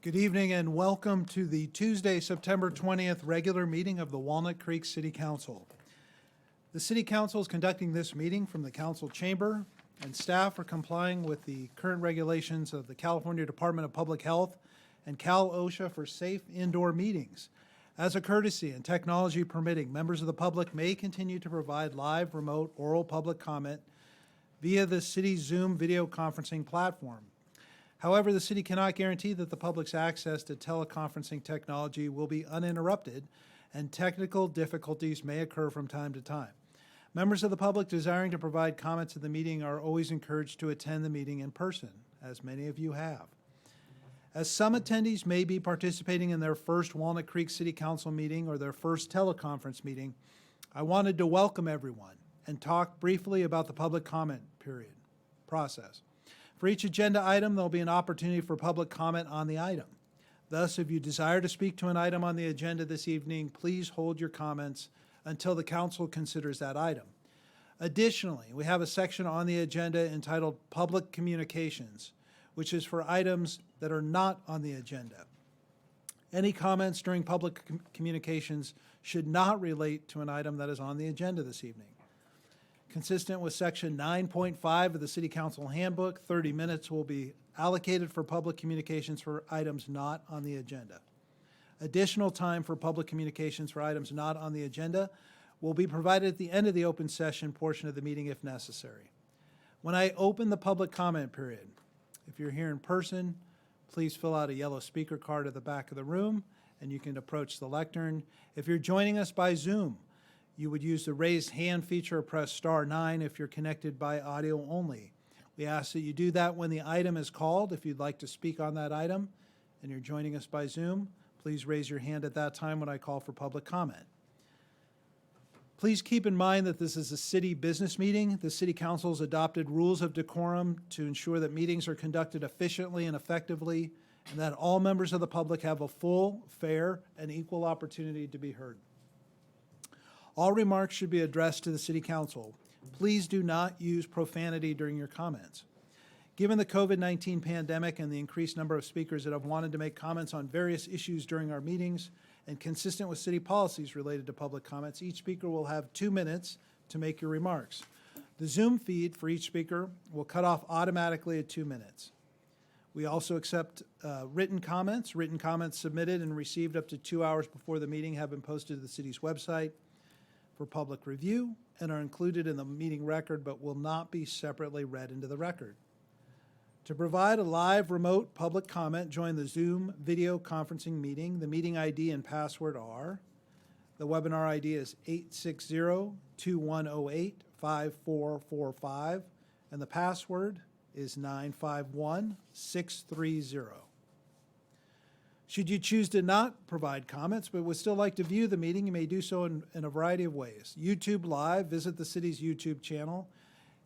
Good evening and welcome to the Tuesday, September 20th regular meeting of the Walnut Creek City Council. The City Council is conducting this meeting from the council chamber, and staff are complying with the current regulations of the California Department of Public Health and Cal OSHA for safe indoor meetings. As a courtesy and technology permitting, members of the public may continue to provide live, remote, oral public comment via the city's Zoom video conferencing platform. However, the city cannot guarantee that the public's access to teleconferencing technology will be uninterrupted, and technical difficulties may occur from time to time. Members of the public desiring to provide comments at the meeting are always encouraged to attend the meeting in person, as many of you have. As some attendees may be participating in their first Walnut Creek City Council meeting or their first teleconference meeting, I wanted to welcome everyone and talk briefly about the public comment process. For each agenda item, there'll be an opportunity for public comment on the item. Thus, if you desire to speak to an item on the agenda this evening, please hold your comments until the council considers that item. Additionally, we have a section on the agenda entitled Public Communications, which is for items that are not on the agenda. Any comments during public communications should not relate to an item that is on the agenda this evening. Consistent with Section 9.5 of the City Council Handbook, 30 minutes will be allocated for public communications for items not on the agenda. Additional time for public communications for items not on the agenda will be provided at the end of the open session portion of the meeting if necessary. When I open the public comment period, if you're here in person, please fill out a yellow speaker card at the back of the room and you can approach the lectern. If you're joining us by Zoom, you would use the raised hand feature or press *9 if you're connected by audio only. We ask that you do that when the item is called. If you'd like to speak on that item and you're joining us by Zoom, please raise your hand at that time when I call for public comment. Please keep in mind that this is a city business meeting. The City Council has adopted rules of decorum to ensure that meetings are conducted efficiently and effectively, and that all members of the public have a full, fair, and equal opportunity to be heard. All remarks should be addressed to the City Council. Please do not use profanity during your comments. Given the COVID-19 pandemic and the increased number of speakers that have wanted to make comments on various issues during our meetings, and consistent with city policies related to public comments, each speaker will have 2 minutes to make your remarks. The Zoom feed for each speaker will cut off automatically at 2 minutes. We also accept written comments. Written comments submitted and received up to 2 hours before the meeting have been posted to the city's website for public review and are included in the meeting record but will not be separately read into the record. To provide a live remote public comment, join the Zoom video conferencing meeting. The meeting ID and password are, the webinar ID is 860-2108-5445, and the password is 951630. Should you choose to not provide comments but would still like to view the meeting, you may do so in a variety of ways. YouTube Live, visit the city's YouTube channel.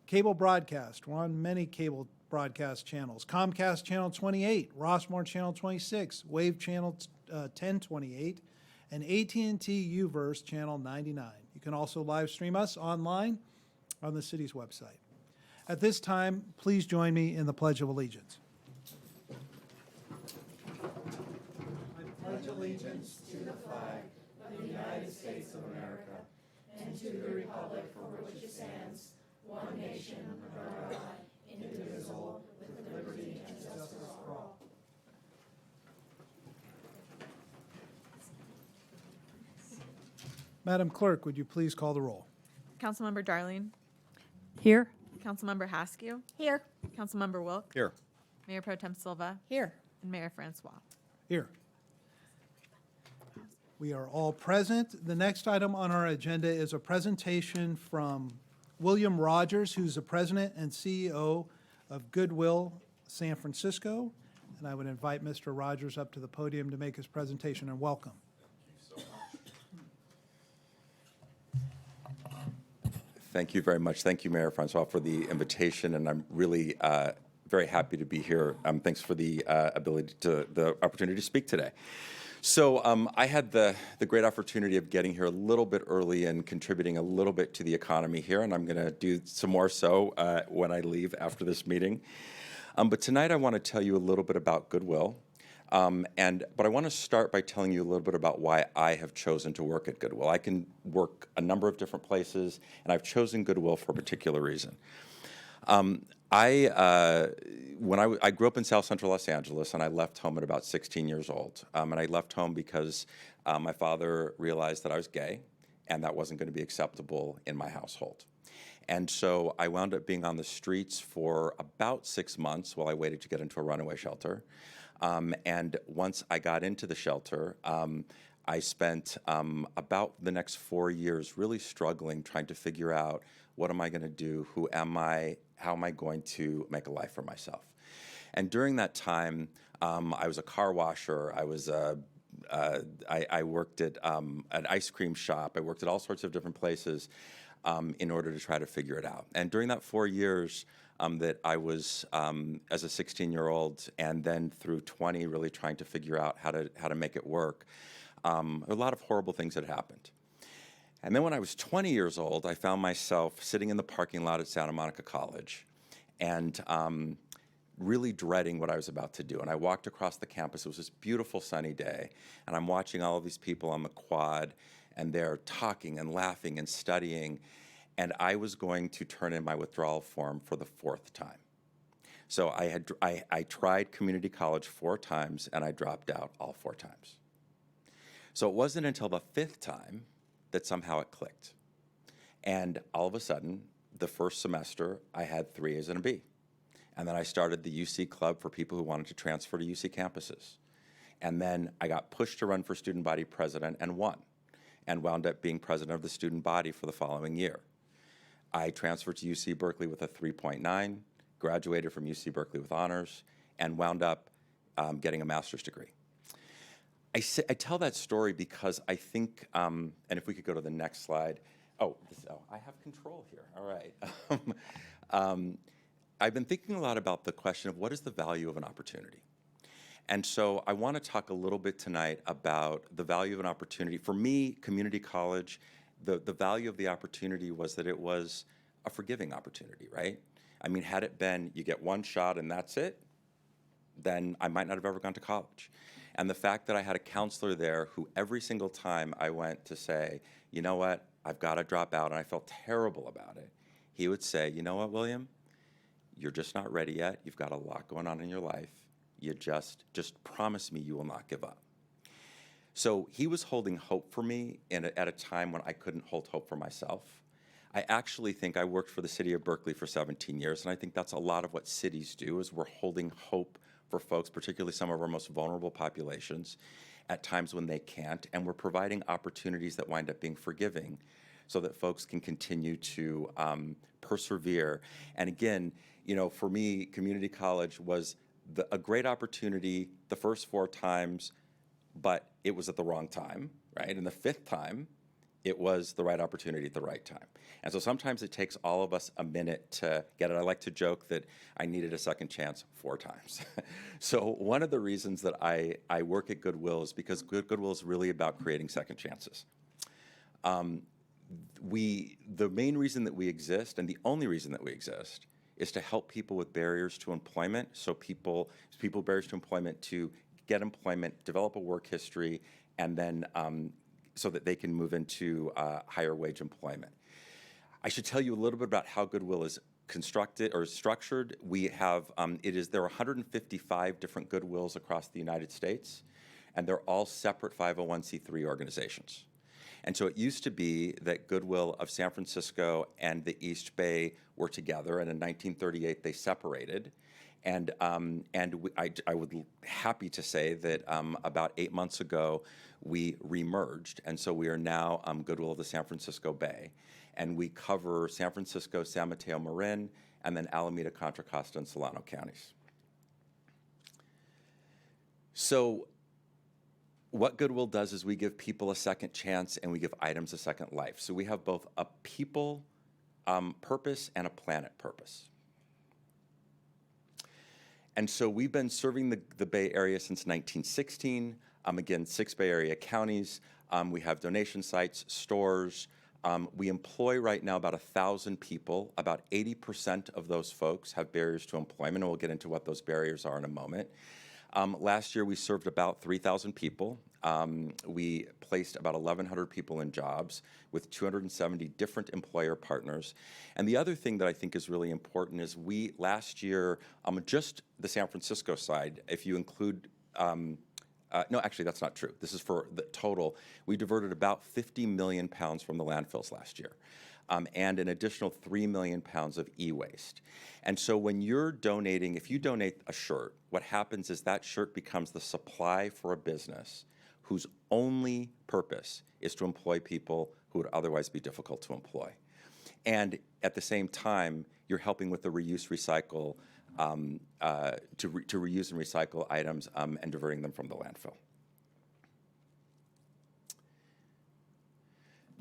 Cable broadcast, we're on many cable broadcast channels. Comcast Channel 28, Rossmore Channel 26, Wave Channel 1028, and AT&T Uverse Channel 99. You can also live stream us online on the city's website. At this time, please join me in the Pledge of Allegiance. Pledge allegiance to the flag of the United States of America and to the republic for which it stands, one nation under God, indivisible, with liberty and justice for all. Madam Clerk, would you please call the roll? Councilmember Darling. Here. Councilmember Haskew. Here. Councilmember Wilk. Here. Mayor Pro Tem Silva. Here. And Mayor Francois. Here. We are all present. The next item on our agenda is a presentation from William Rogers, who's the president and CEO of Goodwill San Francisco. And I would invite Mr. Rogers up to the podium to make his presentation, and welcome. Thank you very much. Thank you, Mayor Francois, for the invitation, and I'm really very happy to be here. Thanks for the opportunity to speak today. So I had the great opportunity of getting here a little bit early and contributing a little bit to the economy here, and I'm going to do some more so when I leave after this meeting. But tonight I want to tell you a little bit about Goodwill, But I want to start by telling you a little bit about why I have chosen to work at Goodwill. I can work a number of different places, and I've chosen Goodwill for a particular reason. I grew up in South Central Los Angeles, and I left home at about 16 years old. And I left home because my father realized that I was gay, and that wasn't going to be acceptable in my household. And so I wound up being on the streets for about 6 months while I waited to get into a runaway shelter. And once I got into the shelter, I spent about the next 4 years really struggling, trying to figure out, what am I going to do? Who am I? How am I going to make a life for myself? And during that time, I was a car washer. I worked at an ice cream shop. I worked at all sorts of different places in order to try to figure it out. And during that 4 years that I was as a 16-year-old, and then through 20, really trying to figure out how to make it work, a lot of horrible things had happened. And then when I was 20 years old, I found myself sitting in the parking lot at Santa Monica College and really dreading what I was about to do. And I walked across the campus. It was this beautiful sunny day, and I'm watching all of these people on the quad, and they're talking and laughing and studying, and I was going to turn in my withdrawal form for the 4th time. So I tried community college 4 times, and I dropped out all 4 times. So it wasn't until the 5th time that somehow it clicked. And all of a sudden, the first semester, I had 3 A's and a B. And then I started the UC Club for people who wanted to transfer to UC campuses. And then I got pushed to run for student body president and won, and wound up being president of the student body for the following year. I transferred to UC Berkeley with a 3.9, graduated from UC Berkeley with honors, and wound up getting a master's degree. I tell that story because I think, and if we could go to the next slide. I have control here. All right. I've been thinking a lot about the question of what is the value of an opportunity. And so I want to talk a little bit tonight about the value of an opportunity. For me, community college, the value of the opportunity was that it was a forgiving opportunity, right? I mean, had it been you get one shot and that's it, then I might not have ever gone to college. And the fact that I had a counselor there who every single time I went to say, you know what, I've got to drop out, and I felt terrible about it, he would say, you know what, William, you're just not ready yet. You've got a lot going on in your life. You just promise me you will not give up. So he was holding hope for me at a time when I couldn't hold hope for myself. I actually think I worked for the city of Berkeley for 17 years, and I think that's a lot of what cities do, is we're holding hope for folks, particularly some of our most vulnerable populations, at times when they can't, and we're providing opportunities that wind up being forgiving so that folks can continue to persevere. And again, you know, for me, community college was a great opportunity the first 4 times, but it was at the wrong time, right? And the 5th time, it was the right opportunity at the right time. And so sometimes it takes all of us a minute to get it. I like to joke that I needed a second chance 4 times. So one of the reasons that I work at Goodwill is because Goodwill is really about creating second chances. The main reason that we exist, and the only reason that we exist, is to help people with barriers to employment, so people barriers to employment to get employment, develop a work history, and then so that they can move into higher wage employment. I should tell you a little bit about how Goodwill is constructed or structured. We have there are 155 different Goodwills across the United States, and they're all separate 501c3 organizations. And so it used to be that Goodwill of San Francisco and the East Bay were together, and in 1938 they separated. And I would happy to say that about 8 months ago we remerged, and so we are now Goodwill of the San Francisco Bay, and we cover San Francisco, San Mateo, Marin, and then Alameda, Contra Costa, and Solano counties. So what Goodwill does is we give people a second chance and we give items a second life. So we have both a people purpose and a planet purpose. And so we've been serving the Bay Area since 1916. Again, 6 Bay Area counties. We have donation sites, stores. We employ right now about 1,000 people. About 80% of those folks have barriers to employment, and we'll get into what those barriers are in a moment. Last year, we served about 3,000 people. We placed about 1,100 people in jobs with 270 different employer partners. And the other thing that I think is really important is we, last year, just the San Francisco side, if you include no, actually, that's not true. This is for the total. We diverted about 50 million pounds from the landfills last year, and an additional 3 million pounds of e-waste. And so when you're donating, if you donate a shirt, what happens is that shirt becomes the supply for a business whose only purpose is to employ people who would otherwise be difficult to employ. And at the same time, you're helping with the reuse, recycle, to reuse and recycle items and diverting them from the landfill.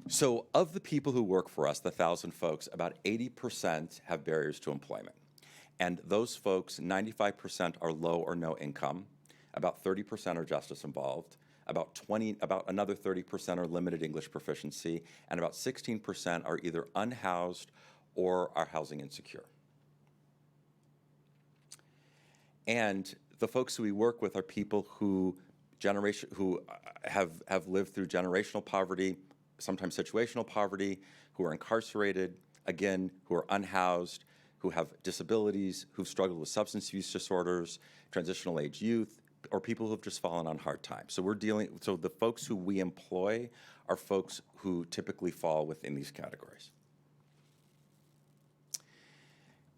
So of the people who work for us, the 1,000 folks, about 80% have barriers to employment. And those folks, 95% are low or no income, about 30% are justice involved, about another 30% are limited English proficiency, and about 16% are either unhoused or are housing insecure. And the folks who we work with are people who have lived through generational poverty, sometimes situational poverty, who are incarcerated, again, who are unhoused, who have disabilities, who've struggled with substance use disorders, transitional age youth, or people who have just fallen on hard times. So the folks who we employ are folks who typically fall within these categories.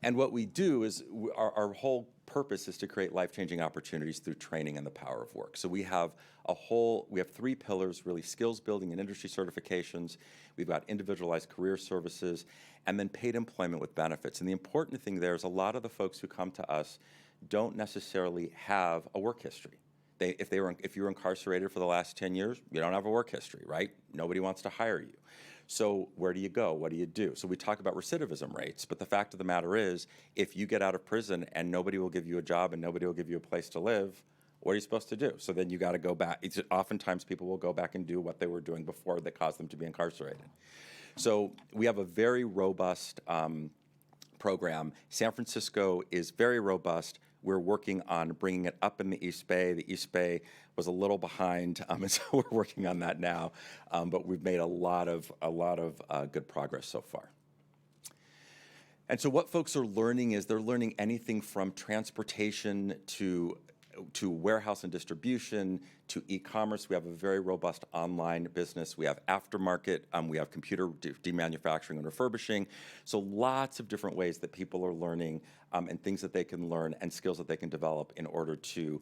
And what we do is our whole purpose is to create life-changing opportunities through training and the power of work. So we have 3 pillars, really: skills building and industry certifications. We've got individualized career services, and then paid employment with benefits. And the important thing there is a lot of the folks who come to us don't necessarily have a work history. If you were incarcerated for the last 10 years, you don't have a work history, right? Nobody wants to hire you. So where do you go? What do you do? So we talk about recidivism rates, but the fact of the matter is, if you get out of prison and nobody will give you a job and nobody will give you a place to live, what are you supposed to do? So then you got to go back. Oftentimes people will go back and do what they were doing before that caused them to be incarcerated. So we have a very robust program. San Francisco is very robust. We're working on bringing it up in the East Bay. The East Bay was a little behind, and so we're working on that now. But we've made a lot of good progress so far. And so what folks are learning is they're learning anything from transportation to warehouse and distribution, to e-commerce. We have a very robust online business. We have aftermarket. We have computer demanufacturing and refurbishing. So lots of different ways that people are learning and things that they can learn and skills that they can develop in order to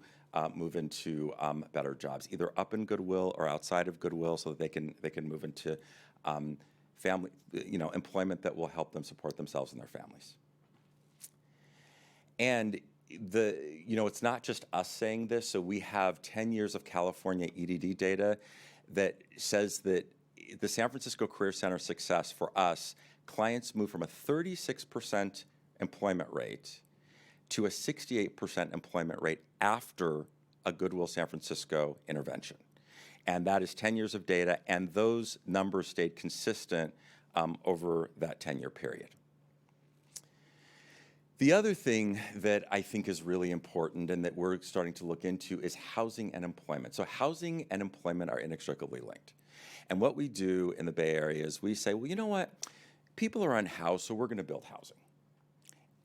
move into better jobs, either up in Goodwill or outside of Goodwill, so that they can move into family, employment that will help them support themselves and their families. And it's not just us saying this. So we have 10 years of California EDD data that says that the San Francisco Career Center success for us, clients move from a 36% employment rate to a 68% employment rate after a Goodwill San Francisco intervention. And that is 10 years of data, and those numbers stayed consistent over that 10-year period. The other thing that I think is really important and that we're starting to look into is housing and employment. So housing and employment are inextricably linked. And what we do in the Bay Area is we say, well, you know what? People are unhoused, so we're going to build housing.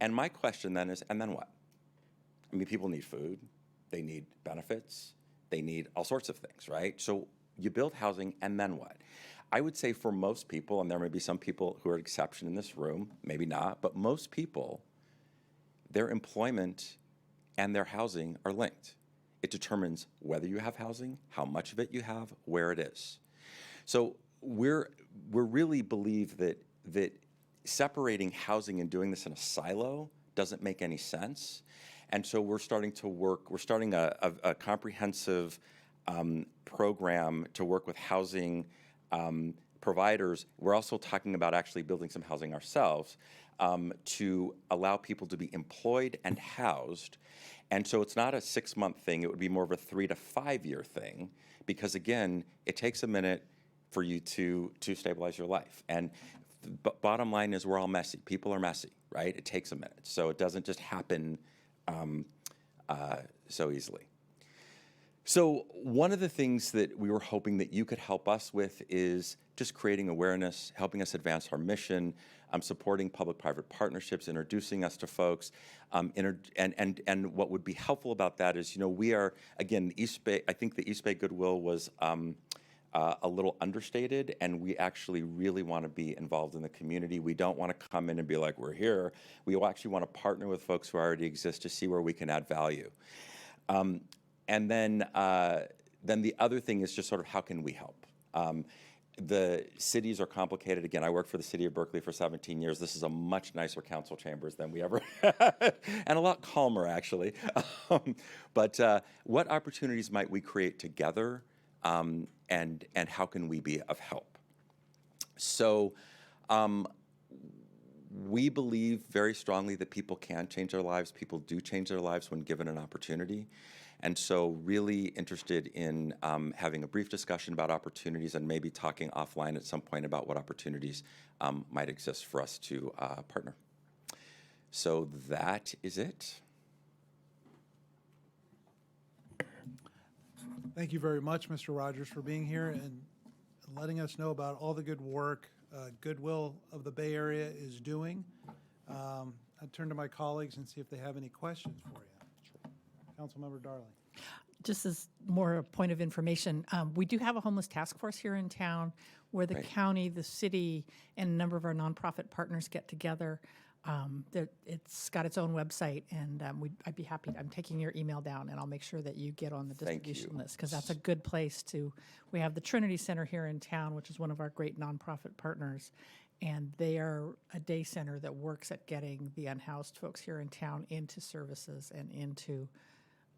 And my question then is, and then what? I mean, people need food, they need benefits, they need all sorts of things, right? So you build housing, and then what? I would say for most people, and there may be some people who are an exception in this room, maybe not, but most people, their employment and their housing are linked. It determines whether you have housing, how much of it you have, where it is. So we really believe that separating housing and doing this in a silo doesn't make any sense. And so we're starting a comprehensive program to work with housing providers. We're also talking about actually building some housing ourselves to allow people to be employed and housed. And so it's not a 6-month thing. It would be more of a 3 to 5 year thing, because again, it takes a minute for you to stabilize your life. And bottom line is, we're all messy. People are messy, right? It takes a minute. So it doesn't just happen so easily. So one of the things that we were hoping that you could help us with is just creating awareness, helping us advance our mission, supporting public-private partnerships, introducing us to folks. And what would be helpful about that is, we are, again, East Bay, I think the East Bay Goodwill was a little understated, and we actually really want to be involved in the community. We don't want to come in and be like, we're here. We actually want to partner with folks who already exist to see where we can add value. And then the other thing is just sort of how can we help? The cities are complicated. Again, I worked for the city of Berkeley for 17 years. This is a much nicer council chambers than we ever had, and a lot calmer, actually. But what opportunities might we create together, and how can we be of help? So we believe very strongly that people can change their lives. People do change their lives when given an opportunity. And so really interested in having a brief discussion about opportunities and maybe talking offline at some point about what opportunities might exist for us to partner. So that is it. Thank you very much, Mr. Rogers, for being here and letting us know about all the good work Goodwill of the Bay Area is doing. I'd turn to my colleagues and see if they have any questions for you. Councilmember Darling. Just as more a point of information, we do have a homeless task force here in town where the county, the city, and a number of our nonprofit partners get together. It's got its own website, and I'd be happy. I'm taking your email down, and I'll make sure that you get on the distribution list, because that's a good place to. We have the Trinity Center here in town, which is one of our great nonprofit partners, and they are a day center that works at getting the unhoused folks here in town into services and into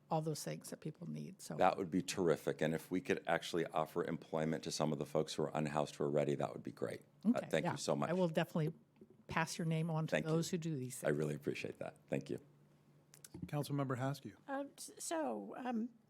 all those things that people need. So that would be terrific. And if we could actually offer employment to some of the folks who are unhoused who are ready, that would be great. Okay, Thank you so much. I will definitely pass your name on to those who do these things. I really appreciate that. Thank you. Councilmember Haskew.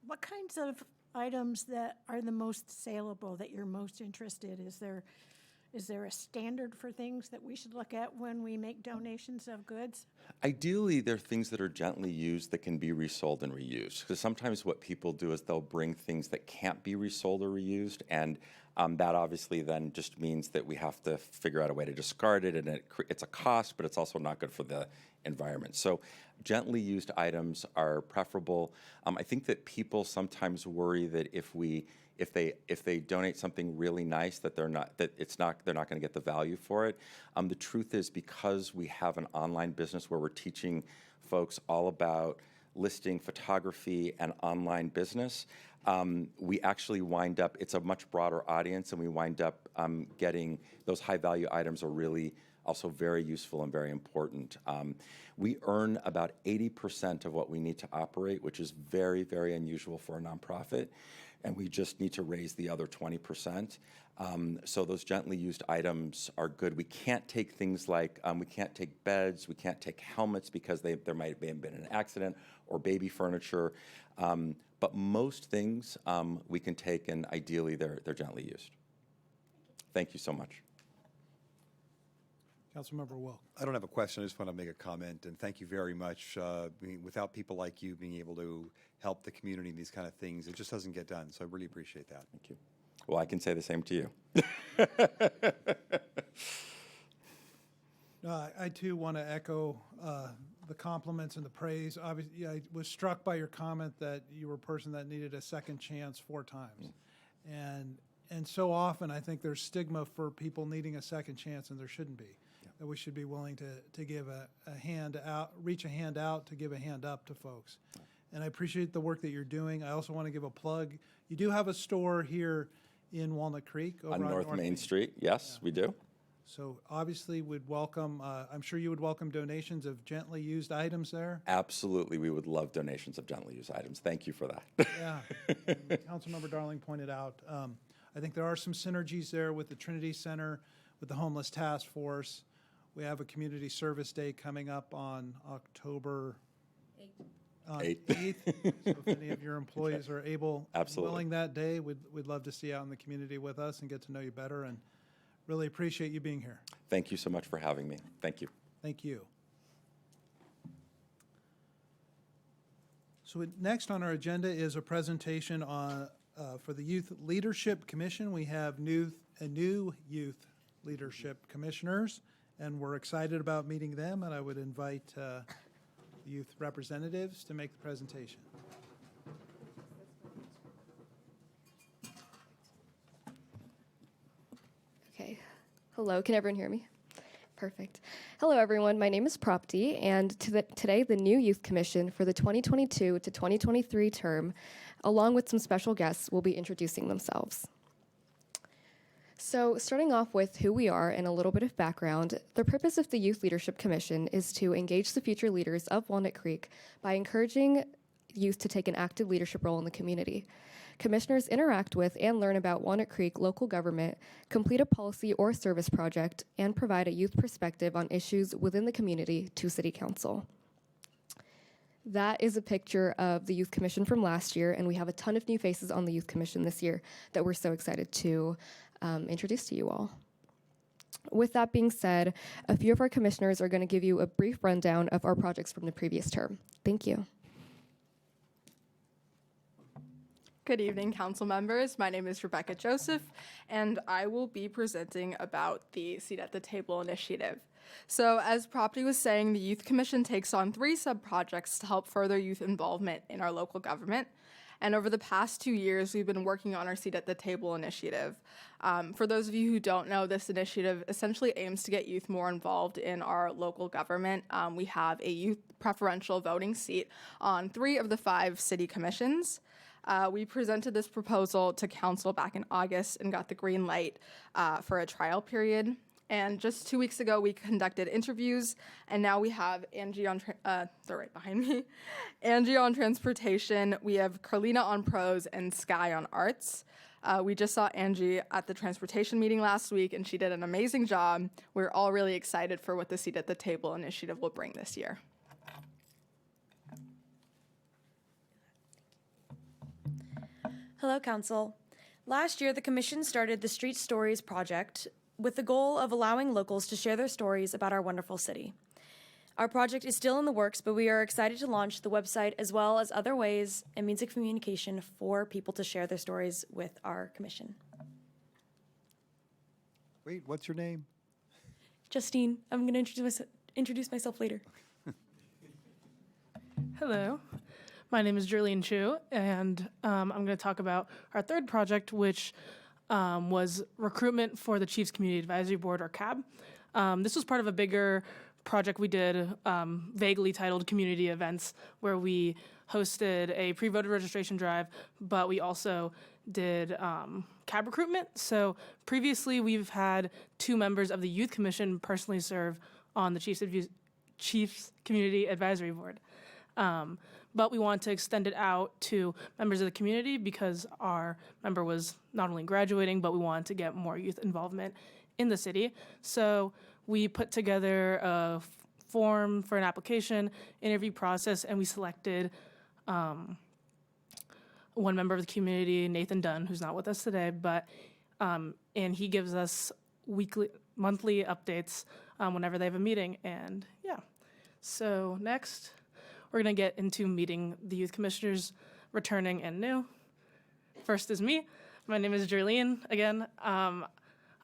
What kinds of items that are the most saleable that you're most interested? Is there a standard for things that we should look at when we make donations of goods? Ideally, they're things that are gently used that can be resold and reused. Because sometimes what people do is they'll bring things that can't be resold or reused, and that obviously then just means that we have to figure out a way to discard it, and it's a cost, but it's also not good for the environment. So gently used items are preferable. I think that people sometimes worry that if they donate something really nice, that they're not going to get the value for it. The truth is, because we have an online business where we're teaching folks all about listing, photography, and online business, we actually wind up, it's a much broader audience, and we wind up getting those high value items are really also very useful and very important. We earn about 80% of what we need to operate, which is very, very unusual for a nonprofit, and we just need to raise the other 20%. So those gently used items are good. We can't take things like, we can't take beds, we can't take helmets because there might have been an accident, or baby furniture. But most things we can take, and ideally they're gently used. Thank you so much. Councilmember Wilk. I don't have a question. I just want to make a comment, and thank you very much. Without people like you being able to help the community in these kind of things, it just doesn't get done. So I really appreciate that. Thank you. Well, I can say the same to you. I too want to echo the compliments and the praise. Obviously, I was struck by your comment that you were a person that needed a second chance 4 times. And so often I think there's stigma for people needing a second chance, and there shouldn't be. That we should be willing to give a hand out, reach a hand out to give a hand up to folks. And I appreciate the work that you're doing. I also want to give a plug. You do have a store here in Walnut Creek. Over On North Main Street, yes, we do. So obviously we'd welcome, I'm sure you would welcome donations of gently used items there. Absolutely, we would love donations of gently used items. Thank you for that. Yeah, Councilmember Darling pointed out, I think there are some synergies there with the Trinity Center, with the Homeless Task Force. We have a Community Service Day coming up on October 8th. So if any of your employees are able, willing that day, we'd love to see you out in the community with us and get to know you better, and really appreciate you being here. Thank you so much for having me. Thank you. Thank you. So So next on our agenda is a presentation on, for the Youth Leadership Commission. We have new youth leadership commissioners, and we're excited about meeting them, and I would invite the youth representatives to make the presentation. Okay. Hello, can everyone hear me? Perfect. Hello, everyone. My name is Propti, and today the new Youth Commission for the 2022 to 2023 term, along with some special guests, will be introducing themselves. So, starting off with who we are and a little bit of background, the purpose of the Youth Leadership Commission is to engage the future leaders of Walnut Creek by encouraging youth to take an active leadership role in the community. Commissioners interact with and learn about Walnut Creek local government, complete a policy or service project, and provide a youth perspective on issues within the community to City Council. That is a picture of the Youth Commission from last year, and we have a ton of new faces on the Youth Commission this year that we're so excited to introduce to you all. With that being said, a few of our commissioners are going to give you a brief rundown of our projects from the previous term. Thank you. Good evening, council members. My name is Rebecca Joseph, and I will be presenting about the Seat at the Table initiative. So, as Propti was saying, the Youth Commission takes on 3 sub-projects to help further youth involvement in our local government. And over the past 2 years, we've been working on our Seat at the Table initiative. For those of you who don't know, this initiative essentially aims to get youth more involved in our local government. We have a youth preferential voting seat on 3 of the 5 city commissions. We presented this proposal to council back in August and got the green light for a trial period. And just 2 weeks ago, we conducted interviews, and now we have Angie on, they're right behind me, Angie on transportation, we have Carlina on prose, and Sky on arts. We just saw Angie at the transportation meeting last week, and she did an amazing job. We're all really excited for what the Seat at the Table initiative will bring this year. Hello, Council. Last year, the Commission started the Street Stories project with the goal of allowing locals to share their stories about our wonderful city. Our project is still in the works, but we are excited to launch the website as well as other ways and means of communication for people to share their stories with our Commission. Wait, what's your name? Justine, I'm going to introduce myself later. Hello, my name is Jerlene Chu, and I'm going to talk about our third project, which was recruitment for the Chiefs Community Advisory Board, or CAB. This was part of a bigger project we did, vaguely titled Community Events, where we hosted a pre-voter registration drive, but we also did CAB recruitment. So previously, we've had 2 members of the Youth Commission personally serve on the Chiefs Community Advisory Board. But we want to extend it out to members of the community because our member was not only graduating, but we wanted to get more youth involvement in the city. So we put together a form for an application, interview process, and we selected one member of the community, Nathan Dunn, who's not with us today, but and he gives us monthly updates whenever they have a meeting, and yeah. So next, we're going to get into meeting the youth commissioners, returning and new. First is me. My name is Jerlene. Again, I'm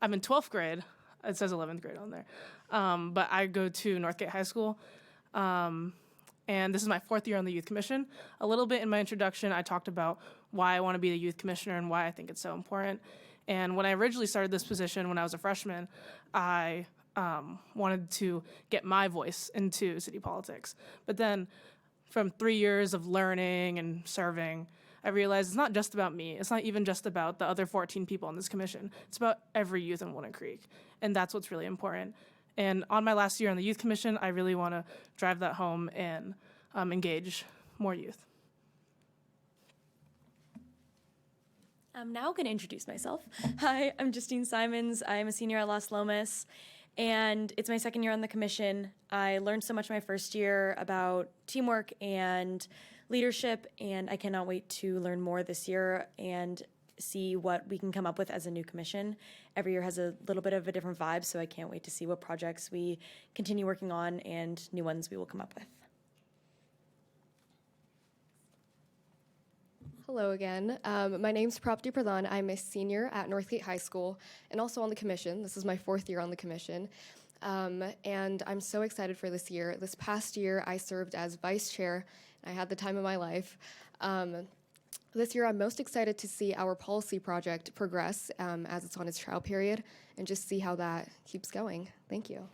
in 12th grade. It says 11th grade on there. But I go to Northgate High School. And this is my 4th year on the youth commission. A little bit in my introduction, I talked about why I want to be the youth commissioner and why I think it's so important. And when I originally started this position when I was a freshman, I wanted to get my voice into city politics. But then from 3 years of learning and serving, I realized it's not just about me. It's not even just about the other 14 people on this commission. It's about every youth in Walnut Creek, and that's what's really important. And on my last year on the youth commission, I really want to drive that home and engage more youth. I'm now going to introduce myself. Hi, I'm Justine Simons. I'm a senior at Las Lomas, and it's my 2nd year on the commission. I learned so much my first year about teamwork and leadership, and I cannot wait to learn more this year and see what we can come up with as a new commission. Every year has a little bit of a different vibe, so I can't wait to see what projects we continue working on and new ones we will come up with. Hello again. My name's Prapti Pradhan. I'm a senior at Northgate High School and also on the commission. This is my 4th year on the commission. And I'm so excited for this year. This past year, I served as vice chair. I had the time of my life. This year, I'm most excited to see our policy project progress as it's on its trial period and just see how that keeps going. Thank you.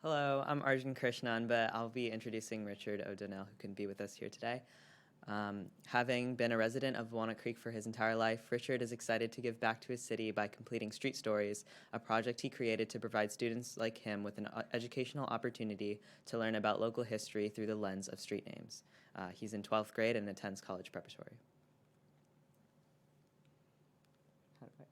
Hello, I'm Arjun Krishnan, but I'll be introducing Richard O'Donnell, who can be with us here today. Having been a resident of Walnut Creek for his entire life, Richard is excited to give back to his city by completing Street Stories, a project he created to provide students like him with an educational opportunity to learn about local history through the lens of street names. He's in 12th grade and attends college preparatory. Okay.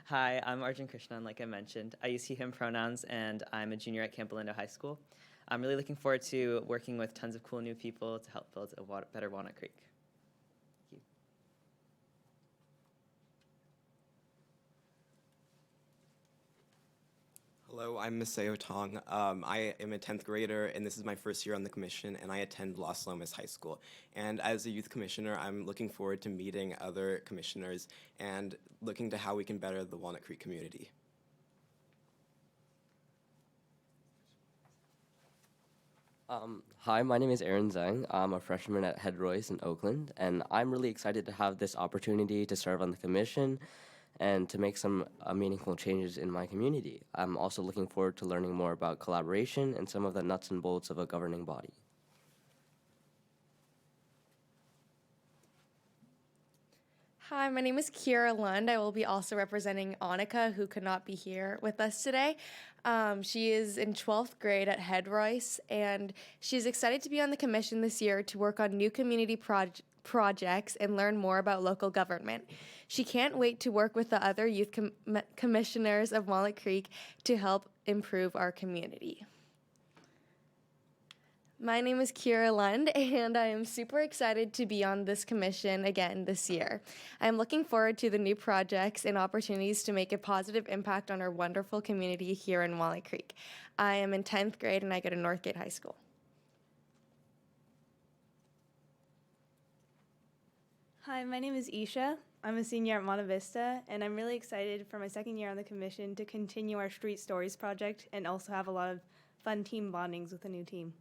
Hi, I'm Arjun Krishnan, like I mentioned. I use he, him pronouns, and I'm a junior at Camp Lindo High School. I'm really looking forward to working with tons of cool new people to help build a better Walnut Creek. Thank you. Hello, I'm Maseo Tong. I am a 10th grader, and this is my first year on the commission, and I attend Los Lomas High School. And as a youth commissioner, I'm looking forward to meeting other commissioners and looking to how we can better the Walnut Creek community. Hi, my name is Aaron Zhang. I'm a freshman at Head Royce in Oakland, and I'm really excited to have this opportunity to serve on the commission and to make some meaningful changes in my community. I'm also looking forward to learning more about collaboration and some of the nuts and bolts of a governing body. Hi, my name is Kiera Lund. I will be also representing Annika, who could not be here with us today. She is in 12th grade at Head Royce, and she's excited to be on the commission this year to work on new community projects and learn more about local government. She can't wait to work with the other youth commissioners of Walnut Creek to help improve our community. My name is Kiera Lund, and I am super excited to be on this commission again this year. I'm looking forward to the new projects and opportunities to make a positive impact on our wonderful community here in Walnut Creek. I am in 10th grade, and I go to Northgate High School. Hi, my name is Isha. I'm a senior at Monte Vista, and I'm really excited for my second year on the commission to continue our Street Stories project and also have a lot of fun team bondings with a new team.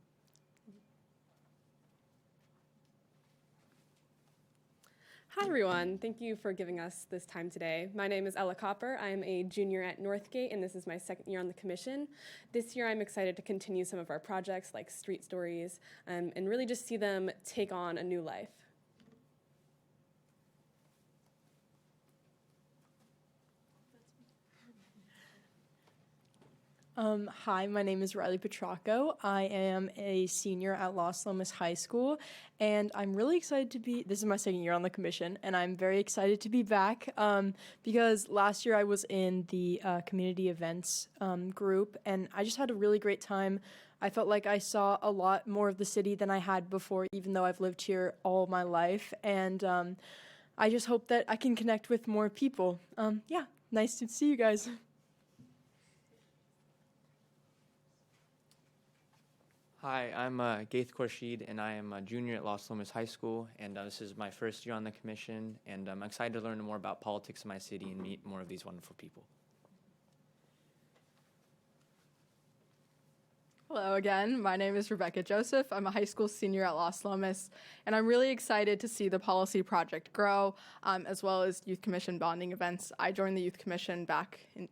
Hi everyone, thank you for giving us this time today. My name is Ella Copper. I am a junior at Northgate, and this is my second year on the commission. This year I'm excited to continue some of our projects like Street Stories and really just see them take on a new life. Hi, my name is Riley Petracco. I am a senior at Los Lomas High School, and I'm really excited to be, this is my second year on the commission, and I'm very excited to be back because last year I was in the community events group, and I just had a really great time. I felt like I saw a lot more of the city than I had before, even though I've lived here all my life, and I just hope that I can connect with more people. Yeah, nice to see you guys. Hi, I'm Gaith Khorshid, and I am a junior at Los Lomas High School, and this is my first year on the commission, and I'm excited to learn more about politics in my city and meet more of these wonderful people. Hello again, my name is Rebecca Joseph. I'm a high school senior at Los Lomas, and I'm really excited to see the policy project grow, as well as youth commission bonding events. I joined the youth commission back in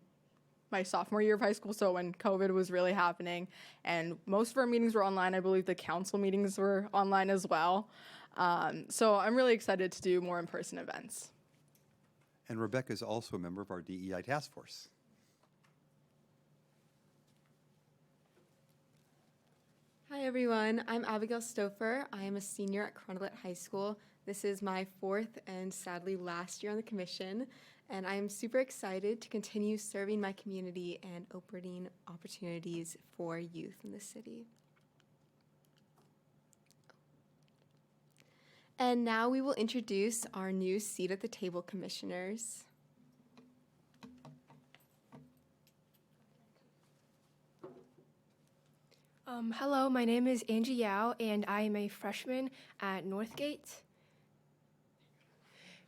my sophomore year of high school, so when COVID was really happening, and most of our meetings were online. I believe the council meetings were online as well. So I'm really excited to do more in-person events. And Rebecca is also a member of our DEI task force. Hi everyone, I'm Abigail Stouffer. I am a senior at Crondelet High School. This is my 4th and sadly last year on the commission, and I'm super excited to continue serving my community and opening opportunities for youth in the city. And now we will introduce our new seat at the table commissioners. Hello, my name is Angie Yao, and I am a freshman at Northgate.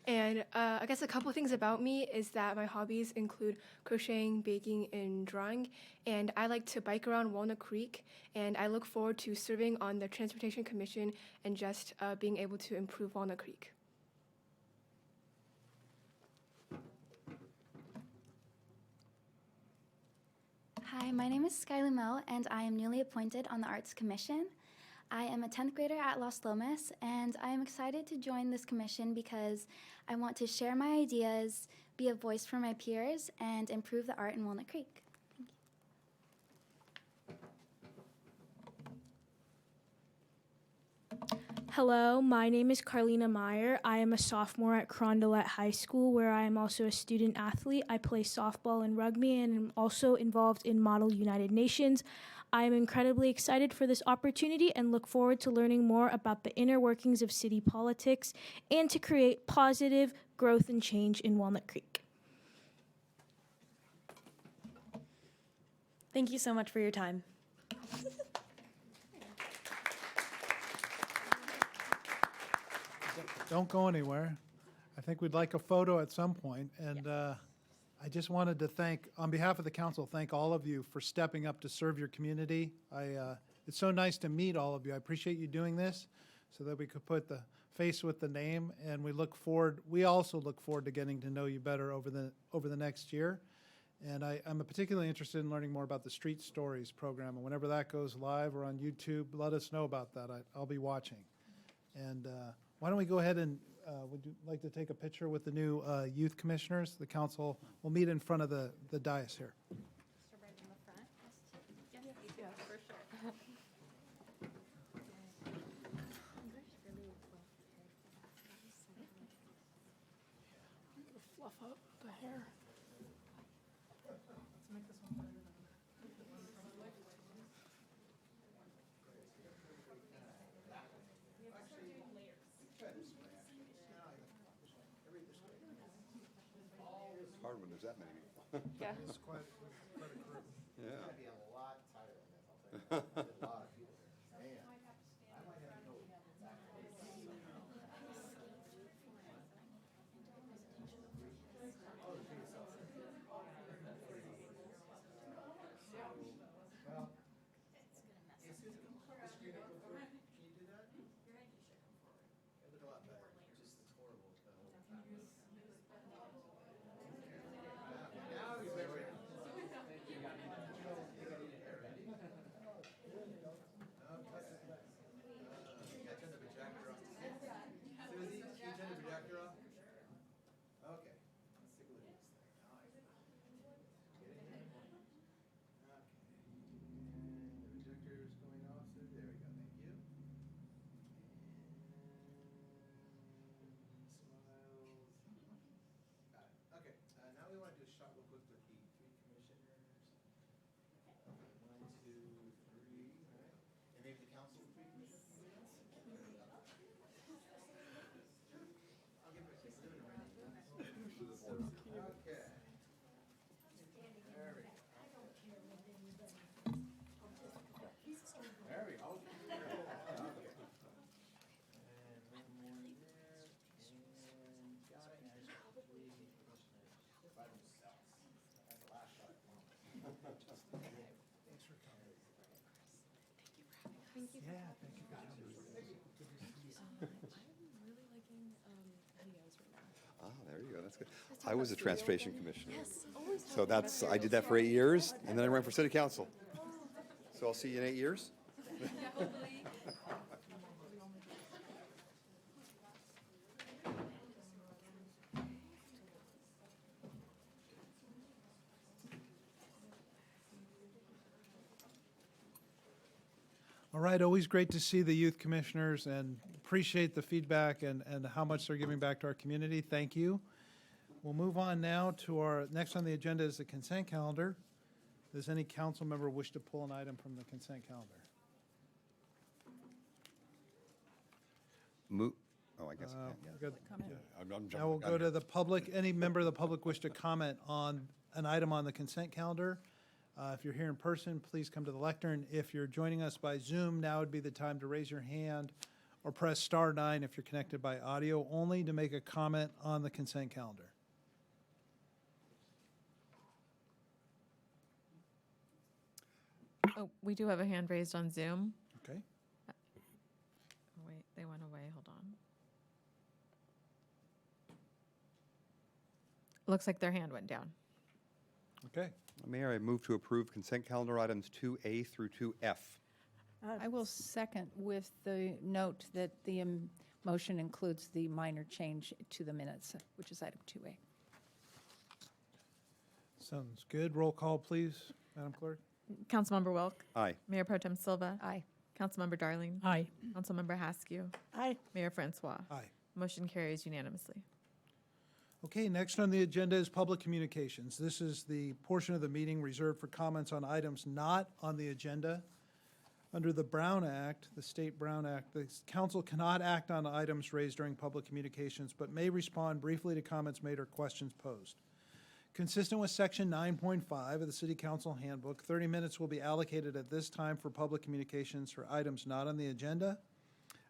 And I guess a couple things about me is that my hobbies include crocheting, baking, and drawing. And I like to bike around Walnut Creek, and I look forward to serving on the Transportation Commission and just being able to improve Walnut Creek. Hi, my name is Skylar Mel, and I am newly appointed on the Arts Commission. I am a 10th grader at Los Lomas, and I am excited to join this commission because I want to share my ideas, be a voice for my peers, and improve the art in Walnut Creek. Hello, my name is Carlina Meyer. I am a sophomore at Carondelet High School, where I am also a student athlete. I play softball and rugby and am also involved in Model United Nations. I am incredibly excited for this opportunity and look forward to learning more about the inner workings of city politics and to create positive growth and change in Walnut Creek. Thank you so much for your time. Don't go anywhere. I think we'd like a photo at some point, and I just wanted to thank, on behalf of the council, thank all of you for stepping up to serve your community. It's so nice to meet all of you. I appreciate you doing this so that we could put the face with the name, and we also look forward to getting to know you better over the next year. And I'm particularly interested in learning more about the Street Stories program, and whenever that goes live or on YouTube, let us know about that. I'll be watching. And why don't we go ahead and would you like to take a picture with the new youth commissioners? The council will meet in front of the dais here. Fluff up the hair. It's hard when there's that many people. Yeah. It's quite a group. Yeah. It's gonna be a lot tighter than this, I'll tell you. A lot of people. Man. I might have to go. Okay, let's take a look at this thing. All right. Get it in. Okay. And the projector is going off, so there we go, thank you. And smiles. Got it. Okay, now we want to do a shot real quick with the three commissioners. Okay, 1, 2, 3, all right. And maybe the council three commissioners? I'll give it a kiss. Okay. There we go. There we go. Okay. And one more there. And got it. And probably by themselves. That's the last shot. Thanks for coming. Thank you. Yeah, thank you for coming. Ah, there you go, that's good. I was a transportation commissioner. So I did that for 8 years, and then I ran for city council. So I'll see you in 8 years? All right, always great to see the youth commissioners and appreciate the feedback and how much they're giving back to our community. Thank you. We'll move on now to our, next on the agenda is the consent calendar. Does any council member wish to pull an item from the consent calendar? Oh, I guess I can't. Good. I'm jumping Now we'll the gun go to here. the public. Any member of the public wish to comment on an item on the consent calendar? If you're here in person, please come to the lectern. If you're joining us by Zoom, now would be the time to raise your hand or press star 9 if you're connected by audio only to make a comment on the consent calendar. Oh, we do have a hand raised on Zoom. Okay. Oh, wait, they went away. Hold on. Looks like their hand went down. Okay. Mayor, I move to approve consent calendar items 2A through 2F. I will second with the note that the motion includes the minor change to the minutes, which is item 2A. Sounds good. Roll call, please, Madam Clerk. Councilmember Wilk. Aye. Mayor Pro Tem Silva. Aye. Councilmember Darling. Aye. Councilmember Haskew. Aye. Mayor Francois. Aye. Motion carries unanimously. Okay, next on the agenda is public communications. This is the portion of the meeting reserved for comments on items not on the agenda. Under the Brown Act, the State Brown Act, the council cannot act on items raised during public communications, but may respond briefly to comments made or questions posed. Consistent with Section 9.5 of the City Council Handbook, 30 minutes will be allocated at this time for public communications for items not on the agenda.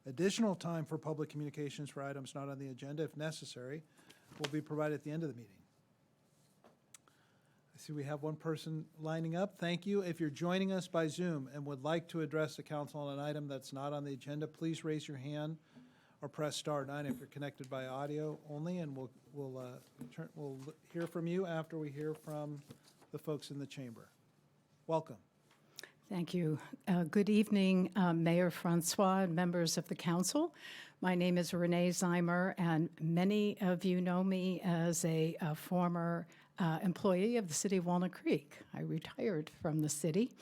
Additional time for public communications for items not on the agenda, if necessary, will be provided at the end of the meeting. I see we have one person lining up. Thank you. If you're joining us by Zoom and would like to address the council on an item that's not on the agenda, please raise your hand or press star 9 if you're connected by audio only, and we'll hear from you after we hear from the folks in the chamber. Welcome. Thank you. Good evening, Mayor Francois and members of the council. My name is Renee Zeimer, and many of you know me as a former employee of the city of Walnut Creek. I retired from the city.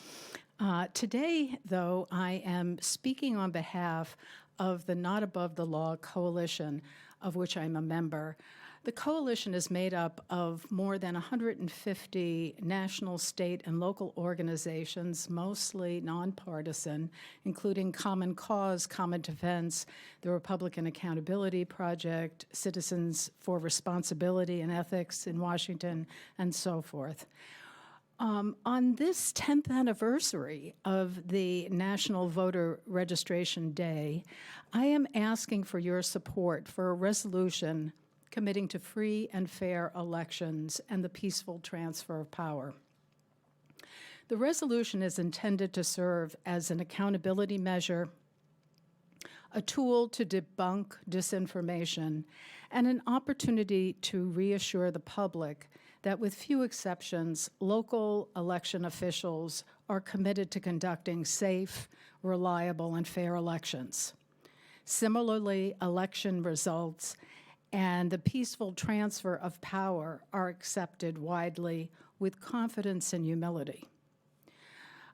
Today, though, I am speaking on behalf of the Not Above the Law Coalition, of which I'm a member. The coalition is made up of more than 150 national, state, and local organizations, mostly nonpartisan, including Common Cause, Common Defense, the Republican Accountability Project, Citizens for Responsibility and Ethics in Washington, and so forth. On this 10th anniversary of the National Voter Registration Day, I am asking for your support for a resolution committing to free and fair elections and the peaceful transfer of power. The resolution is intended to serve as an accountability measure, a tool to debunk disinformation, and an opportunity to reassure the public that, with few exceptions, local election officials are committed to conducting safe, reliable, and fair elections. Similarly, election results and the peaceful transfer of power are accepted widely with confidence and humility.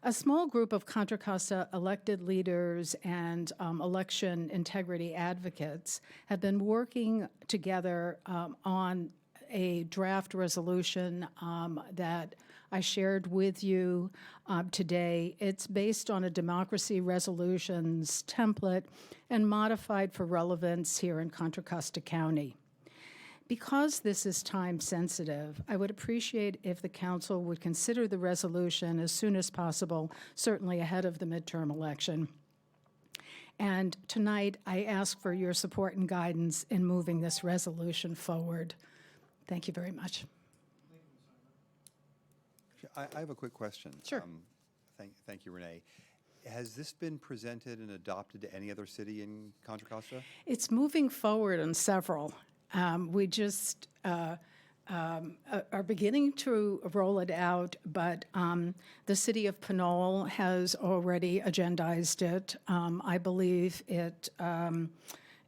A small group of Contra Costa elected leaders and election integrity advocates have been working together on a draft resolution that I shared with you today. It's based on a democracy resolutions template and modified for relevance here in Contra Costa County. Because this is time sensitive, I would appreciate if the council would consider the resolution as soon as possible, certainly ahead of the midterm election. And tonight, I ask for your support and guidance in moving this resolution forward. Thank you very much. I have a quick question. Sure. Thank you, Renee. Has this been presented and adopted to any other city in Contra Costa? It's moving forward on several. We just are beginning to roll it out, but the city of Pinole has already agendized it. I believe it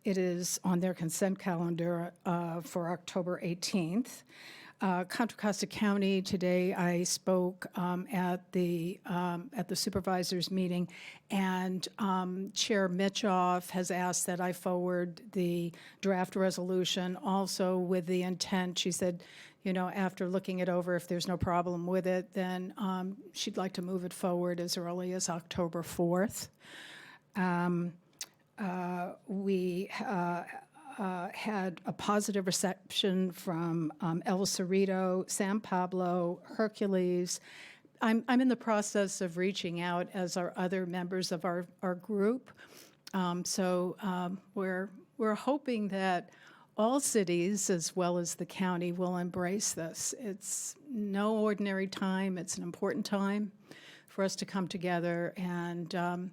is on their consent calendar for October 18th. Contra Costa County, today I spoke at the supervisors meeting, and Chair Mitchoff has asked that I forward the draft resolution, also with the intent, she said, you know, after looking it over, if there's no problem with it, then she'd like to move it forward as early as October 4th. We had a positive reception from El Cerrito, San Pablo, Hercules, I'm in the process of reaching out as are other members of our group. We're hoping that all cities, as well as the county, will embrace this. It's no ordinary time. It's an important time for us to come together and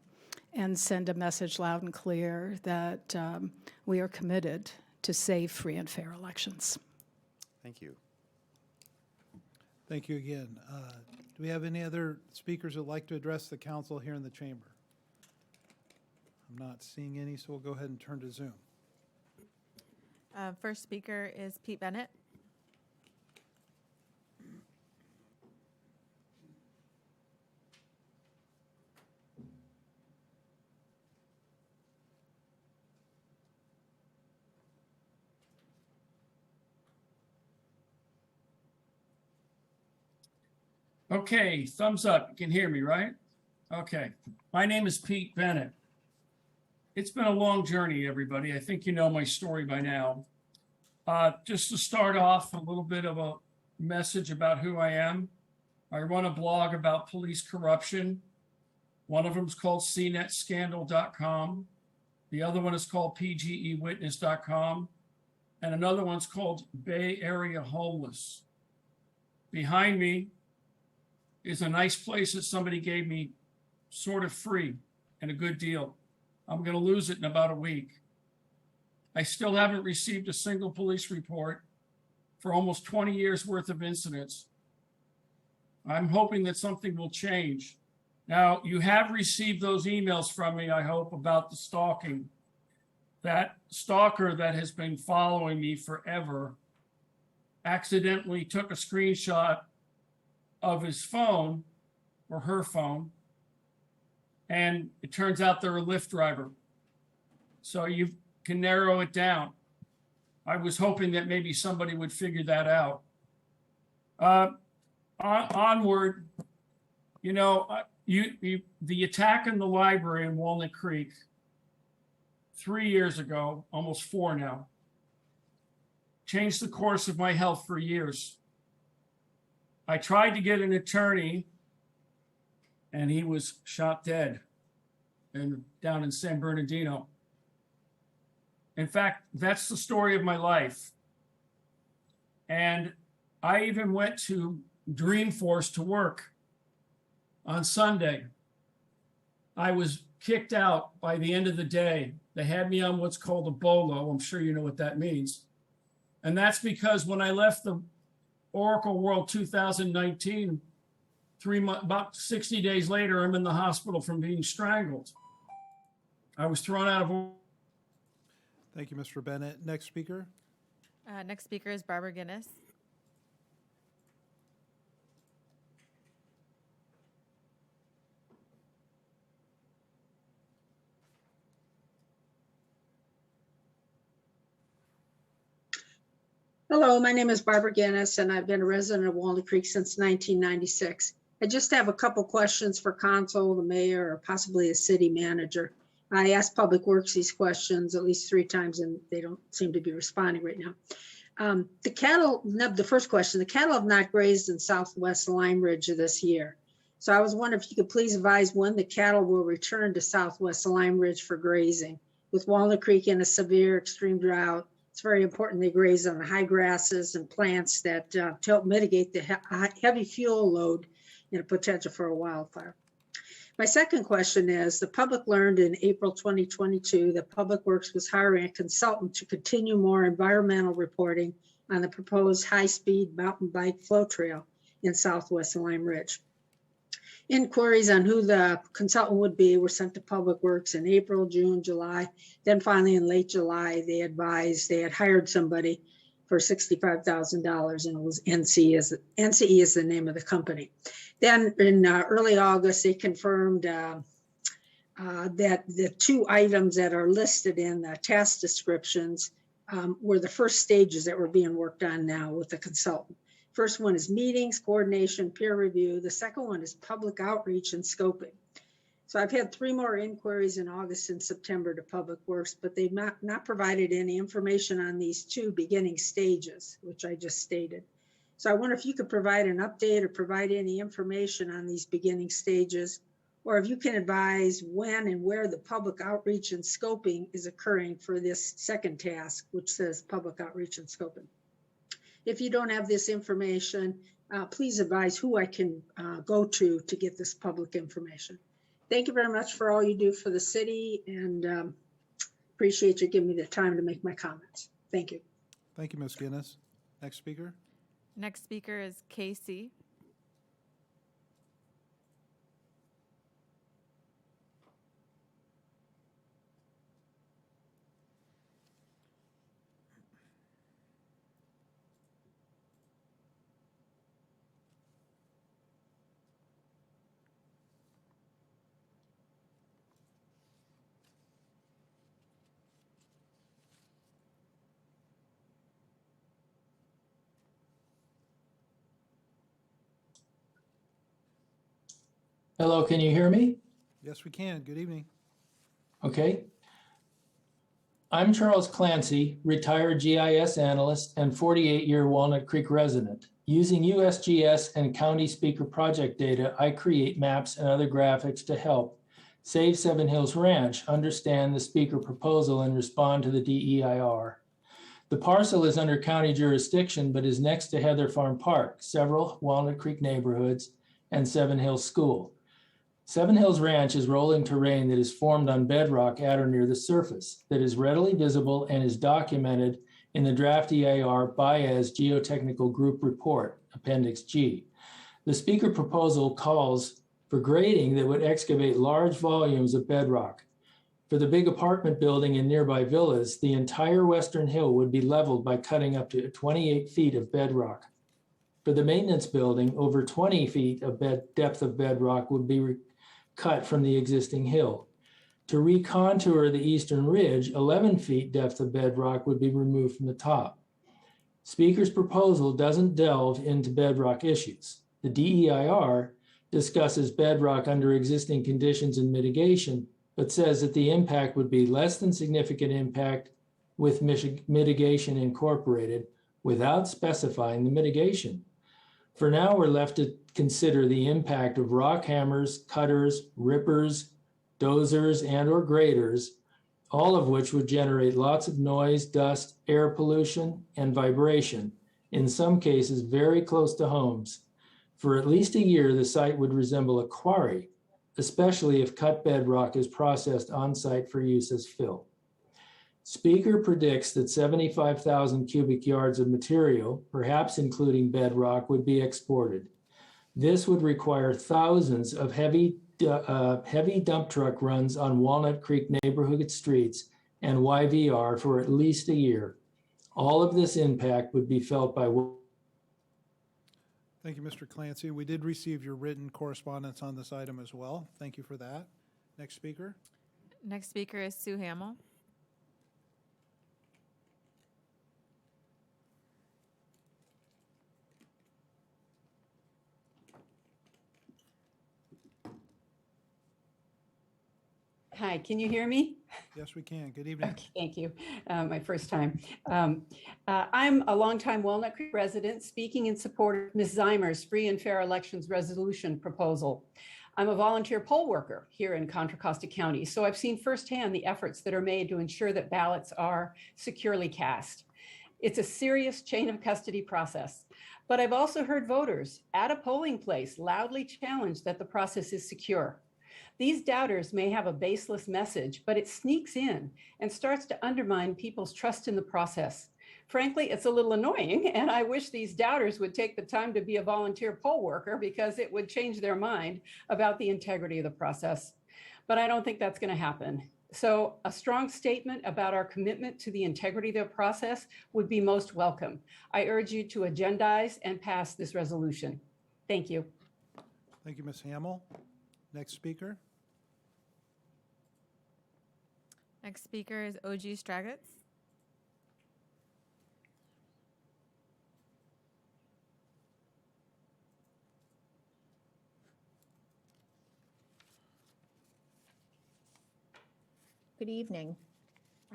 send a message loud and clear that we are committed to safe, free, and fair elections. Thank you. Thank you again. Do we have any other speakers who would like to address the council here in the chamber? I'm not seeing any, so we'll go ahead and turn to Zoom. First speaker is Pete Bennett. Okay, thumbs up. You can hear me, right? Okay. My name is Pete Bennett. It's been a long journey, everybody. I think you know my story by now. Just to start off, a little bit of a message about who I am. I run a blog about police corruption. One of them is called cnetscandal.com. The other one is called pgewitness.com. And another one's called Bay Area Homeless. Behind me is a nice place that somebody gave me sort of free and a good deal. I'm going to lose it in about a week. I still haven't received a single police report for almost 20 years worth of incidents. I'm hoping that something will change. Now, you have received those emails from me, I hope, about the stalking. That stalker that has been following me forever accidentally took a screenshot of his phone or her phone, and it turns out they're a Lyft driver. So you can narrow it down. I was hoping that maybe somebody would figure that out. Onward, you know, the attack in the library in Walnut Creek 3 years ago, almost 4 now, changed the course of my health for years. I tried to get an attorney, and he was shot dead down in San Bernardino. In fact, that's the story of my life. And I even went to Dreamforce to work on Sunday. I was kicked out by the end of the day. They had me on what's called a BOLO. I'm sure you know what that means. And that's because when I left the Oracle World 2019, about 60 days later, I'm in the hospital from being strangled. I was thrown out of. Thank you, Mr. Bennett. Next speaker. Next speaker is Barbara Guinness. Hello, my name is Barbara Guinness, and I've been a resident of Walnut Creek since 1996. I just have a couple questions for council, the mayor, or possibly a city manager. I asked Public Works these questions at least 3 times, and they don't seem to be responding right now. The first question, the cattle have not grazed in southwest Lime Ridge this year. So I was wondering if you could please advise when the cattle will return to southwest Lime Ridge for grazing. With Walnut Creek in a severe extreme drought, it's very important they graze on the high grasses and plants that to help mitigate the heavy fuel load and a potential for a wildfire. My second question is, the public learned in April 2022 that Public Works was hiring a consultant to continue more environmental reporting on the proposed high-speed mountain bike flow trail in southwest Lime Ridge. Inquiries on who the consultant would be were sent to Public Works in April, June, July. Then finally in late July, they advised they had hired somebody for $65,000, and it was NCE is the name of the company. Then in early August, they confirmed that the 2 items that are listed in the task descriptions were the first stages that were being worked on now with the consultant. First one is meetings, coordination, peer review. The second one is public outreach and scoping. So I've had 3 more inquiries in August and September to Public Works, but they've not provided any information on these 2 beginning stages, which I just stated. So I wonder if you could provide an update or provide any information on these beginning stages, or if you can advise when and where the public outreach and scoping is occurring for this second task, which says public outreach and scoping. If you don't have this information, please advise who I can go to get this public information. Thank you very much for all you do for the city, and appreciate you giving me the time to make my comments. Thank you. Thank you, Ms. Guinness. Next speaker. Next speaker is Casey. Hello, can you hear me? Yes, we can. Good evening. Okay. I'm Charles Clancy, retired GIS analyst and 48-year Walnut Creek resident. Using USGS and County Speaker project data, I create maps and other graphics to help Save Seven Hills Ranch understand the speaker proposal and respond to the DEIR. The parcel is under county jurisdiction, but is next to Heather Farm Park, several Walnut Creek neighborhoods, and Seven Hills School. Seven Hills Ranch is rolling terrain that is formed on bedrock at or near the surface, that is readily visible and is documented in the draft EIR Baez Geotechnical Group Report, Appendix G. The speaker proposal calls for grading that would excavate large volumes of bedrock. For the big apartment building and nearby villas, the entire western hill would be leveled by cutting up to 28 feet of bedrock. For the maintenance building, over 20 feet of depth of bedrock would be cut from the existing hill. To recontour the eastern ridge, 11 feet depth of bedrock would be removed from the top. Speaker's proposal doesn't delve into bedrock issues. The DEIR discusses bedrock under existing conditions and mitigation, but says that the impact would be less than significant impact with mitigation incorporated without specifying the mitigation. For now, we're left to consider the impact of rock hammers, cutters, rippers, dozers, and/or graders, all of which would generate lots of noise, dust, air pollution, and vibration, in some cases very close to homes. For at least a year, the site would resemble a quarry, especially if cut bedrock is processed on-site for use as fill. Speaker predicts that 75,000 cubic yards of material, perhaps including bedrock, would be exported. This would require thousands of heavy dump truck runs on Walnut Creek neighborhood streets and YVR for at least a year. All of this impact would be felt by. Thank you, Mr. Clancy. We did receive your written correspondence on this item as well. Thank you for that. Next speaker. Next speaker is Sue Hamill. Hi, can you hear me? Yes, we can. Good evening. Okay, thank you. My first time. I'm a longtime Walnut Creek resident speaking in support of Ms. Zeimer's free and fair elections resolution proposal. I'm a volunteer poll worker here in Contra Costa County, so I've seen firsthand the efforts that are made to ensure that ballots are securely cast. It's a serious chain of custody process, but I've also heard voters at a polling place loudly challenge that the process is secure. These doubters may have a baseless message, but it sneaks in and starts to undermine people's trust in the process. Frankly, it's a little annoying, and I wish these doubters would take the time to be a volunteer poll worker because it would change their mind about the integrity of the process. But I don't think that's going to happen. So a strong statement about our commitment to the integrity of the process would be most welcome. I urge you to agendize and pass this resolution. Thank you. Thank you, Ms. Hamill. Next speaker. Next speaker is OG Stragutz. Good evening.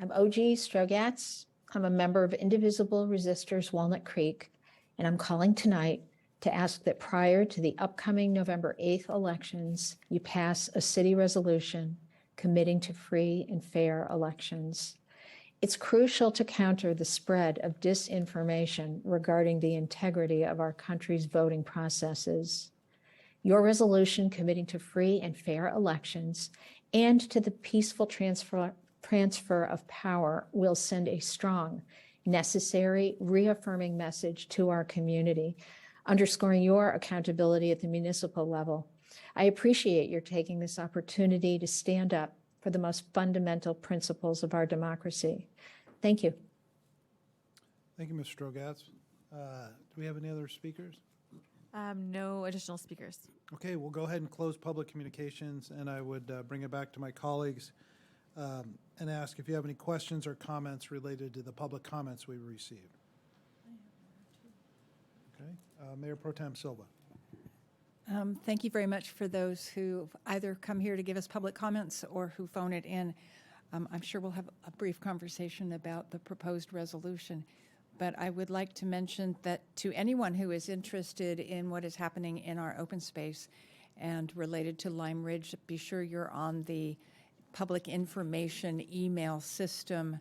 I'm OG Stragutz. I'm a member of Indivisible Resistors Walnut Creek, And I'm calling tonight to ask that prior to the upcoming November 8th elections, you pass a city resolution committing to free and fair elections. It's crucial to counter the spread of disinformation regarding the integrity of our country's voting processes. Your resolution committing to free and fair elections and to the peaceful transfer of power will send a strong, necessary, reaffirming message to our community, underscoring your accountability at the municipal level. I appreciate your taking this opportunity to stand up for the most fundamental principles of our democracy. Thank you. Thank you, Ms. Strogatz. Do we have any other speakers? No additional speakers. Okay, we'll go ahead and close public communications, and I would bring it back to my colleagues and ask if you have any questions or comments related to the public comments we received. Okay, Mayor Pro Tem Silva. Thank you very much for those who've either come here to give us public comments or who phone it in. I'm sure we'll have a brief conversation about the proposed resolution, but I would like to mention that to anyone who is interested in what is happening in our open space and related to Lime Ridge, be sure you're on the public information email system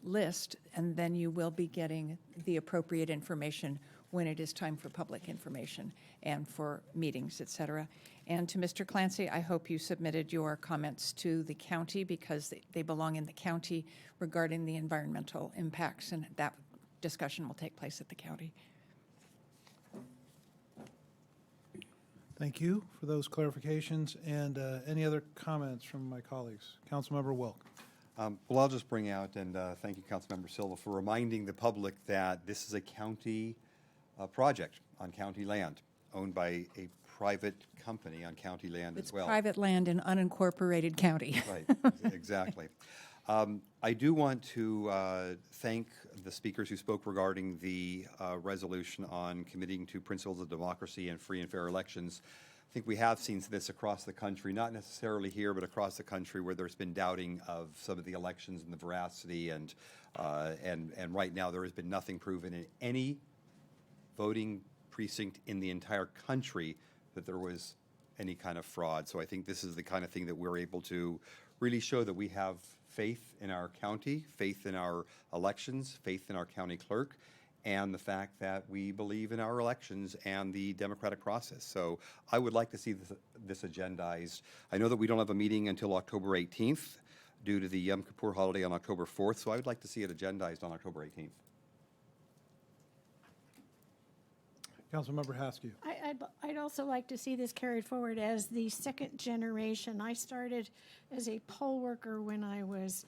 list, and then you will be getting the appropriate information when it is time for public information and for meetings, et cetera. And to Mr. Clancy, I hope you submitted your comments to the county because they belong in the county regarding the environmental impacts, and that discussion will take place at the county. Thank you for those clarifications. And any other comments from my colleagues? Councilmember Wilk. Well, I'll just bring out, and thank you, Councilmember Silva, for reminding the public that this is a county project on county land, owned by a private company on county land as well. It's private land in unincorporated county. Right, exactly. I do want to thank the speakers who spoke regarding the resolution on committing to principles of democracy and free and fair elections. I think we have seen this across the country, not necessarily here, but across the country, where there's been doubting of some of the elections and the veracity, and right now there has been nothing proven in any voting precinct in the entire country that there was any kind of fraud. So I think this is the kind of thing that we're able to really show that we have faith in our county, faith in our elections, faith in our county clerk, and the fact that we believe in our elections and the democratic process. So I would like to see this agendized. I know that we don't have a meeting until October 18th due to the Yom Kippur holiday on October 4th, so I would like to see it agendized on October 18th. Councilmember Haskew. I'd also like to see this carried forward as the second generation. I started as a poll worker when I was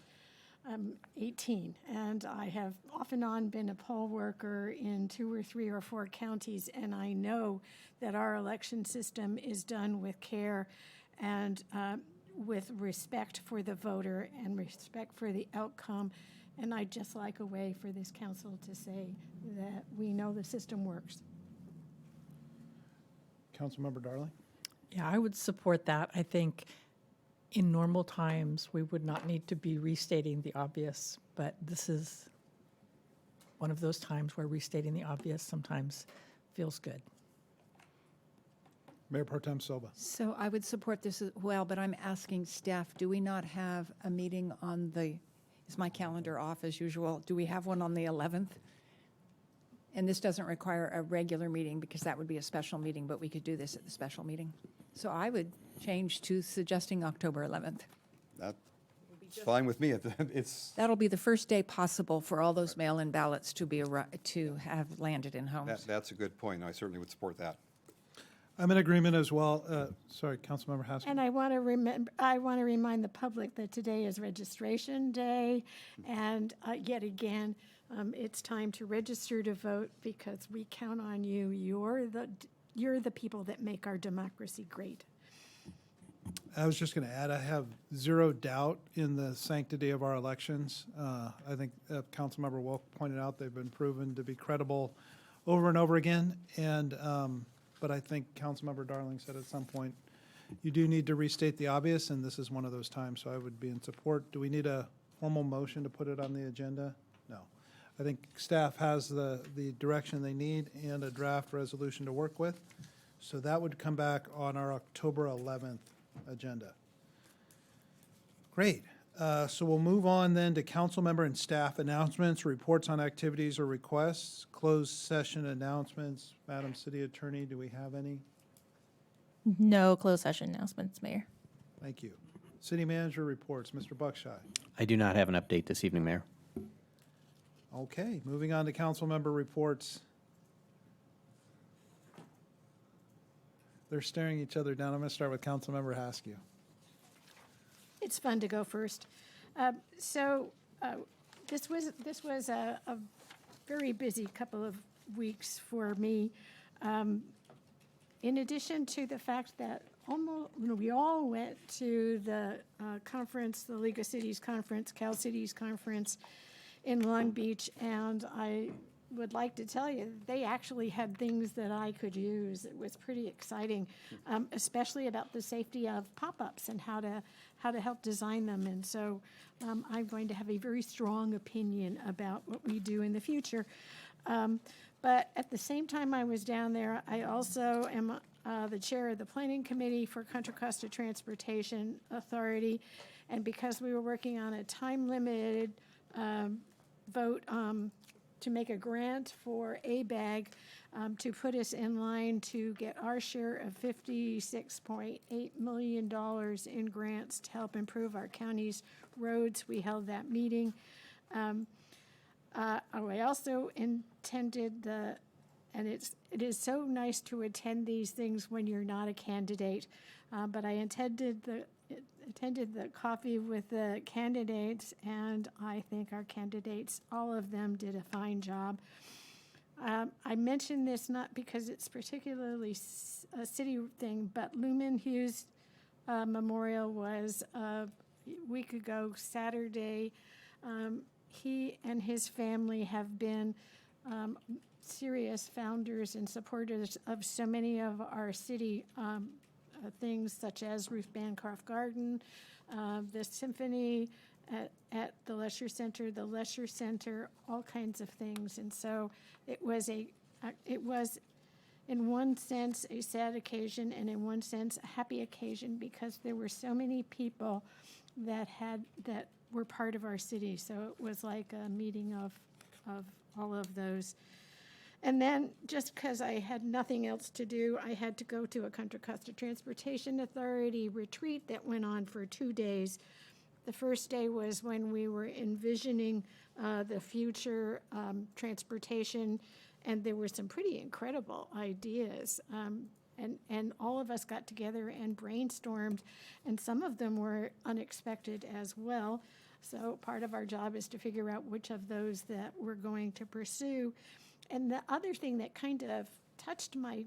18, and I have off and on been a poll worker in 2 or 3 or 4 counties, and I know that our election system is done with care and with respect for the voter and respect for the outcome. And I'd just like a way for this council to say that we know the system works. Councilmember Darling. Yeah, I would support that. I think in normal times, we would not need to be restating the obvious, but this is one of those times where restating the obvious sometimes feels good. Mayor Pro Tem Silva. So I would support this as well, but I'm asking staff, do we not have a meeting on the, is my calendar off as usual? Do we have one on the 11th? And this doesn't require a regular meeting because that would be a special meeting, but we could do this at the special meeting. So I would change to suggesting October 11th. That's fine with me. That'll be the first day possible for all those mail-in ballots to have landed in homes. That's a good point. I certainly would support that. I'm in agreement as well. Sorry, Councilmember Haskell. And I want to remind the public that today is registration day, and yet again, it's time to register to vote because we count on you. You're the people that make our democracy great. I was just going to add, I have zero doubt in the sanctity of our elections. I think Councilmember Wilk pointed out they've been proven to be credible over and over again. And but I think Councilmember Darling said at some point, you do need to restate the obvious, and this is one of those times, so I would be in support. Do we need a formal motion to put it on the agenda? No. I think staff has the direction they need and a draft resolution to work with. So that would come back on our October 11th agenda. Great. So we'll move on then to council member and staff announcements, reports on activities or requests, closed session announcements. Madam City Attorney, do we have any? No closed session announcements, Mayor. Thank you. City manager reports. Mr. Buckshot. I do not have an update this evening, Mayor. Okay, moving on to council member reports. They're staring each other down. I'm going to start with council member Haskew. It's fun to go first. This was a very busy couple of weeks for me. In addition to the fact that we all went to the conference, the League of Cities Conference, Cal Cities Conference in Long Beach, and I would like to tell you, they actually had things that I could use. It was pretty exciting, especially about the safety of pop-ups and how to help design them. And so I'm going to have a very strong opinion about what we do in the future. But at the same time I was down there, I also am the chair of the Planning Committee for Contra Costa Transportation Authority. And because we were working on a time-limited vote to make a grant for ABAG to put us in line to get our share of $56.8 million in grants to help improve our county's roads. We held that meeting. I also attended and it is so nice to attend these things when you're not a candidate, but I attended the coffee with the candidates, and I think our candidates, all of them, did a fine job. I mention this not because it's particularly a city thing, but Lumen Hughes Memorial was a week ago, Saturday. He and his family have been serious founders and supporters of so many of our city things, such as Ruth Bancroft Garden, the symphony at the Lesher Center, all kinds of things. And so it was in one sense a sad occasion and in one sense a happy occasion, because there were so many people that were part of our city. So it was like a meeting of all of those. And then, just because I had nothing else to do, I had to go to a Contra Costa Transportation Authority retreat that went on for 2 days. The first day was when we were envisioning the future transportation, and there were some pretty incredible ideas. And all of us got together and brainstormed, and some of them were unexpected as well. So part of our job is to figure out which of those that we're going to pursue. And the other thing that kind of touched my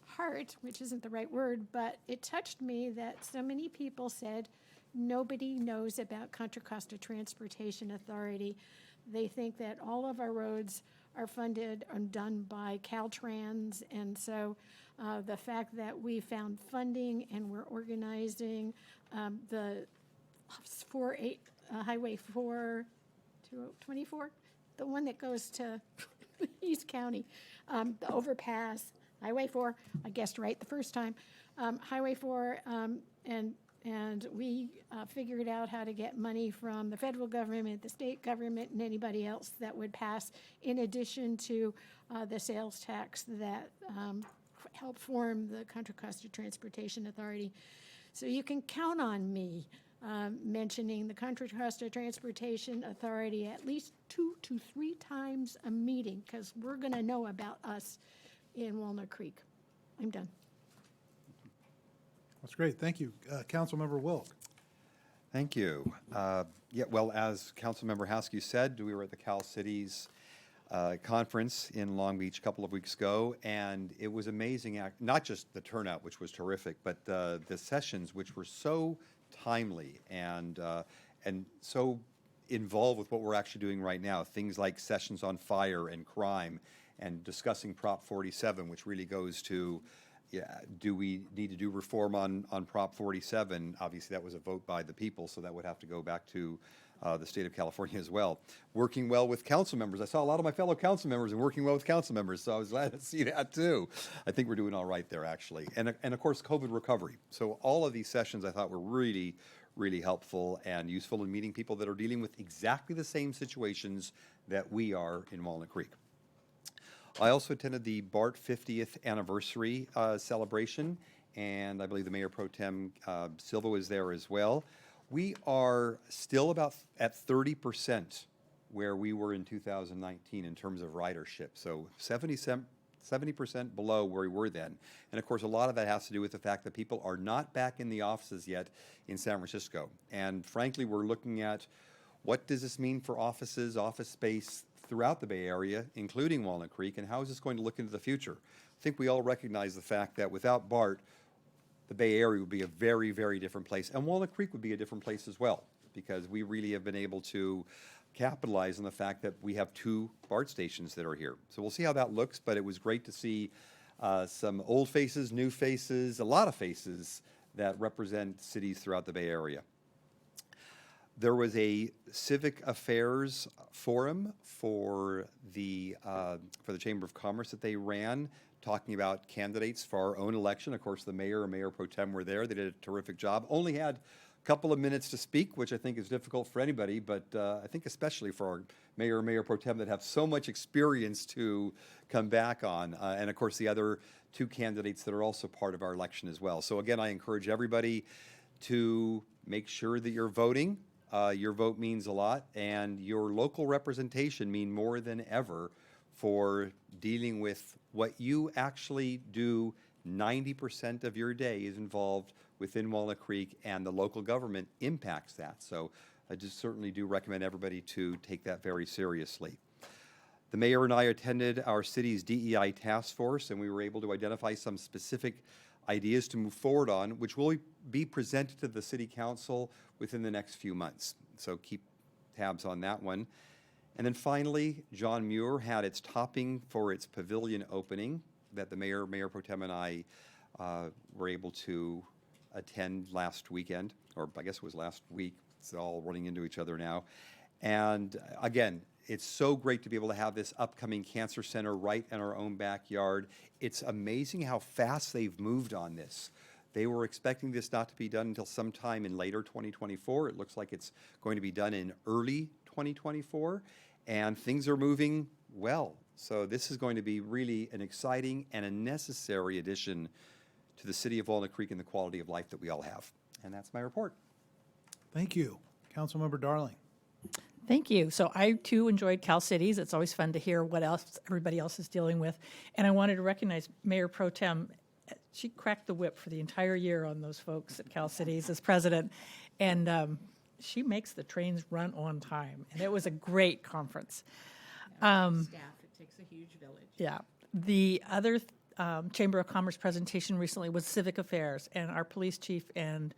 heart, which isn't the right word, but it touched me that so many people said nobody knows about Contra Costa Transportation Authority. They think that all of our roads are funded and done by Caltrans, and so the fact that we found funding and we're organizing the Highway 424, the one that goes to East County, the overpass, Highway 4, I guessed right the first time, Highway 4, and we figured out how to get money from the federal government, the state government, and anybody else that would pass, in addition to the sales tax that helped form the Contra Costa Transportation Authority. So you can count on me mentioning the Contra Costa Transportation Authority at least 2 to 3 times a meeting, because we're going to know about us in Walnut Creek. I'm done. That's great. Thank you. Councilmember Wilk. Thank you. Yeah, well, as Councilmember Haskew said, we were at the Cal Cities conference in Long Beach a couple of weeks ago, and it was amazing, not just the turnout, which was terrific, but the sessions, which were so timely and so involved with what we're actually doing right now. Things like sessions on fire and crime, and discussing Prop 47, which really goes to, yeah, do we need to do reform on Prop 47? Obviously, that was a vote by the people, so that would have to go back to the state of California as well. Working well with council members. I saw a lot of my fellow council members and working well with council members, so I was glad to see that too. I think we're doing all right there, actually. And of course, COVID recovery. So all of these sessions I thought were really, really helpful and useful in meeting people that are dealing with exactly the same situations that we are in Walnut Creek. I also attended the BART 50th anniversary celebration, and I believe the Mayor Pro Tem Silva was there as well. We are still about at 30% where we were in 2019 in terms of ridership, so 70% below where we were then. And of course, a lot of that has to do with the fact that people are not back in the offices yet in San Francisco. And frankly, we're looking at what does this mean for offices, office space throughout the Bay Area, including Walnut Creek, and how is this going to look into the future? I think we all recognize the fact that without BART, the Bay Area would be a very, very different place, and Walnut Creek would be a different place as well, because we really have been able to capitalize on the fact that we have 2 BART stations that are here. So we'll see how that looks, but it was great to see some old faces, new faces, a lot of faces that represent cities throughout the Bay Area. There was a civic affairs forum for the Chamber of Commerce that they ran, talking about candidates for our own election. Of course, the mayor and mayor pro tem were there. They did a terrific job. Only had a couple of minutes to speak, which I think is difficult for anybody, but I think especially for our mayor and mayor pro tem that have so much experience to come back on. And of course, the other 2 candidates that are also part of our election as well. So again, I encourage everybody to make sure that you're voting. Your vote means a lot, and your local representation mean more than ever for dealing with what you actually do. 90% of your day is involved within Walnut Creek, and the local government impacts that. So I just certainly do recommend everybody to take that very seriously. The mayor and I attended our city's DEI task force, and we were able to identify some specific ideas to move forward on, which will be presented to the city council within the next few months. So keep tabs on that one. And then finally, John Muir had its topping for its pavilion opening that the mayor, Mayor Pro Tem, and I were able to attend last weekend, or I guess it was last week. It's all running into each other now. And again, it's so great to be able to have this upcoming cancer center right in our own backyard. It's amazing how fast they've moved on this. They were expecting this not to be done until sometime in later 2024. It looks like it's going to be done in early 2024, and things are moving well. So this is going to be really an exciting and a necessary addition to the city of Walnut Creek and the quality of life that we all have. And that's my report. Thank you. Councilmember Darling. Thank you. So I too enjoyed Cal Cities. It's always fun to hear what else everybody else is dealing with. And I wanted to recognize Mayor Pro Tem. She cracked the whip for the entire year on those folks at Cal Cities as president. And she makes the trains run on time. And it was a great conference. Staff, it takes a huge village. Yeah. The other Chamber of Commerce presentation recently was civic affairs, and our police chief and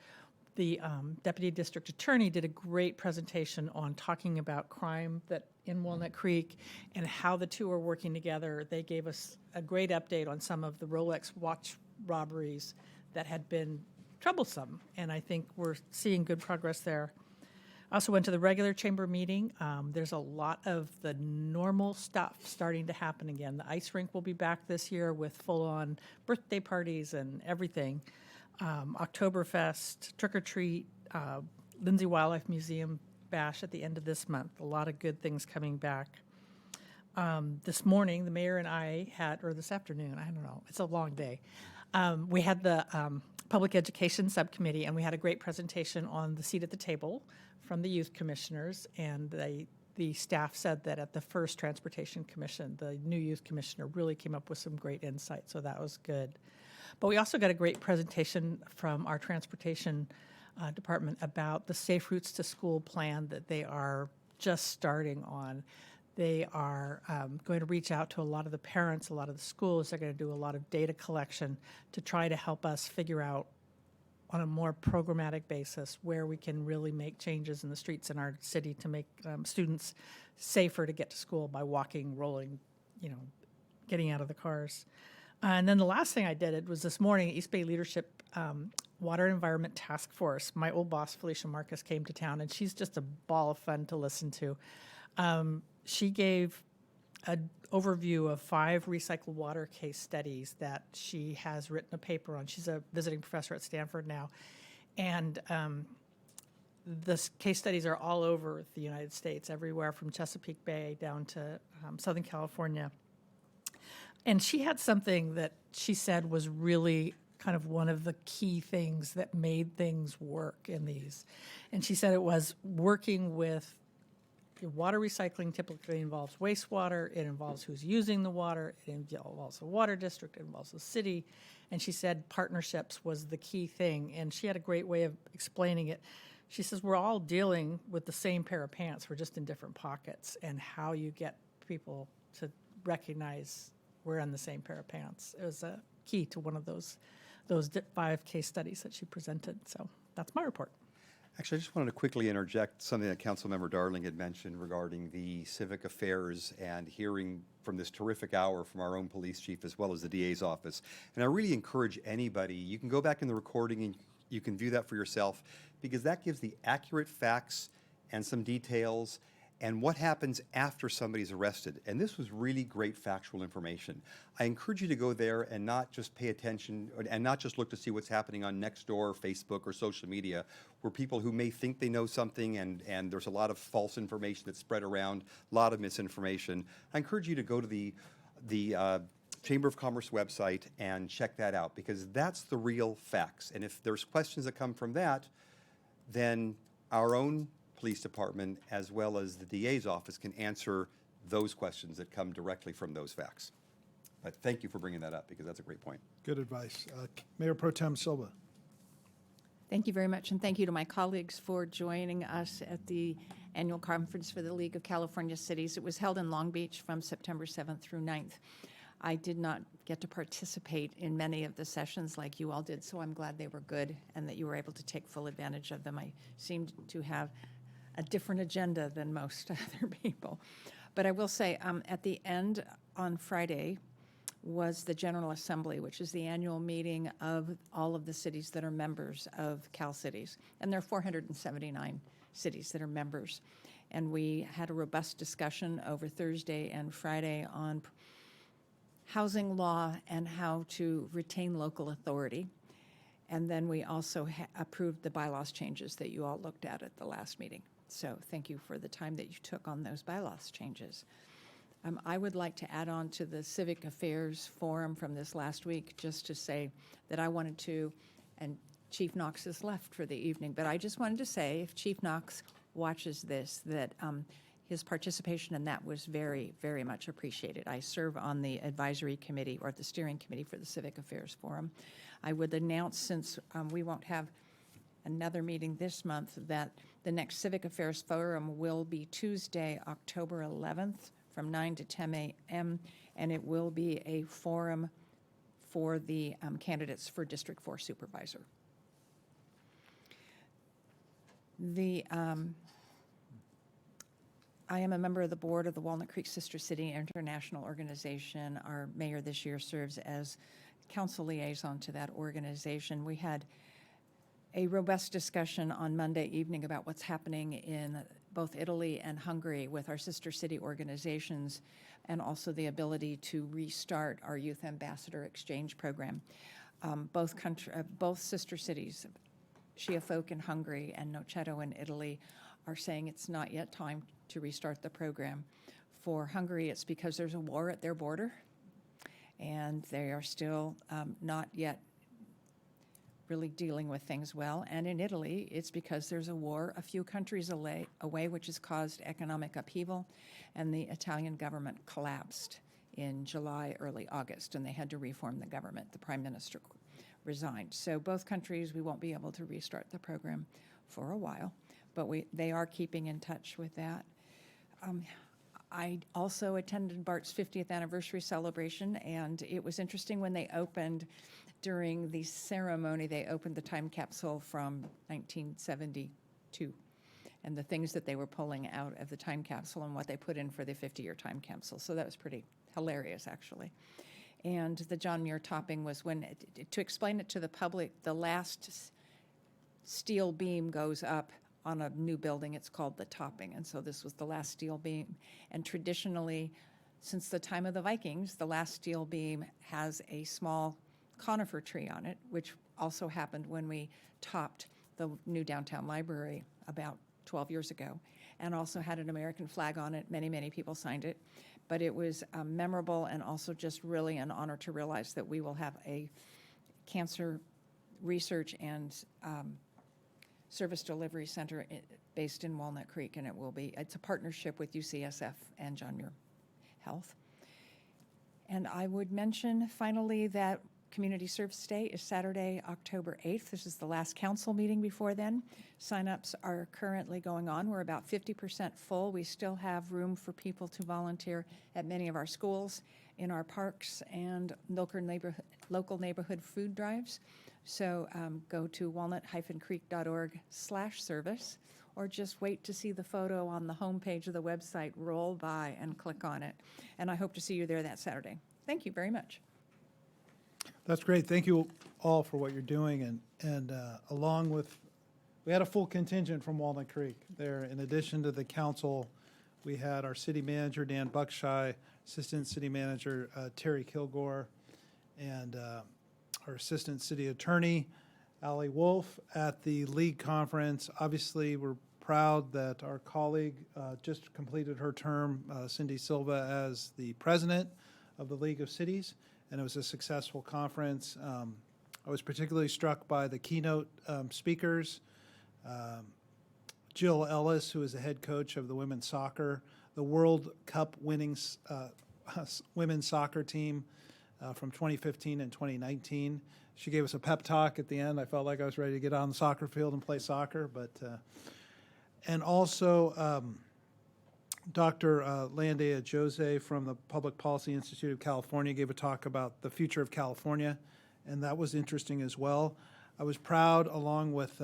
the deputy district attorney did a great presentation on talking about crime that in Walnut Creek and how the 2 are working together. They gave us a great update on some of the Rolex watch robberies that had been troublesome, and I think we're seeing good progress there. I also went to the regular chamber meeting. There's a lot of the normal stuff starting to happen again. The ice rink will be back this year with full-on birthday parties and everything. Oktoberfest, Trick or Treat, Lindsay Wildlife Museum bash at the end of this month. A lot of good things coming back. This morning, the mayor and I had, or this afternoon, I don't know, it's a long day. We had the Public Education Subcommittee, and we had a great presentation on the seat at the table from the youth commissioners, and the staff said that at the first Transportation Commission, the new youth commissioner really came up with some great insight, so that was good. But we also got a great presentation from our transportation department about the Safe Routes to School plan that they are just starting on. They are going to reach out to a lot of the parents, a lot of the schools. They're going to do a lot of data collection to try to help us figure out on a more programmatic basis where we can really make changes in the streets in our city to make students safer to get to school by walking, rolling, getting out of the cars. And then the last thing I did it was this morning, East Bay Leadership Water Environment Task Force. My old boss, Felicia Marcus, came to town, and she's just a ball of fun to listen to. She gave an overview of 5 recycled water case studies that she has written a paper on. She's a visiting professor at Stanford now. And the case studies are all over the United States, everywhere from Chesapeake Bay down to Southern California. And she had something that she said was really kind of one of the key things that made things work in these. And she said it was working with water recycling typically involves wastewater, it involves who's using the water, it involves the water district, it involves the city. And she said partnerships was the key thing. And she had a great way of explaining it. She says, we're all dealing with the same pair of pants, we're just in different pockets, and how you get people to recognize we're in the same pair of pants. It was a key to one of those 5 case studies that she presented. So that's my report. Actually, I just wanted to quickly interject something that Councilmember Darling had mentioned regarding the civic affairs and hearing from this terrific hour from our own police chief as well as the DA's office. And I really encourage anybody, you can go back in the recording and you can view that for yourself, because that gives the accurate facts and some details and what happens after somebody's arrested. And this was really great factual information. I encourage you to go there and not just pay attention and not just look to see what's happening on Nextdoor, Facebook, or social media, where people who may think they know something and there's a lot of false information that's spread around, a lot of misinformation. I encourage you to go to the Chamber of Commerce website and check that out, because that's the real facts. And if there's questions that come from that, then our own police department as well as the DA's office can answer those questions that come directly from those facts. But thank you for bringing that up, because that's a great point. Good advice. Mayor Pro Tem Silva. Thank you very much, and thank you to my colleagues for joining us at the annual conference for the League of California Cities. It was held in Long Beach from September 7th through 9th. I did not get to participate in many of the sessions like you all did, so I'm glad they were good and that you were able to take full advantage of them. I seemed to have a different agenda than most other people. But I will say, at the end on Friday was the General Assembly, which is the annual meeting of all of the cities that are members of Cal Cities. And there are 479 cities that are members. And we had a robust discussion over Thursday and Friday on housing law and how to retain local authority. And then we also approved the bylaws changes that you all looked at the last meeting. So thank you for the time that you took on those bylaws changes. I would like to add on to the Civic Affairs Forum from this last week, just to say that I wanted to, and Chief Knox has left for the evening, but I just wanted to say, if Chief Knox watches this, that his participation in that was very, very much appreciated. I serve on the advisory committee, or the steering committee, for the Civic Affairs Forum. I would announce, since we won't have another meeting this month, that the next Civic Affairs Forum will be Tuesday, October 11th from 9 to 10 a.m., and it will be a forum for the candidates for District 4 Supervisor. I am a member of the board of the Walnut Creek Sister City International Organization. Our mayor this year serves as council liaison to that organization. We had a robust discussion on Monday evening about what's happening in both Italy and Hungary with our sister city organizations, and also the ability to restart our Youth Ambassador Exchange Program. Both sister cities, Schiafolk in Hungary and Noceto in Italy, are saying it's not yet time to restart the program. For Hungary, it's because there's a war at their border, and they are still not yet really dealing with things well. And in Italy, it's because there's a war a few countries away, which has caused economic upheaval, and the Italian government collapsed in July, early August, and they had to reform the government. The prime minister resigned. So both countries, we won't be able to restart the program for a while, but they are keeping in touch with that. I also attended BART's 50th anniversary celebration, and it was interesting when they opened. During the ceremony, they opened the time capsule from 1972 and the things that they were pulling out of the time capsule and what they put in for the 50-year time capsule. So that was pretty hilarious, actually. And the John Muir topping was when, to explain it to the public, the last steel beam goes up on a new building. It's called the topping. And so this was the last steel beam. And traditionally, since the time of the Vikings, the last steel beam has a small conifer tree on it, which also happened when we topped the new downtown library about 12 years ago, and also had an American flag on it. Many, many people signed it. But it was memorable and also just really an honor to realize that we will have a cancer research and service delivery center based in Walnut Creek, and it's a partnership with UCSF and John Muir Health. And I would mention finally that Community Service Day is Saturday, October 8th. This is the last council meeting before then. Sign-ups are currently going on. We're about 50% full. We still have room for people to volunteer at many of our schools, in our parks, and local neighborhood food drives. So go to walnut-creek.org/service, or just wait to see the photo on the homepage of the website, roll by and click on it. And I hope to see you there that Saturday. Thank you very much. That's great. Thank you all for what you're doing. And along with, we had a full contingent from Walnut Creek there. In addition to the council, we had our city manager, Dan Buckshire, assistant city manager, Terry Kilgore, and our assistant city attorney, Allie Wolf, at the league conference. Obviously, we're proud that our colleague just completed her term, Cindy Silva, as the president of the League of Cities, and it was a successful conference. I was particularly struck by the keynote speakers. Jill Ellis, who is the head coach of the women's soccer, the World Cup winning women's soccer team from 2015 and 2019. She gave us a pep talk at the end. I felt like I was ready to get on the soccer field and play soccer. And also Dr. Landea Jose from the Public Policy Institute of California gave a talk about the future of California, and that was interesting as well. I was proud, along with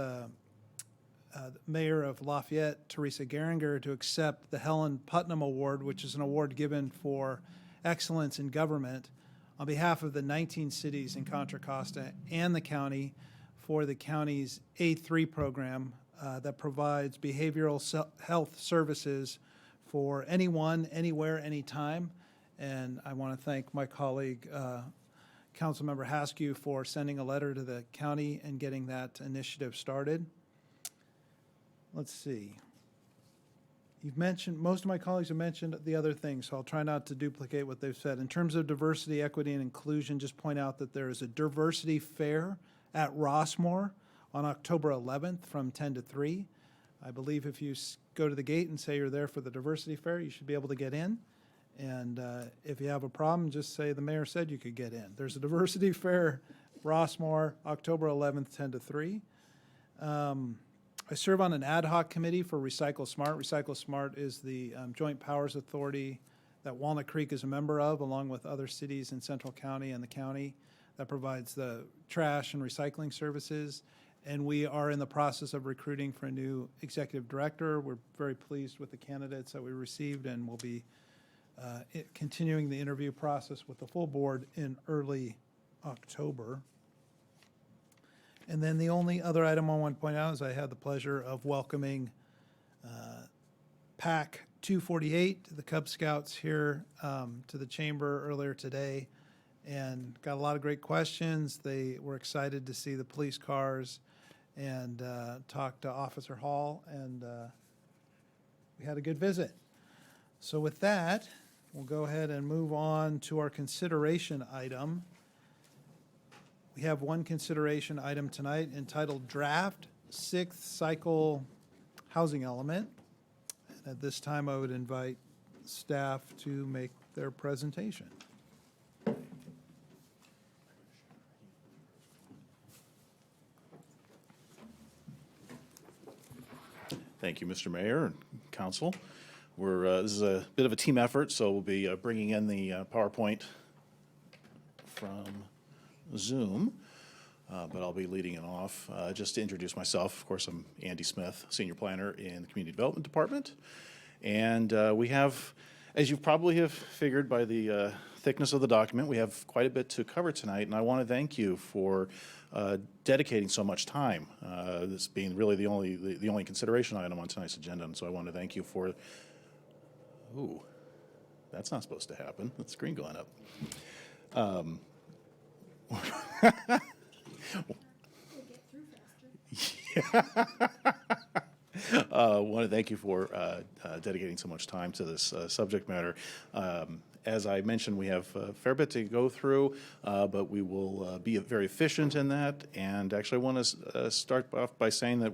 Mayor of Lafayette, Teresa Geringer, to accept the Helen Putnam Award, which is an award given for excellence in government, on behalf of the 19 cities in Contra Costa and the county, for the county's A3 program that provides behavioral health services for anyone, anywhere, anytime. And I want to thank my colleague, Councilmember Haskew, for sending a letter to the county and getting that initiative started. Let's see. You've mentioned, most of my colleagues have mentioned the other things, so I'll try not to duplicate what they've said. In terms of diversity, equity, and inclusion, just point out that there is a diversity fair at Rossmore on October 11th from 10 to 3. I believe if you go to the gate and say you're there for the diversity fair, you should be able to get in. And if you have a problem, just say the mayor said you could get in. There's a diversity fair, Rossmore, October 11th, 10 to 3. I serve on an ad hoc committee for Recycle Smart. Recycle Smart is the joint powers authority that Walnut Creek is a member of, along with other cities in Central County and the county, that provides the trash and recycling services. And we are in the process of recruiting for a new executive director. We're very pleased with the candidates that we received, and we'll be continuing the interview process with the full board in early October. And then the only other item I want to point out is I had the pleasure of welcoming PAC 248, the Cub Scouts, here to the chamber earlier today, and got a lot of great questions. They were excited to see the police cars and talk to Officer Hall, and we had a good visit. So with that, we'll go ahead and move on to our consideration item. We have one consideration item tonight entitled Draft Sixth Cycle Housing Element. And at this time, I would invite staff to make their presentation. Thank you, Mr. Mayor and Council. This is a bit of a team effort, so we'll be bringing in the PowerPoint from Zoom, but I'll be leading it off. Just to introduce myself, of course, I'm Andy Smith, Senior Planner in the Community Development Department. And we have, as you probably have figured by the thickness of the document. We have quite a bit to cover tonight, and I want to thank you for dedicating so much time. This being really the only consideration item on tonight's agenda, and so I want to thank you for. Ooh, that's not supposed to happen. The screen going up. Want to thank you for dedicating so much time to this subject matter. As I mentioned, we have a fair bit to go through, but we will be very efficient in that. And actually, I want to start off by saying that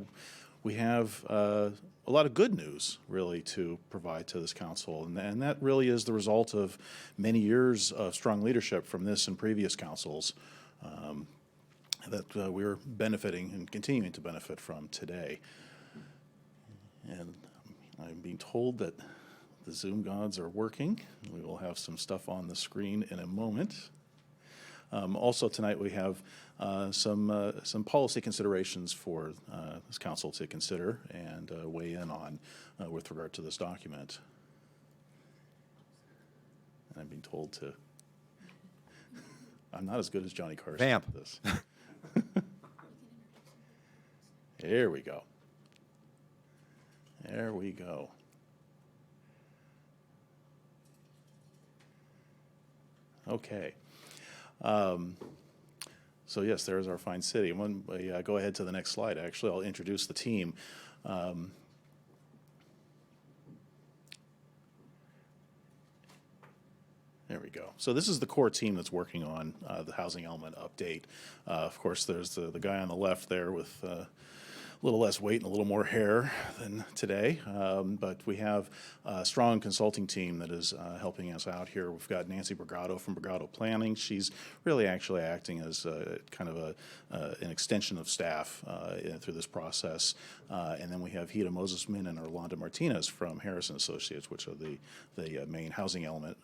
we have a lot of good news, really, to provide to this council. And that really is the result of many years of strong leadership from this and previous councils that we're benefiting and continuing to benefit from today. And I'm being told that the Zoom gods are working. We will have some stuff on the screen in a moment. Also tonight we have some policy considerations for this council to consider and weigh in on with regard to this document. And I'm being told to. I'm not as good as Johnny Carson Vamp. at this. There we go. There we go. Okay. So yes, there's our fine city. When we go ahead to the next slide, actually, I'll introduce the team. There we go. So this is the core team that's working on the housing element update. Of course, there's the guy on the left there with a little less weight and a little more hair than today. But we have a strong consulting team that is helping us out here. We've got Nancy Brigado from Brigado Planning. She's really actually acting as kind of an extension of staff through this process. And then we have Hida Mosesman and Orlando Martinez from Harrison Associates, which are the main housing element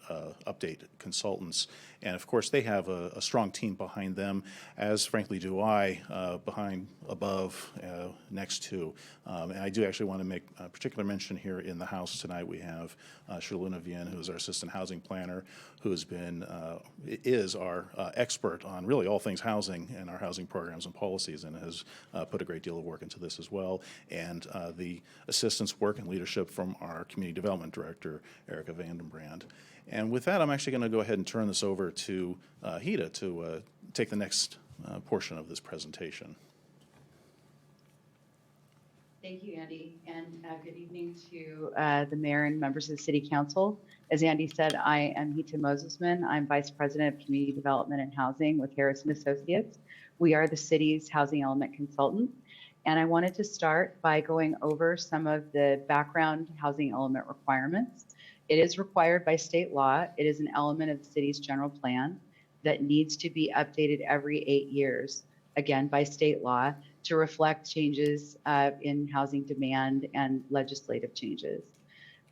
update consultants. And of course, they have a strong team behind them, as frankly do I, above, next to. And I do actually want to make a particular mention here in the House tonight. We have Shaluna Vian, who is our assistant housing planner, who has been, is our expert on really all things housing and our housing programs and policies, and has put a great deal of work into this as well. And the assistance work and leadership from our community development director, Erica Vandenbrand. And with that, I'm actually going to go ahead and turn this over to Hida to take the next portion of this presentation. Thank you, Andy, and good evening to the mayor and members of the city council. As Andy said, I am Hita Mosesman. I'm vice president of community development and housing with Harrison Associates. We are the city's housing element consultant. And I wanted to start by going over some of the background housing element requirements. It is required by state law. It is an element of the city's general plan that needs to be updated every 8 years, again, by state law, to reflect changes in housing demand and legislative changes.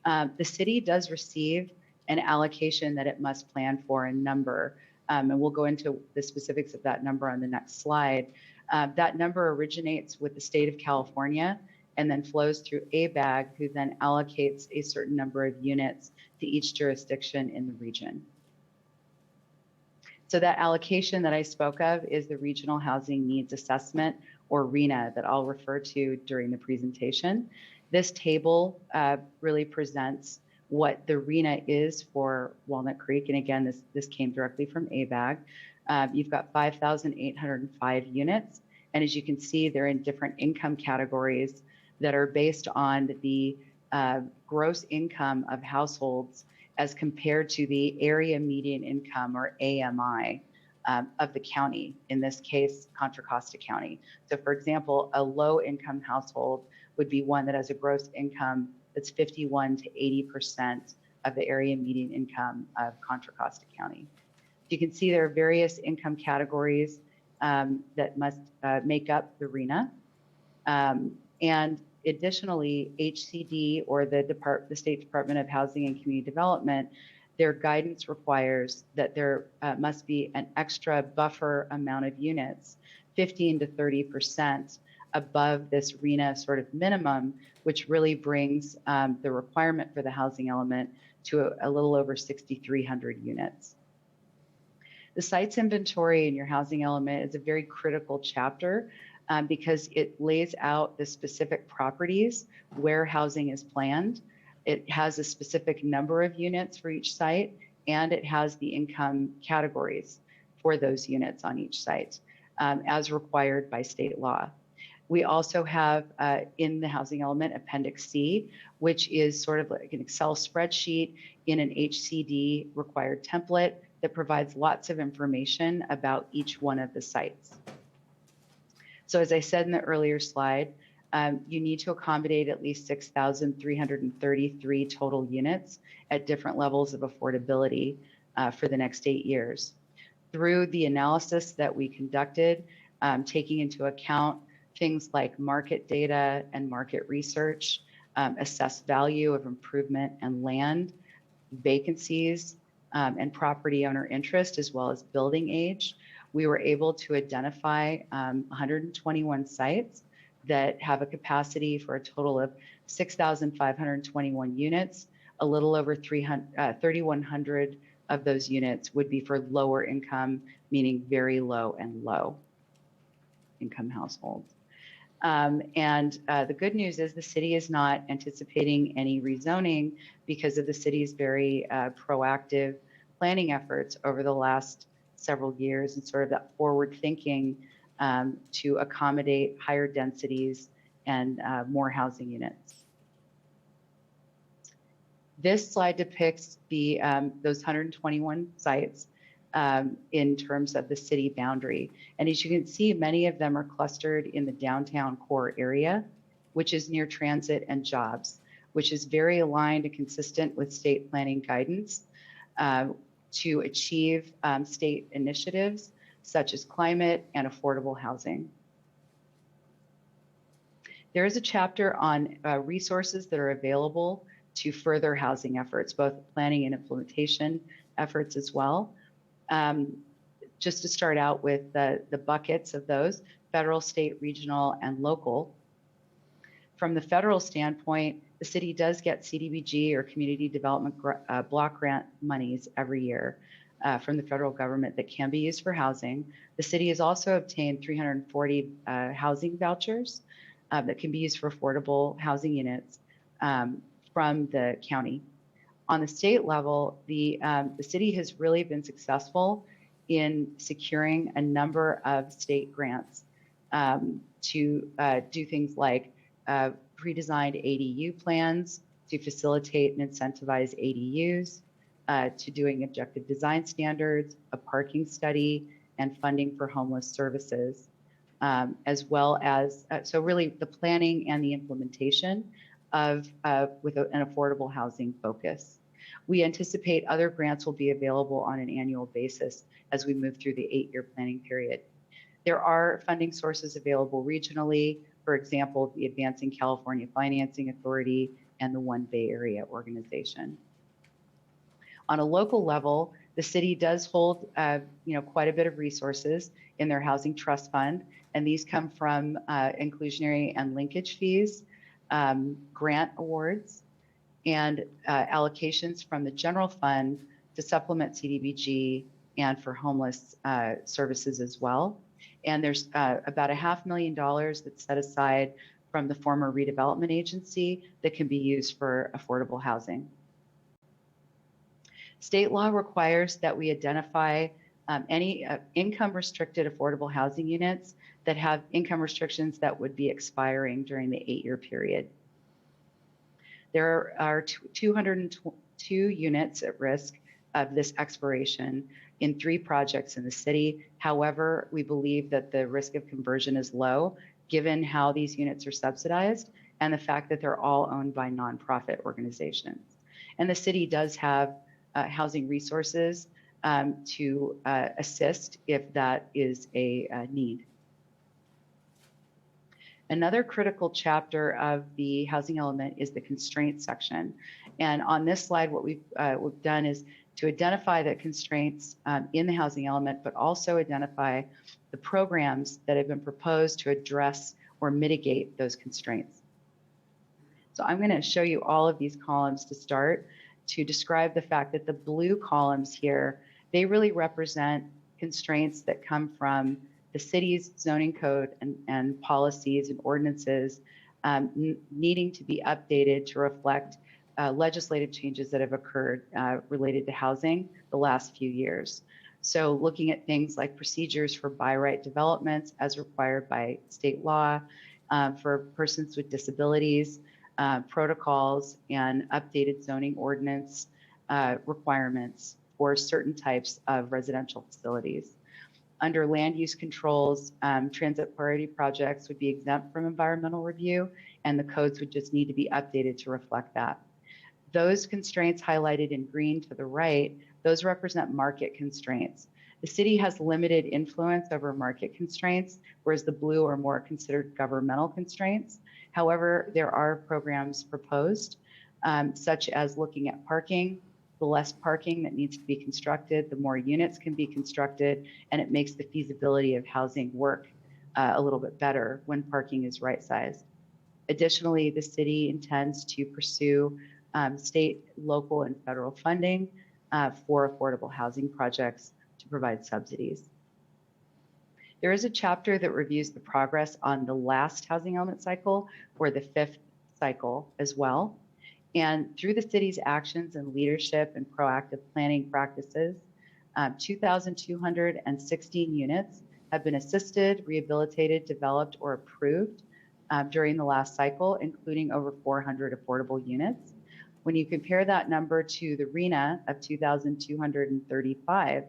The city does receive an allocation that it must plan for in number, and we'll go into the specifics of that number on the next slide. That number originates with the state of California and then flows through ABAG, who then allocates a certain number of units to each jurisdiction in the region. So that allocation that I spoke of is the Regional Housing Needs Assessment, or RHNA, that I'll refer to during the presentation. This table really presents what the RHNA is for Walnut Creek. And again, this came directly from ABAG. You've got 5,805 units. And as you can see, they're in different income categories that are based on the gross income of households as compared to the area median income, or AMI, of the county, in this case, Contra Costa County. So for example, a low income household would be one that has a gross income that's 51 to 80% of the area median income of Contra Costa County. You can see there are various income categories that must make up the RHNA. And additionally, HCD, or the State Department of Housing and Community Development, their guidance requires that there must be an extra buffer amount of units, 15 to 30% above this RHNA sort of minimum, which really brings the requirement for the housing element to a little over 6,300 units. The sites inventory in your housing element is a very critical chapter because it lays out the specific properties where housing is planned. It has a specific number of units for each site, and it has the income categories for those units on each site as required by state law. We also have in the housing element Appendix C, which is sort of like an Excel spreadsheet in an HCD required template that provides lots of information about each one of the sites. So as I said in the earlier slide, you need to accommodate at least 6,333 total units at different levels of affordability for the next 8 years. Through the analysis that we conducted, taking into account things like market data and market research, assessed value of improvement and land, vacancies, and property owner interest, as well as building age, we were able to identify 121 sites that have a capacity for a total of 6,521 units. A little over 3,100 of those units would be for lower income, meaning very low and low income households. The good news is the city is not anticipating any rezoning because of the city's very proactive planning efforts over the last several years and sort of that forward thinking to accommodate higher densities and more housing units. This slide depicts those 121 sites in terms of the city boundary. And as you can see, many of them are clustered in the downtown core area, which is near transit and jobs, which is very aligned and consistent with state planning guidance to achieve state initiatives such as climate and affordable housing. There is a chapter on resources that are available to further housing efforts, both planning and implementation efforts as well. Just to start out with the buckets of those, federal, state, regional, and local. From the federal standpoint, the city does get CDBG or Community Development Block Grant monies every year from the federal government that can be used for housing. The city has also obtained 340 housing vouchers that can be used for affordable housing units from the county. On the state level, the city has really been successful in securing a number of state grants to do things like pre-designed ADU plans to facilitate and incentivize ADUs, to doing objective design standards, a parking study, and funding for homeless services, as well as, so really the planning and the implementation of with an affordable housing focus. We anticipate other grants will be available on an annual basis as we move through the 8-year planning period. There are funding sources available regionally, for example, the Advancing California Financing Authority and the One Bay Area organization. On a local level, the city does hold quite a bit of resources in their housing trust fund, and these come from inclusionary and linkage fees, grant awards, and allocations from the general fund to supplement CDBG and for homeless services as well. And there's about $500,000 that's set aside from the former redevelopment agency that can be used for affordable housing. State law requires that we identify any income restricted affordable housing units that have income restrictions that would be expiring during the 8-year period. There are 202 units at risk of this expiration in 3 projects in the city. However, we believe that the risk of conversion is low given how these units are subsidized and the fact that they're all owned by nonprofit organizations. And the city does have housing resources to assist if that is a need. Another critical chapter of the housing element is the constraints section. And on this slide, what we've done is to identify the constraints in the housing element, but also identify the programs that have been proposed to address or mitigate those constraints. So I'm going to show you all of these columns to start to describe the fact that the blue columns here, they really represent constraints that come from the city's zoning code and policies and ordinances needing to be updated to reflect legislative changes that have occurred related to housing the last few years. So looking at things like procedures for by right developments as required by state law, for persons with disabilities, protocols, and updated zoning ordinance requirements for certain types of residential facilities. Under land use controls, transit priority projects would be exempt from environmental review, and the codes would just need to be updated to reflect that. Those constraints highlighted in green to the right, those represent market constraints. The city has limited influence over market constraints, whereas the blue are more considered governmental constraints. However, there are programs proposed, such as looking at parking. The less parking that needs to be constructed, the more units can be constructed, and it makes the feasibility of housing work a little bit better when parking is right-sized. Additionally, the city intends to pursue state, local, and federal funding for affordable housing projects to provide subsidies. There is a chapter that reviews the progress on the last housing element cycle, or the 5th cycle as well. And through the city's actions and leadership and proactive planning practices, 2,216 units have been assisted, rehabilitated, developed, or approved during the last cycle, including over 400 affordable units. When you compare that number to the RENA of 2,235,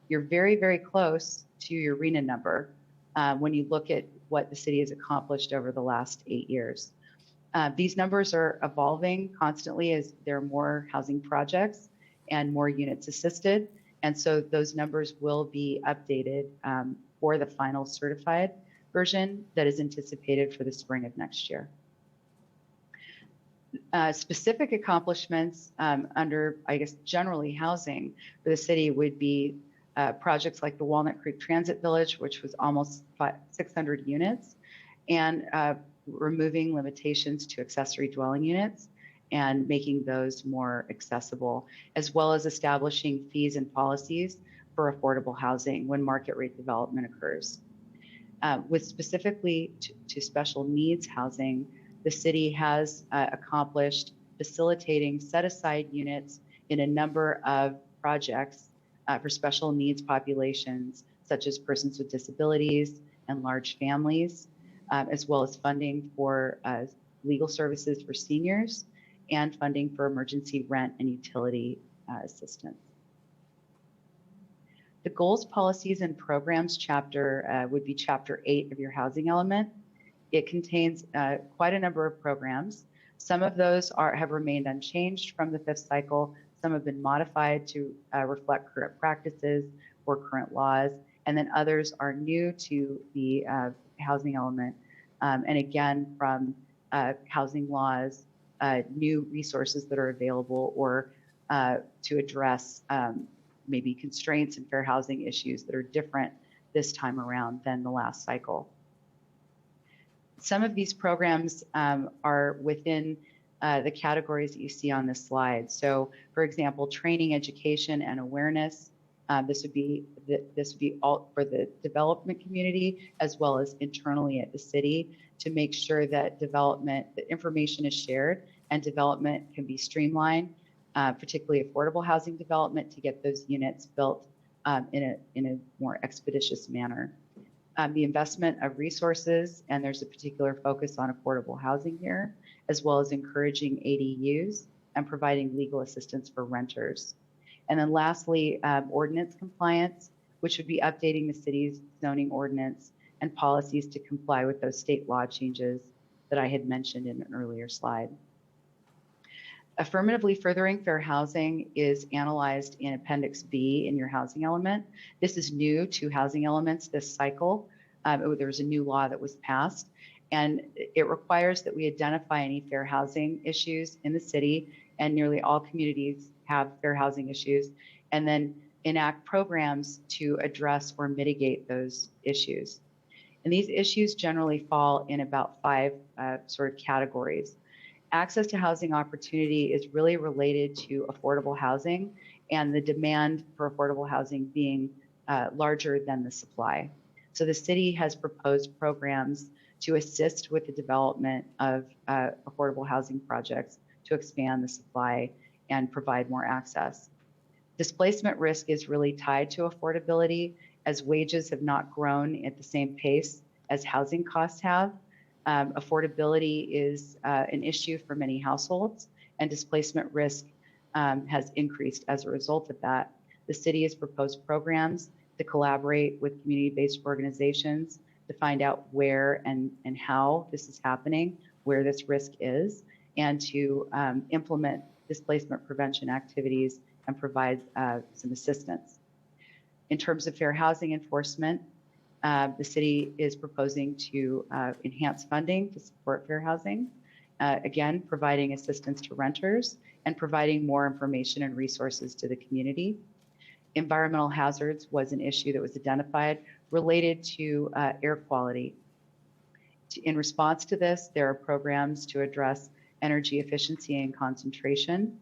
you're very, very close to your RENA number when you look at what the city has accomplished over the last 8 years. These numbers are evolving constantly as there are more housing projects and more units assisted. And so those numbers will be updated for the final certified version that is anticipated for the spring of next year. Specific accomplishments under, I guess, generally housing for the city would be projects like the Walnut Creek Transit Village, which was almost 600 units, and removing limitations to accessory dwelling units and making those more accessible, as well as establishing fees and policies for affordable housing when market rate development occurs. With specifically to special needs housing, the city has accomplished facilitating set-aside units in a number of projects for special needs populations, such as persons with disabilities and large families, as well as funding for legal services for seniors and funding for emergency rent and utility assistance. The goals, policies, and programs chapter would be chapter 8 of your housing element. It contains quite a number of programs. Some of those have remained unchanged from the 5th cycle. Some have been modified to reflect current practices or current laws, and then others are new to the housing element. And again, from housing laws, new resources that are available, or to address maybe constraints and fair housing issues that are different this time around than the last cycle. Some of these programs are within the categories that you see on this slide. So, for example, training, education, and awareness. This would be all for the development community as well as internally at the city, to make sure that that information is shared and development can be streamlined, particularly affordable housing development, to get those units built in a more expeditious manner. The investment of resources, and there's a particular focus on affordable housing here, as well as encouraging ADUs and providing legal assistance for renters. And then lastly, ordinance compliance, which would be updating the city's zoning ordinance and policies to comply with those state law changes that I had mentioned in an earlier slide. Affirmatively furthering fair housing is analyzed in Appendix B in your housing element. This is new to housing elements this cycle. There was a new law that was passed, and it requires that we identify any fair housing issues in the city, and nearly all communities have fair housing issues, and then enact programs to address or mitigate those issues. And these issues generally fall in about 5 sort of categories. Access to housing opportunity is really related to affordable housing, and the demand for affordable housing being larger than the supply. So the city has proposed programs to assist with the development of affordable housing projects to expand the supply and provide more access. Displacement risk is really tied to affordability, as wages have not grown at the same pace as housing costs have. Affordability is an issue for many households, and displacement risk has increased as a result of that. The city has proposed programs to collaborate with community-based organizations to find out where and how this is happening, where this risk is, and to implement displacement prevention activities and provide some assistance. In terms of fair housing enforcement, the city is proposing to enhance funding to support fair housing, again, providing assistance to renters and providing more information and resources to the community. Environmental hazards was an issue that was identified related to air quality. In response to this, there are programs to address energy efficiency and conservation,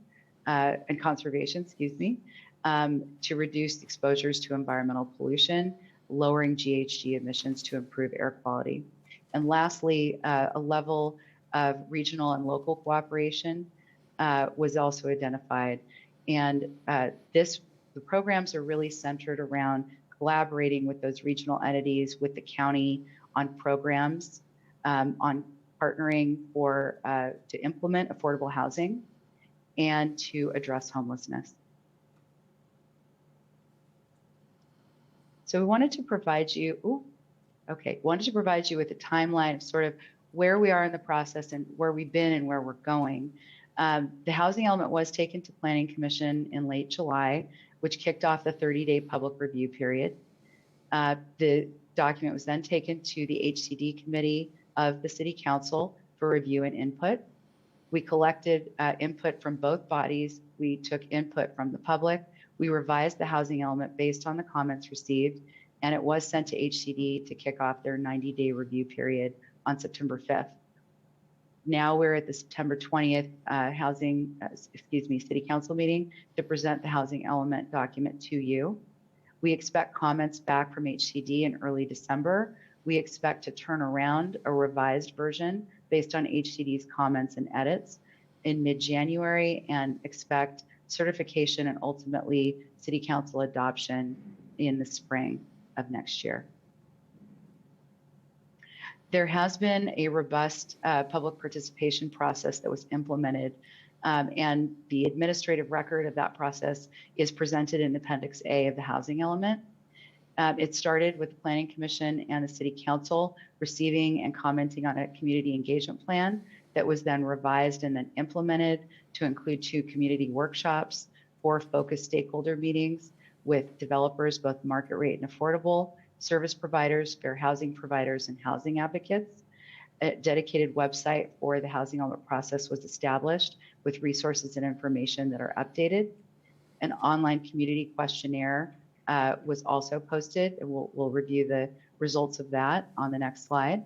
to reduce exposures to environmental pollution, lowering GHG emissions to improve air quality. And lastly, a level of regional and local cooperation was also identified. And the programs are really centered around collaborating with those regional entities, with the county on programs, on partnering to implement affordable housing and to address homelessness. So we wanted to provide you, with a timeline of sort of where we are in the process and where we've been and where we're going. The housing element was taken to Planning Commission in late July, which kicked off the 30-day public review period. The document was then taken to the HCD committee of the City Council for review and input. We collected input from both bodies. We took input from the public. We revised the housing element based on the comments received, and it was sent to HCD to kick off their 90-day review period on September 5th. Now we're at the September 20th City Council meeting to present the housing element document to you. We expect comments back from HCD in early December. We expect to turn around a revised version based on HCD's comments and edits in mid-January, and expect certification and ultimately City Council adoption in the spring of next year. There has been a robust public participation process that was implemented, and the administrative record of that process is presented in Appendix A of the housing element. It started with the Planning Commission and the City Council receiving and commenting on a community engagement plan that was then revised and then implemented to include 2 community workshops, 4 focused stakeholder meetings with developers, both market rate and affordable, service providers, fair housing providers, and housing advocates. A dedicated website for the housing element process was established with resources and information that are updated. An online community questionnaire was also posted, and we'll review the results of that on the next slide.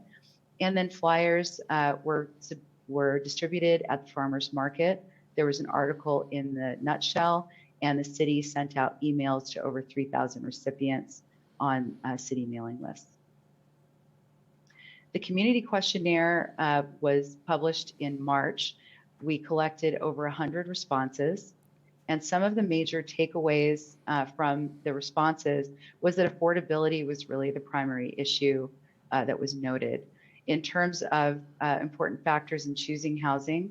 And then flyers were distributed at the farmers market. There was an article in the Nutshell, and the city sent out emails to over 3,000 recipients on city mailing lists. The community questionnaire was published in March. We collected over 100 responses, and some of the major takeaways from the responses was that affordability was really the primary issue that was noted. In terms of important factors in choosing housing,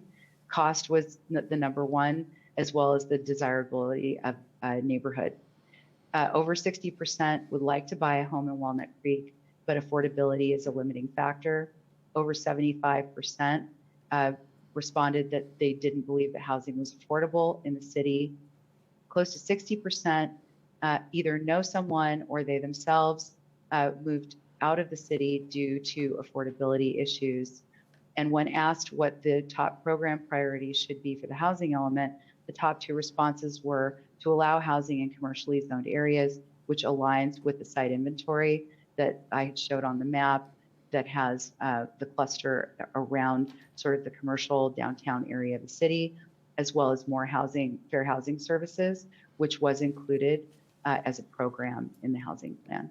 cost was the number one, as well as the desirability of a neighborhood. Over 60% would like to buy a home in Walnut Creek, but affordability is a limiting factor. Over 75% responded that they didn't believe that housing was affordable in the city. Close to 60% either know someone or they themselves moved out of the city due to affordability issues. And when asked what the top program priorities should be for the housing element, the top 2 responses were to allow housing in commercially zoned areas, which aligns with the site inventory that I showed on the map that has the cluster around sort of the commercial downtown area of the city, as well as more housing, fair housing services, which was included as a program in the housing plan.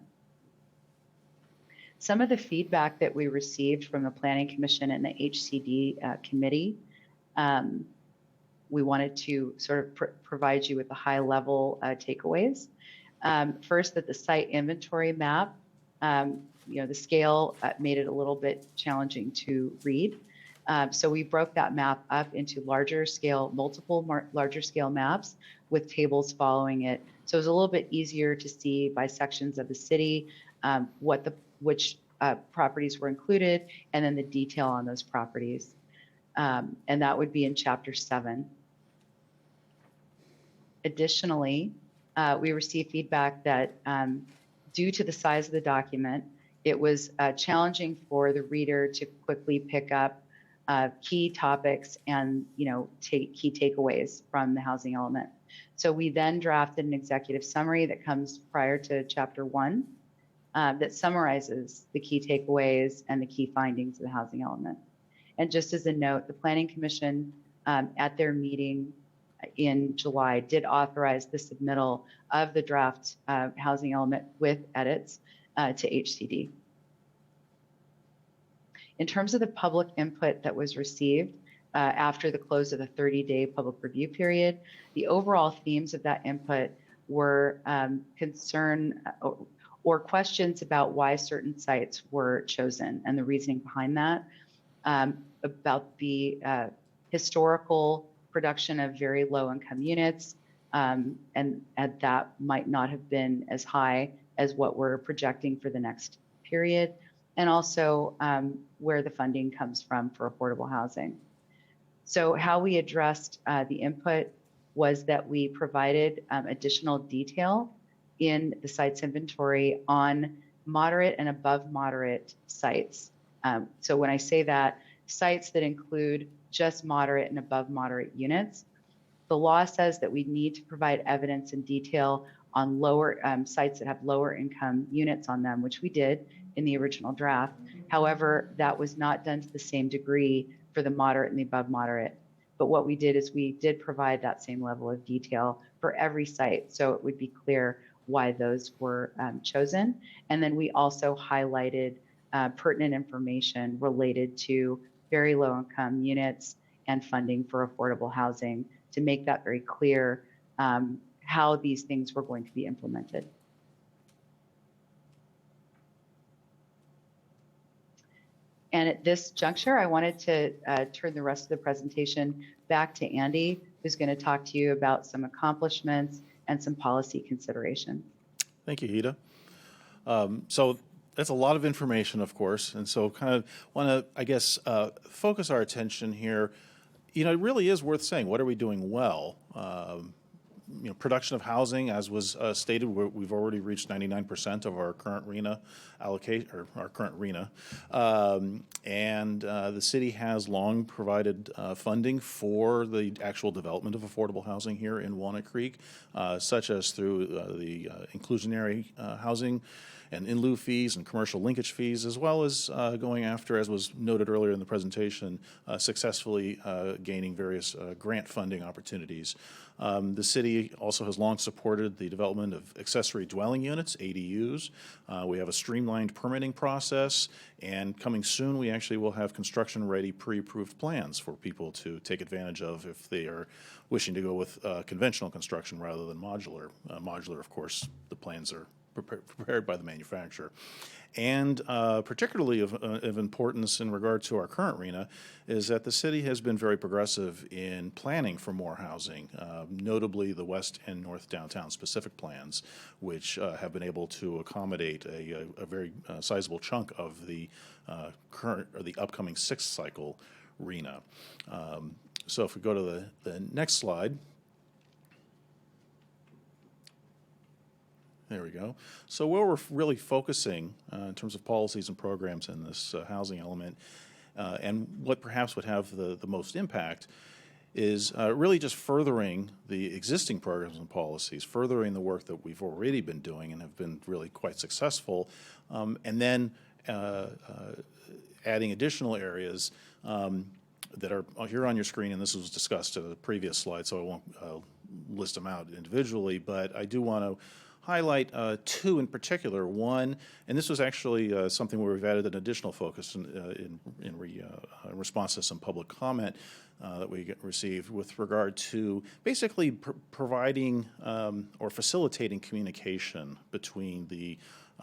Some of the feedback that we received from the Planning Commission and the HCD committee, we wanted to sort of provide you with the high level takeaways. First, that the site inventory map, the scale made it a little bit challenging to read. So we broke that map up into multiple larger scale maps with tables following it. So it was a little bit easier to see by sections of the city which properties were included, and then the detail on those properties. And that would be in Chapter 7. Additionally, we received feedback that due to the size of the document, it was challenging for the reader to quickly pick up key topics and key takeaways from the housing element. So we then drafted an executive summary that comes prior to Chapter 1 that summarizes the key takeaways and the key findings of the housing element. And just as a note, the Planning Commission at their meeting in July did authorize the submittal of the draft housing element with edits to HCD. In terms of the public input that was received after the close of the 30-day public review period, the overall themes of that input were concern or questions about why certain sites were chosen and the reasoning behind that, about the historical production of very low income units, and that might not have been as high as what we're projecting for the next period, and also where the funding comes from for affordable housing. So how we addressed the input was that we provided additional detail in the sites inventory on moderate and above moderate sites. So when I say that, sites that include just moderate and above moderate units, the law says that we need to provide evidence and detail on lower sites that have lower income units on them, which we did in the original draft. However, that was not done to the same degree for the moderate and the above moderate. But what we did is we did provide that same level of detail for every site, so it would be clear why those were chosen. And then we also highlighted pertinent information related to very low income units and funding for affordable housing to make that very clear how these things were going to be implemented. And at this juncture, I wanted to turn the rest of the presentation back to Andy, who's going to talk to you about some accomplishments and some policy consideration. Thank you, Hida. So that's a lot of information, of course, and so kind of want to, I guess, focus our attention here. It really is worth saying, what are we doing well? Production of housing, as was stated, we've already reached 99% of our current RHNA allocation, or our current RHNA. And the city has long provided funding for the actual development of affordable housing here in Walnut Creek, such as through the inclusionary housing and in lieu fees and commercial linkage fees, as well as going after, as was noted earlier in the presentation, successfully gaining various grant funding opportunities. The city also has long supported the development of accessory dwelling units, ADUs. We have a streamlined permitting process, and coming soon, we actually will have construction-ready, pre-approved plans for people to take advantage of if they are wishing to go with conventional construction rather than modular. Modular, of course, the plans are prepared by the manufacturer. And particularly of importance in regard to our current RHNA is that the city has been very progressive in planning for more housing, notably the West and North Downtown specific plans, which have been able to accommodate a very sizable chunk of the current or the upcoming sixth cycle RHNA. So if we go to the next slide. There we go. So where we're really focusing in terms of policies and programs in this housing element, and what perhaps would have the most impact, is really just furthering the existing programs and policies, furthering the work that we've already been doing and have been really quite successful, and then adding additional areas that are here on your screen, and this was discussed in the previous slide, so I won't list them out individually, but I do want to highlight two in particular. One, and this was actually something where we've added an additional focus in response to some public comment that we received with regard to basically providing or facilitating communication between the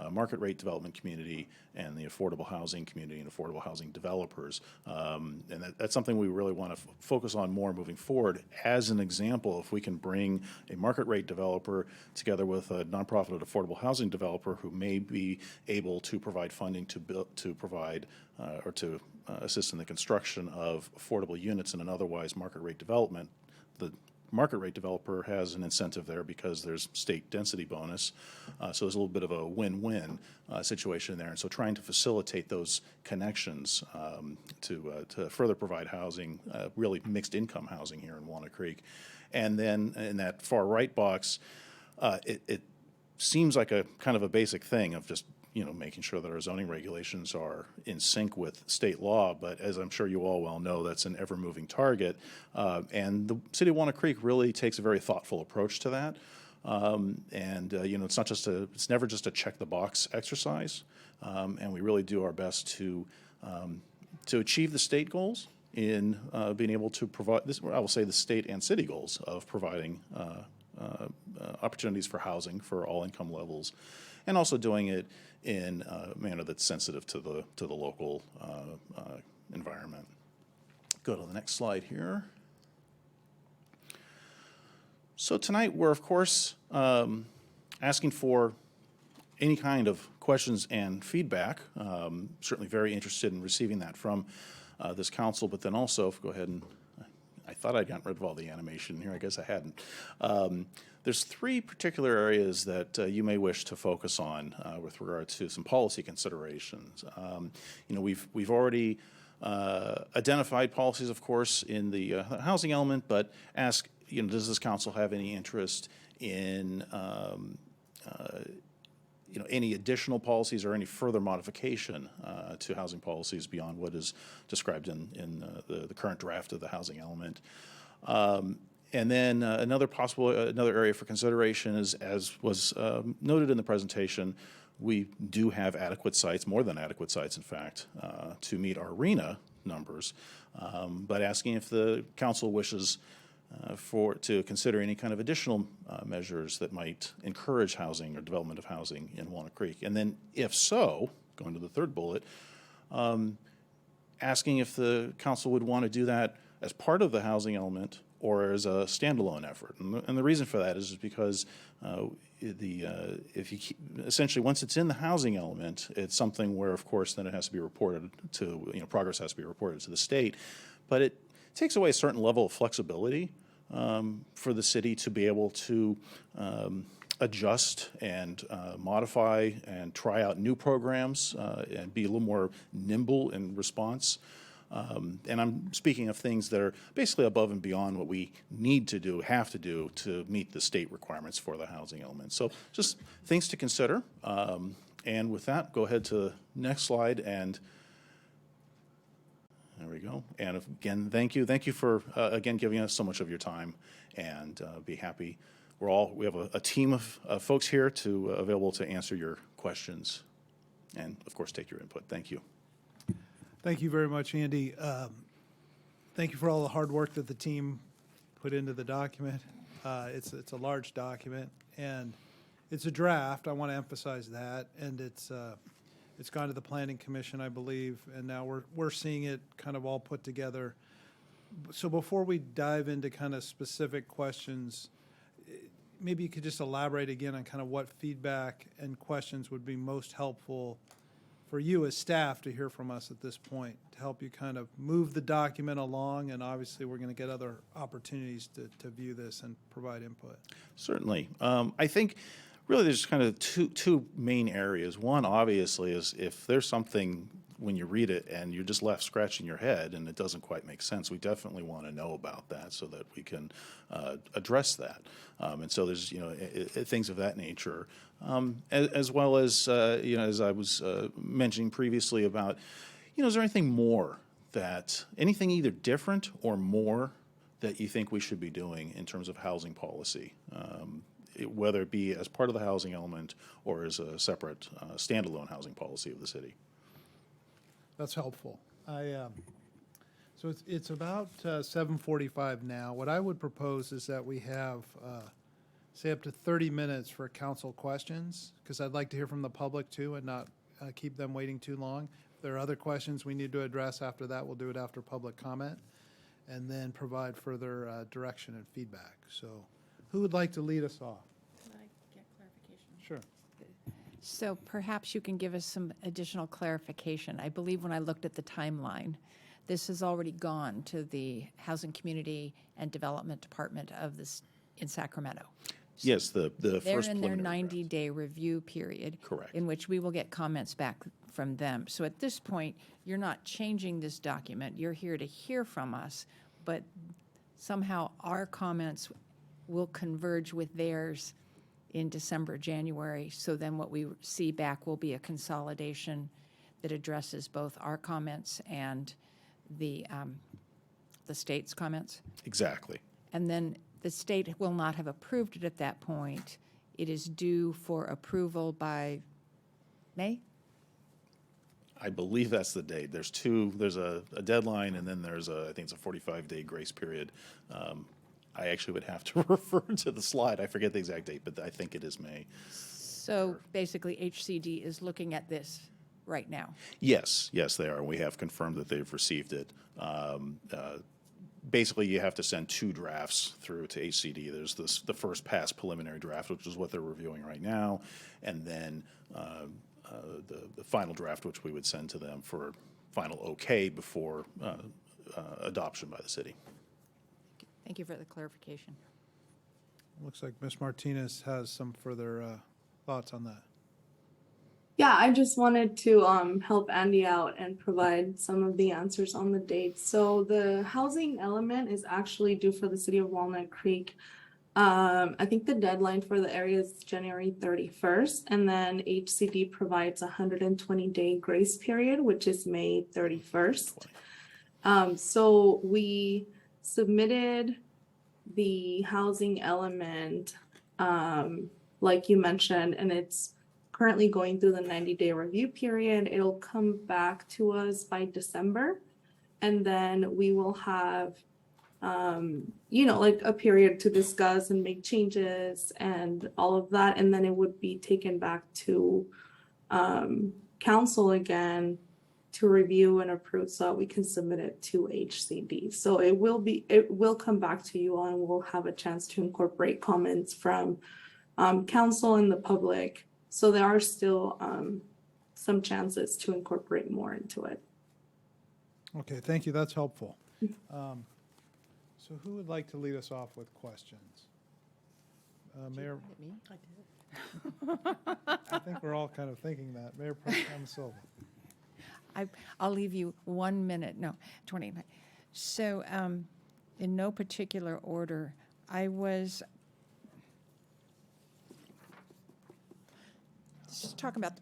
market rate development community and the affordable housing community and affordable housing developers. And that's something we really want to focus on more moving forward. As an example, if we can bring a market rate developer together with a nonprofit affordable housing developer who may be able to provide funding to provide or to assist in the construction of affordable units in an otherwise market rate development, the market rate developer has an incentive there because there's state density bonus. So there's a little bit of a win-win situation there. And so trying to facilitate those connections to further provide housing, really mixed income housing here in Walnut Creek. And then in that far right box, it seems like a kind of a basic thing of just making sure that our zoning regulations are in sync with state law. But as I'm sure you all well know, that's an ever-moving target. And the city of Walnut Creek really takes a very thoughtful approach to that. It's never just a check the box exercise. And we really do our best to achieve the state goals in being able to provide this. I will say the state and city goals of providing opportunities for housing for all income levels, and also doing it in a manner that's sensitive to the local environment. Go to the next slide here. So tonight we're, of course, asking for any kind of questions and feedback. Certainly very interested in receiving that from this council, but then also, go ahead and, I thought I'd gotten rid of all the animation here. I guess I hadn't. There's three particular areas that you may wish to focus on with regard to some policy considerations. We've already identified policies, of course, in the housing element, but ask, does this council have any interest in any additional policies or any further modification to housing policies beyond what is described in the current draft of the housing element. And then another area for consideration is, as was noted in the presentation, we do have adequate sites, more than adequate sites, in fact, to meet our RENA numbers, but asking if the council wishes to consider any kind of additional measures that might encourage housing or development of housing in Walnut Creek. And then if so, going to the third bullet, asking if the council would want to do that as part of the housing element or as a standalone effort. And the reason for that is because essentially once it's in the housing element, it's something where, of course, then it has to be reported to, progress has to be reported to the state. But it takes away a certain level of flexibility for the city to be able to adjust and modify and try out new programs and be a little more nimble in response. And I'm speaking of things that are basically above and beyond what we need to do, have to do to meet the state requirements for the housing element. So just things to consider. And with that, go ahead to the next slide. And there we go. And again, thank you. Thank you for, again, giving us so much of your time, and be happy. We have a team of folks here available to answer your questions and, of course, take your input. Thank you. Thank you very much, Andy. Thank you for all the hard work that the team put into the document. It's a large document, and it's a draft. I want to emphasize that, and it's gone to the Planning Commission, I believe, and now we're seeing it kind of all put together. So before we dive into kind of specific questions, maybe you could just elaborate again on kind of what feedback and questions would be most helpful for you as staff to hear from us at this point, to help you kind of move the document along. And obviously we're going to get other opportunities to view this and provide input. Certainly. I think really there's kind of two main areas. One, obviously, is if there's something when you read it and you're just left scratching your head and it doesn't quite make sense, we definitely want to know about that so that we can address that. And so there's things of that nature, as well as as I was mentioning previously about is there anything more anything either different or more that you think we should be doing in terms of housing policy? whether it be as part of the housing element or as a separate standalone housing policy of the city. That's helpful. So it's about 7:45 now. What I would propose is that we have, say, up to 30 minutes for council questions, because I'd like to hear from the public too and not keep them waiting too long. If there are other questions we need to address after that, we'll do it after public comment, and then provide further direction and feedback. So who would like to lead us off? Can I get clarification? Sure. So perhaps you can give us some additional clarification. I believe when I looked at the timeline, this has already gone to the Housing, Community, and Development Department of this in Sacramento. Yes, the They're first in their preliminary draft. 90-day review period. Correct. In which we will get comments back from them. So at this point, you're not changing this document. You're here to hear from us, but somehow our comments will converge with theirs in December, January. So then what we see back will be a consolidation that addresses both our comments and the state's comments. Exactly. And then the state will not have approved it at that point. It is due for approval by May? I believe that's the date. There's a deadline, and then there's I think it's a 45-day grace period. I actually would have to refer to the slide. I forget the exact date, but I think it is May. So basically, HCD is looking at this right now. Yes, they are. We have confirmed that they've received it. Basically, you have to send 2 drafts through to HCD. There's the first pass preliminary draft, which is what they're reviewing right now, and then the final draft, which we would send to them for final okay before adoption by the city. Thank you for the clarification. Looks like Ms. Martinez has some further thoughts on that. Yeah, I just wanted to help Andy out and provide some of the answers on the dates. So the housing element is actually due for the city of Walnut Creek. I think the deadline for the area is January 31st, and then HCD provides a 120-day grace period, which is May 31st. So we submitted the housing element, like you mentioned, and it's currently going through the 90-day review period. It'll come back to us by December, and then we will have like a period to discuss and make changes and all of that, and then it would be taken back to council again to review and approve so that we can submit it to HCD. So it will come back to you all, and we'll have a chance to incorporate comments from council and the public. So there are still some chances to incorporate more into it. Okay, thank you. That's helpful. So who would like to lead us off with questions? Mayor? I think we're all kind of thinking that. Mayor Pro Tem Silva. I'll leave you 1 minute, no, 20 minutes. So in no particular order, I was just talking about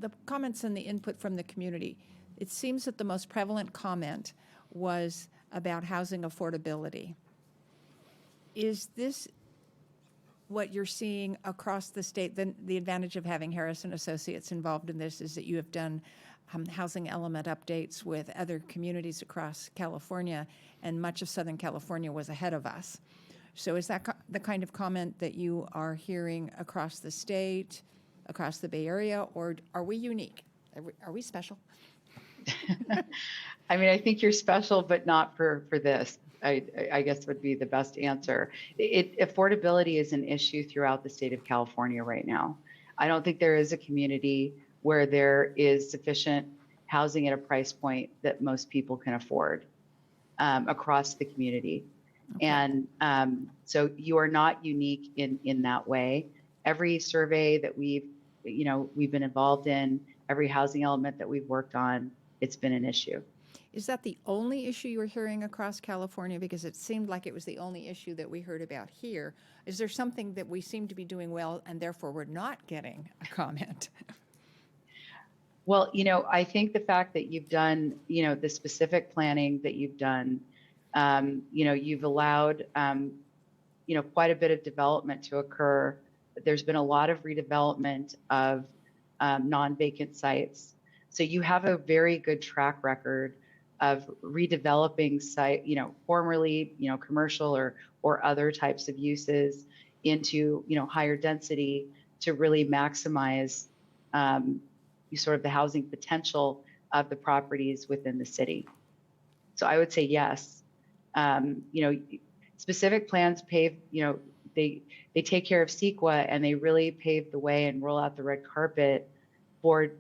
the comments and the input from the community. It seems that the most prevalent comment was about housing affordability. Is this what you're seeing across the state? The advantage of having Harrison Associates involved in this is that you have done housing element updates with other communities across California, and much of Southern California was ahead of us. So is that the kind of comment that you are hearing across the state, across the Bay Area, or are we unique? Are we special? I mean, I think you're special, but not for this, I guess would be the best answer. Affordability is an issue throughout the state of California right now. I don't think there is a community where there is sufficient housing at a price point that most people can afford across the community. Okay. And so you are not unique in that way. Every survey that we've been involved in, every housing element that we've worked on, it's been an issue. Is that the only issue you were hearing across California? Because it seemed like it was the only issue that we heard about here. Is there something that we seem to be doing well and therefore we're not getting a comment? Well, I think the fact that you've done, the specific planning that you've done, you've allowed, quite a bit of development to occur there's been a lot of redevelopment of non-vacant sites. So you have a very good track record of redeveloping site, formerly, commercial or other types of uses into, higher density to really maximize sort of the housing potential of the properties within the city. So I would say yes. Specific plans pave, they take care of CEQA and they really pave the way and roll out the red carpet for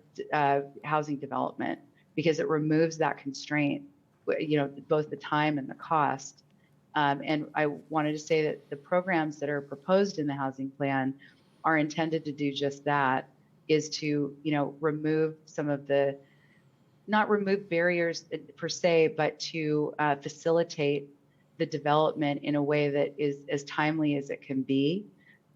housing development because it removes that constraint, both the time and the cost. And I wanted to say that the programs that are proposed in the housing plan are intended to do just that, is to, remove some of the, not remove barriers per se, but to facilitate the development in a way that is as timely as it can be.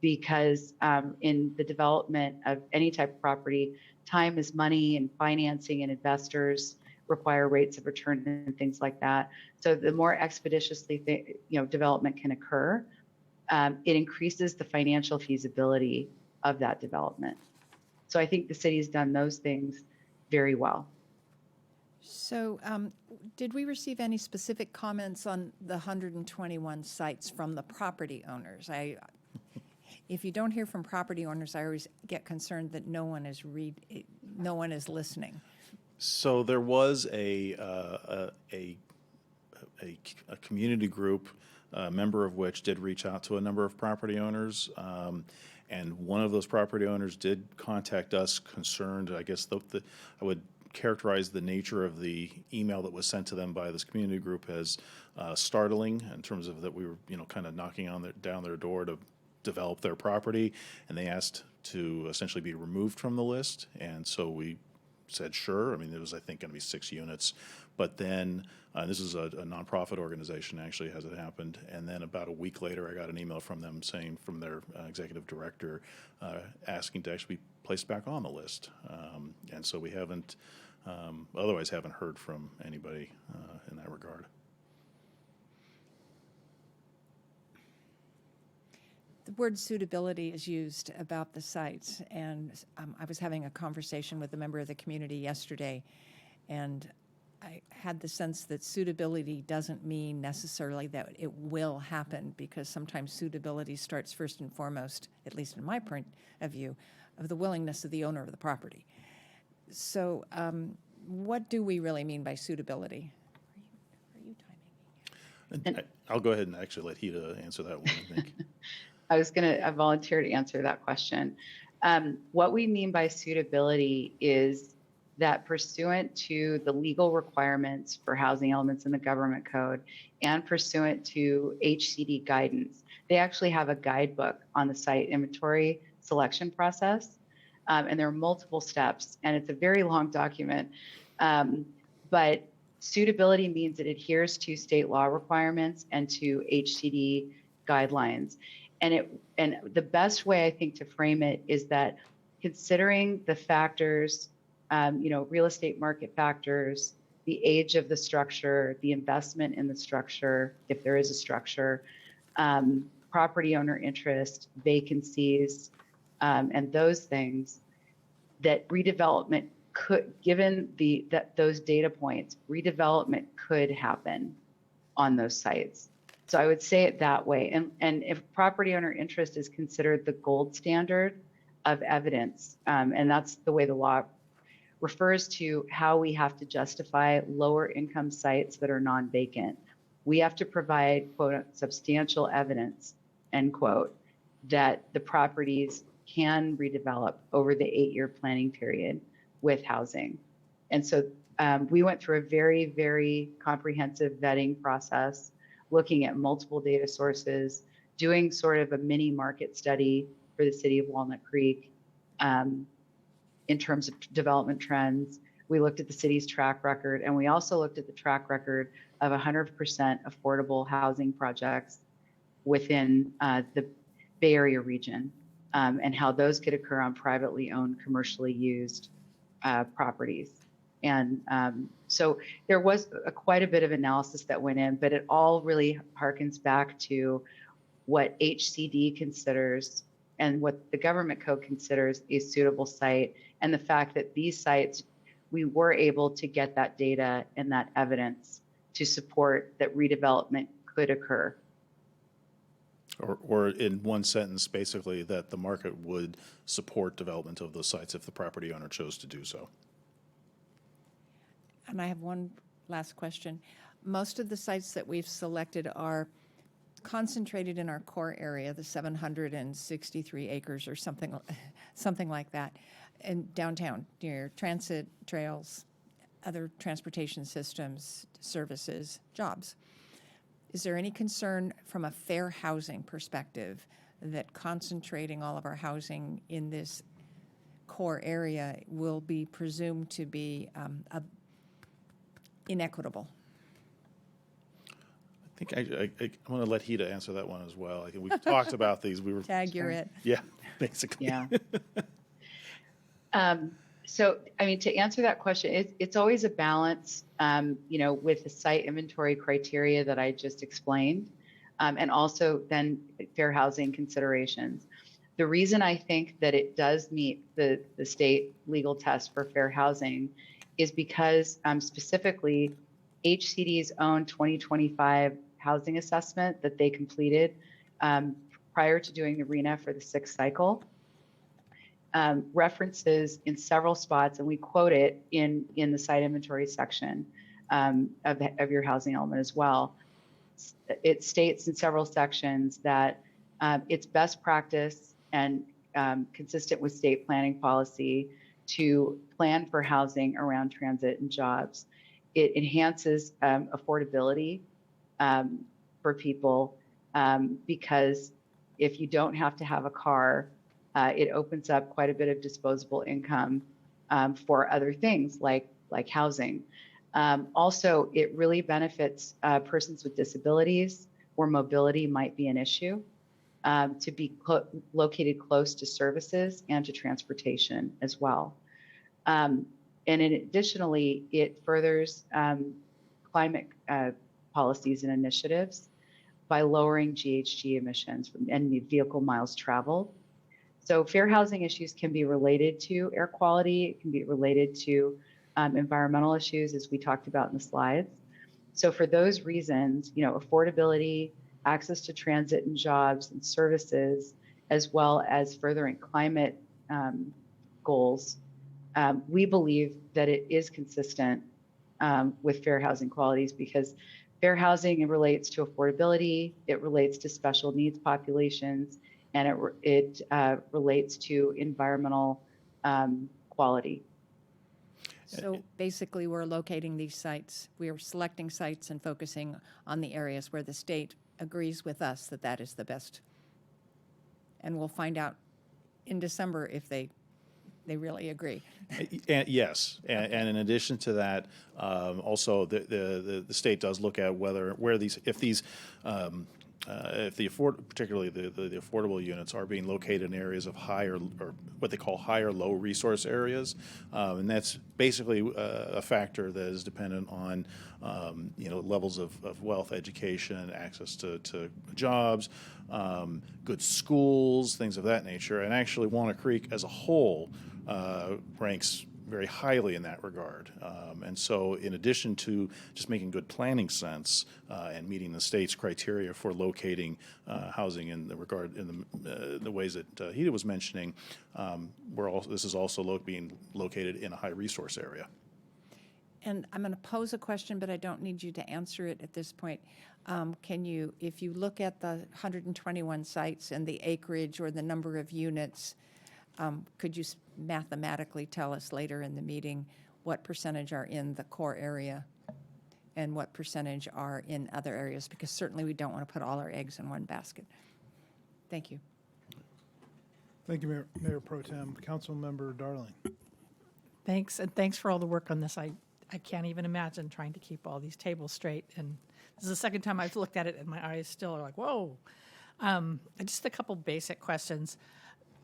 Because in the development of any type of property, time is money, and financing and investors require rates of return and things like that. So the more expeditiously development can occur, it increases the financial feasibility of that development. So I think the city's done those things very well. So did we receive any specific comments on the 121 sites from the property owners? If you don't hear from property owners, I always get concerned that no one is listening. So there was a community group, a member of which did reach out to a number of property owners. And one of those property owners did contact us concerned. I guess I would characterize the nature of the email that was sent to them by this community group as startling, in terms of that we were, kind of knocking on down their door to develop their property, and they asked to essentially be removed from the list. And so we said sure. I mean, it was, I think, going to be 6 units, but then this is a nonprofit organization actually, as it happened. And then about a week later, I got an email from them saying, from their executive director, asking to actually be placed back on the list. And so we haven't, otherwise haven't heard from anybody in that regard. The word suitability is used about the sites, and I was having a conversation with a member of the community yesterday, and I had the sense that suitability doesn't mean necessarily that it will happen, because sometimes suitability starts first and foremost, at least in my point of view, of the willingness of the owner of the property. So what do we really mean by suitability? Are you timing me? I'll go ahead and actually let Hida answer that one, I think. I was going to volunteer to answer that question. What we mean by suitability is that pursuant to the legal requirements for housing elements in the government code and pursuant to HCD guidance, they actually have a guidebook on the site inventory selection process. And there are multiple steps, and it's a very long document. But suitability means it adheres to state law requirements and to HCD guidelines. And the best way, I think, to frame it is that considering the factors, real estate market factors, the age of the structure, the investment in the structure, if there is a structure, property owner interest, vacancies, and those things, that redevelopment could, given those data points, redevelopment could happen on those sites. So I would say it that way. And if property owner interest is considered the gold standard of evidence, and that's the way the law refers to how we have to justify lower income sites that are non-vacant. We have to provide, quote, substantial evidence, end quote, that the properties can redevelop over the 8-year planning period with housing. And so we went through a very, very comprehensive vetting process, looking at multiple data sources, doing sort of a mini market study for the city of Walnut Creek in terms of development trends. We looked at the city's track record, and we also looked at the track record of 100% affordable housing projects within the Bay Area region, and how those could occur on privately owned, commercially used properties. And so there was quite a bit of analysis that went in, but it all really harkens back to what HCD considers and what the government code considers a suitable site, and the fact that these sites, we were able to get that data and that evidence to support that redevelopment could occur. Or in one sentence, basically, that the market would support development of those sites if the property owner chose to do so. And I have one last question. Most of the sites that we've selected are concentrated in our core area, the 763 acres or something like that, in downtown, near transit trails, other transportation systems, services, jobs. Is there any concern from a fair housing perspective that concentrating all of our housing in this core area will be presumed to be inequitable? I think I want to let Hita answer that one as well. I think we've talked about these. We were Tag, you're it. Yeah, basically. Yeah. So, I mean, to answer that question, it's always a balance, with the site inventory criteria that I just explained, and also then fair housing considerations. The reason I think that it does meet the state legal test for fair housing is because specifically HCD's own 2025 housing assessment that they completed prior to doing the RENA for the 6th cycle references in several spots, and we quote it in the site inventory section of your housing element as well. It states in several sections that it's best practice and consistent with state planning policy to plan for housing around transit and jobs. It enhances affordability for people because if you don't have to have a car, it opens up quite a bit of disposable income for other things like housing. Also, it really benefits persons with disabilities where mobility might be an issue to be located close to services and to transportation as well. And additionally, it furthers climate policies and initiatives by lowering GHG emissions and vehicle miles traveled. So fair housing issues can be related to air quality. It can be related to environmental issues, as we talked about in the slides. So for those reasons, affordability, access to transit and jobs and services, as well as furthering climate goals, we believe that it is consistent with fair housing qualities because fair housing, it relates to affordability, it relates to special needs populations, and it relates to environmental quality. So basically, we're locating these sites, we are selecting sites and focusing on the areas where the state agrees with us that that is the best. And we'll find out in December if they really agree. Yes, and in addition to that, also the state does look at particularly the affordable units are being located in areas of higher, or what they call higher low resource areas, and that's basically a factor that is dependent on levels of wealth, education, access to jobs, good schools, things of that nature. And actually, Walnut Creek as a whole ranks very highly in that regard. And so in addition to just making good planning sense and meeting the state's criteria for locating housing in the ways that Hita was mentioning, this is also being located in a high resource area. And I'm going to pose a question, but I don't need you to answer it at this point. Can you, if you look at the 121 sites and the acreage or the number of units, could you mathematically tell us later in the meeting what percentage are in the core area and what percentage are in other areas? Because certainly we don't want to put all our eggs in one basket. Thank you. Thank you, Mayor Pro Tem. Councilmember Darling. Thanks, and thanks for all the work on this. I can't even imagine trying to keep all these tables straight. And this is the second time I've looked at it, and my eyes still are like, whoa. Just a couple basic questions.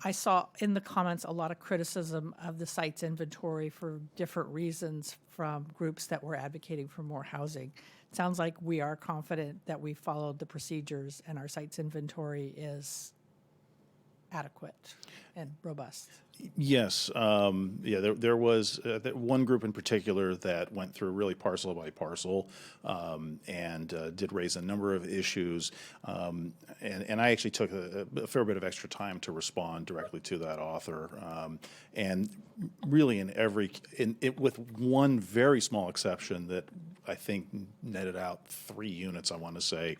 I saw in the comments a lot of criticism of the site's inventory for different reasons from groups that were advocating for more housing. It sounds like we are confident that we followed the procedures and our site's inventory is adequate and robust. Yes, yeah, there was one group in particular that went through really parcel by parcel and did raise a number of issues. And I actually took a fair bit of extra time to respond directly to that author. And really with one very small exception that I think netted out 3 units, I want to say,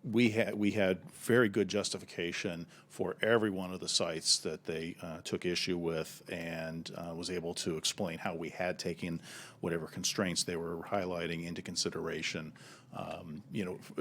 we had very good justification for every one of the sites that they took issue with, and was able to explain how we had taken whatever constraints they were highlighting into consideration.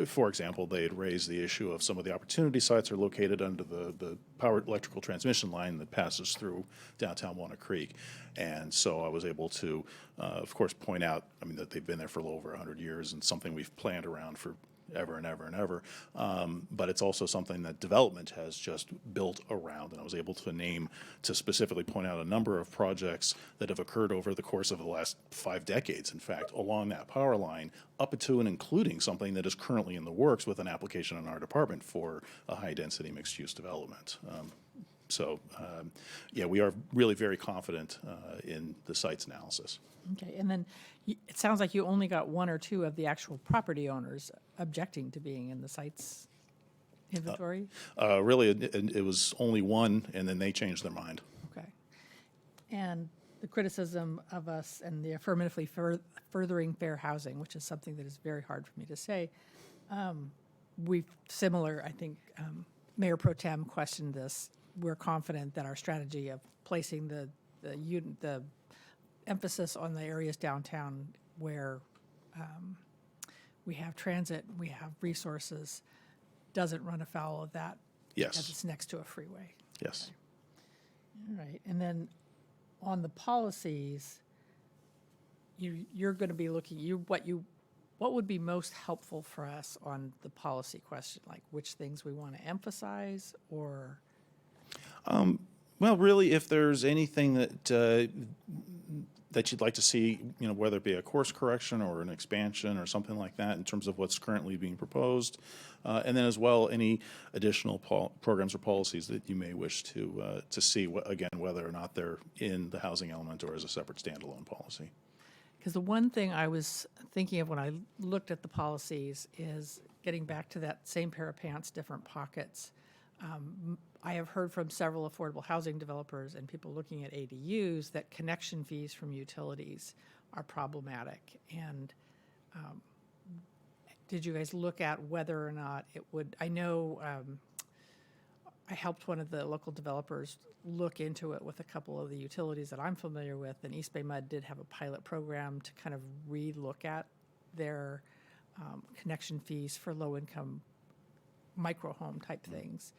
For example, they had raised the issue of some of the opportunity sites are located under the power electrical transmission line that passes through downtown Walnut Creek. And so I was able to, of course, point out, that they've been there for a little over 100 years and something we've planned around for ever and ever and ever. But it's also something that development has just built around. And I was able to specifically point out a number of projects that have occurred over the course of the last 5 decades, in fact, along that power line, up to and including something that is currently in the works with an application in our department for a high-density mixed-use development. Yeah, we are really very confident in the site's analysis. Okay, and then it sounds like you only got 1 or 2 of the actual property owners objecting to being in the site's inventory? Really, it was only 1, and then they changed their mind. Okay. And the criticism of us and the affirmatively furthering fair housing, which is something that is very hard for me to say, I think Mayor Pro Tem questioned this. We're confident that our strategy of placing the emphasis on the areas downtown where we have transit, we have resources, doesn't run afoul of that. Yes. Because it's next to a freeway. Yes. Okay. All right. And then on the policies, you're going to be looking, what would be most helpful for us on the policy question, like which things we want to emphasize, or? Well, really, if there's anything that you'd like to see, whether it be a course correction or an expansion or something like that in terms of what's currently being proposed, and then as well any additional programs or policies that you may wish to see, again, whether or not they're in the housing element or as a separate standalone policy. Because the one thing I was thinking of when I looked at the policies is getting back to that same pair of pants, different pockets. I have heard from several affordable housing developers and people looking at ADUs that connection fees from utilities are problematic. And did you guys look at whether or not it would? I know I helped one of the local developers look into it with a couple of the utilities that I'm familiar with, and East Bay Mud did have a pilot program to kind of re-look at their connection fees for low-income micro home type things.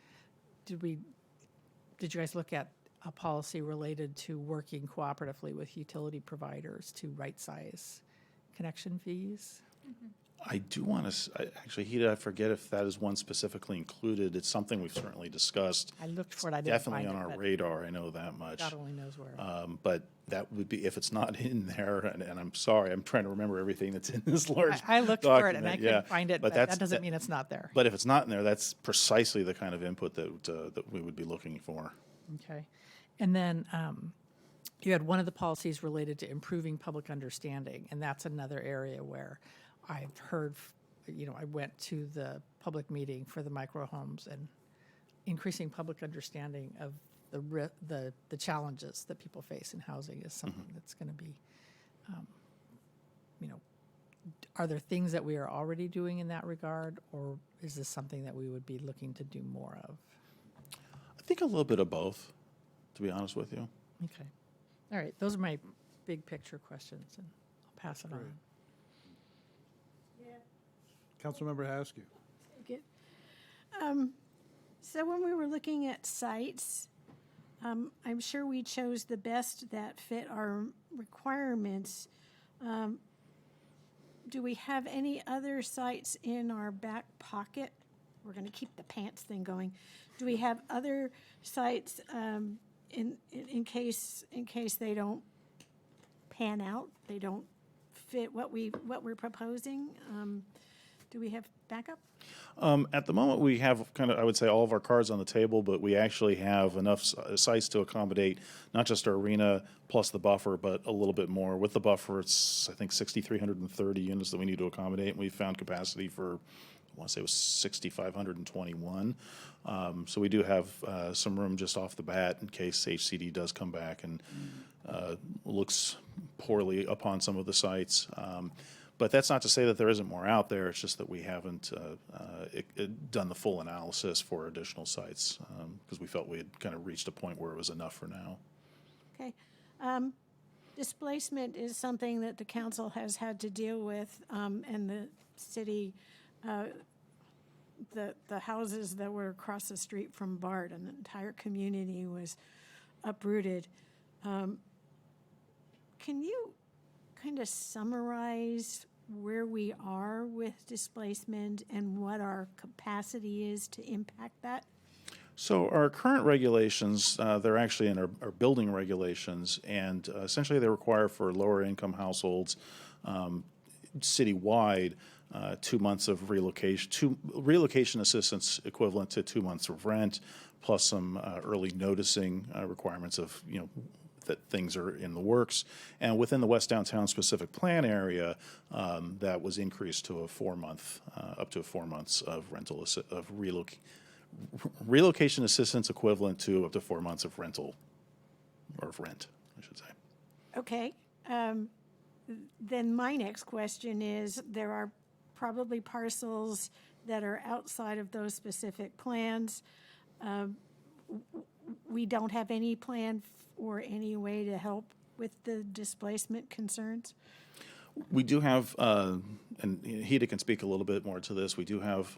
Did you guys look at a policy related to working cooperatively with utility providers to right-size connection fees? Mm-hmm. I do want to, actually, Hita, I forget if that is one specifically included. It's something we've certainly discussed. I looked for it, I didn't definitely find on it, our radar, I know that much. God only knows where. But that would be, if it's not in there, and I'm sorry, I'm trying to remember everything that's in this large I looked document. for it and I couldn't find it, but that doesn't mean it's not there. But if it's not in there, that's precisely the kind of input that we would be looking for. Okay. And then you had one of the policies related to improving public understanding, and that's another area where I've heard, I went to the public meeting for the micro homes, and increasing public understanding of the challenges that people face in housing is something that's going to be, are there things that we are already doing in that regard, or is this something that we would be looking to do more of? I think a little bit of both, to be honest with you. Okay. All right. Those are my big picture questions, and I'll pass it on. Councilmember Haskew. Good. So when we were looking at sites, I'm sure we chose the best that fit our requirements. Do we have any other sites in our back pocket? We're going to keep the pants thing going. Do we have other sites in case they don't pan out, they don't fit what we're proposing? Do we have backup? At the moment, we have kind of, I would say, all of our cards on the table, but we actually have enough sites to accommodate not just our arena plus the buffer, but a little bit more. With the buffer, it's, I think, 6,330 units that we need to accommodate, and we found capacity for, I want to say it was 6,521. So we do have some room just off the bat in case HCD does come back and looks poorly upon some of the sites. But that's not to say that there isn't more out there. It's just that we haven't done the full analysis for additional sites because we felt we had kind of reached a point where it was enough for now. Okay. Displacement is something that the council has had to deal with, and the city, the houses that were across the street from BART, and the entire community was uprooted. Can you kind of summarize where we are with displacement and what our capacity is to impact that? So our current regulations, they're actually in our building regulations, and essentially they require for lower income households citywide 2 months of relocation assistance equivalent to 2 months of rent, plus some early noticing requirements of, that things are in the works. And within the West Downtown specific plan area, that was increased to a 4 month, up to 4 months of relocation assistance equivalent to up to 4 months of rental, or of rent, I should say. Okay. Then my next question is, there are probably parcels that are outside of those specific plans. We don't have any plan or any way to help with the displacement concerns? We do have, and Hida can speak a little bit more to this, we do have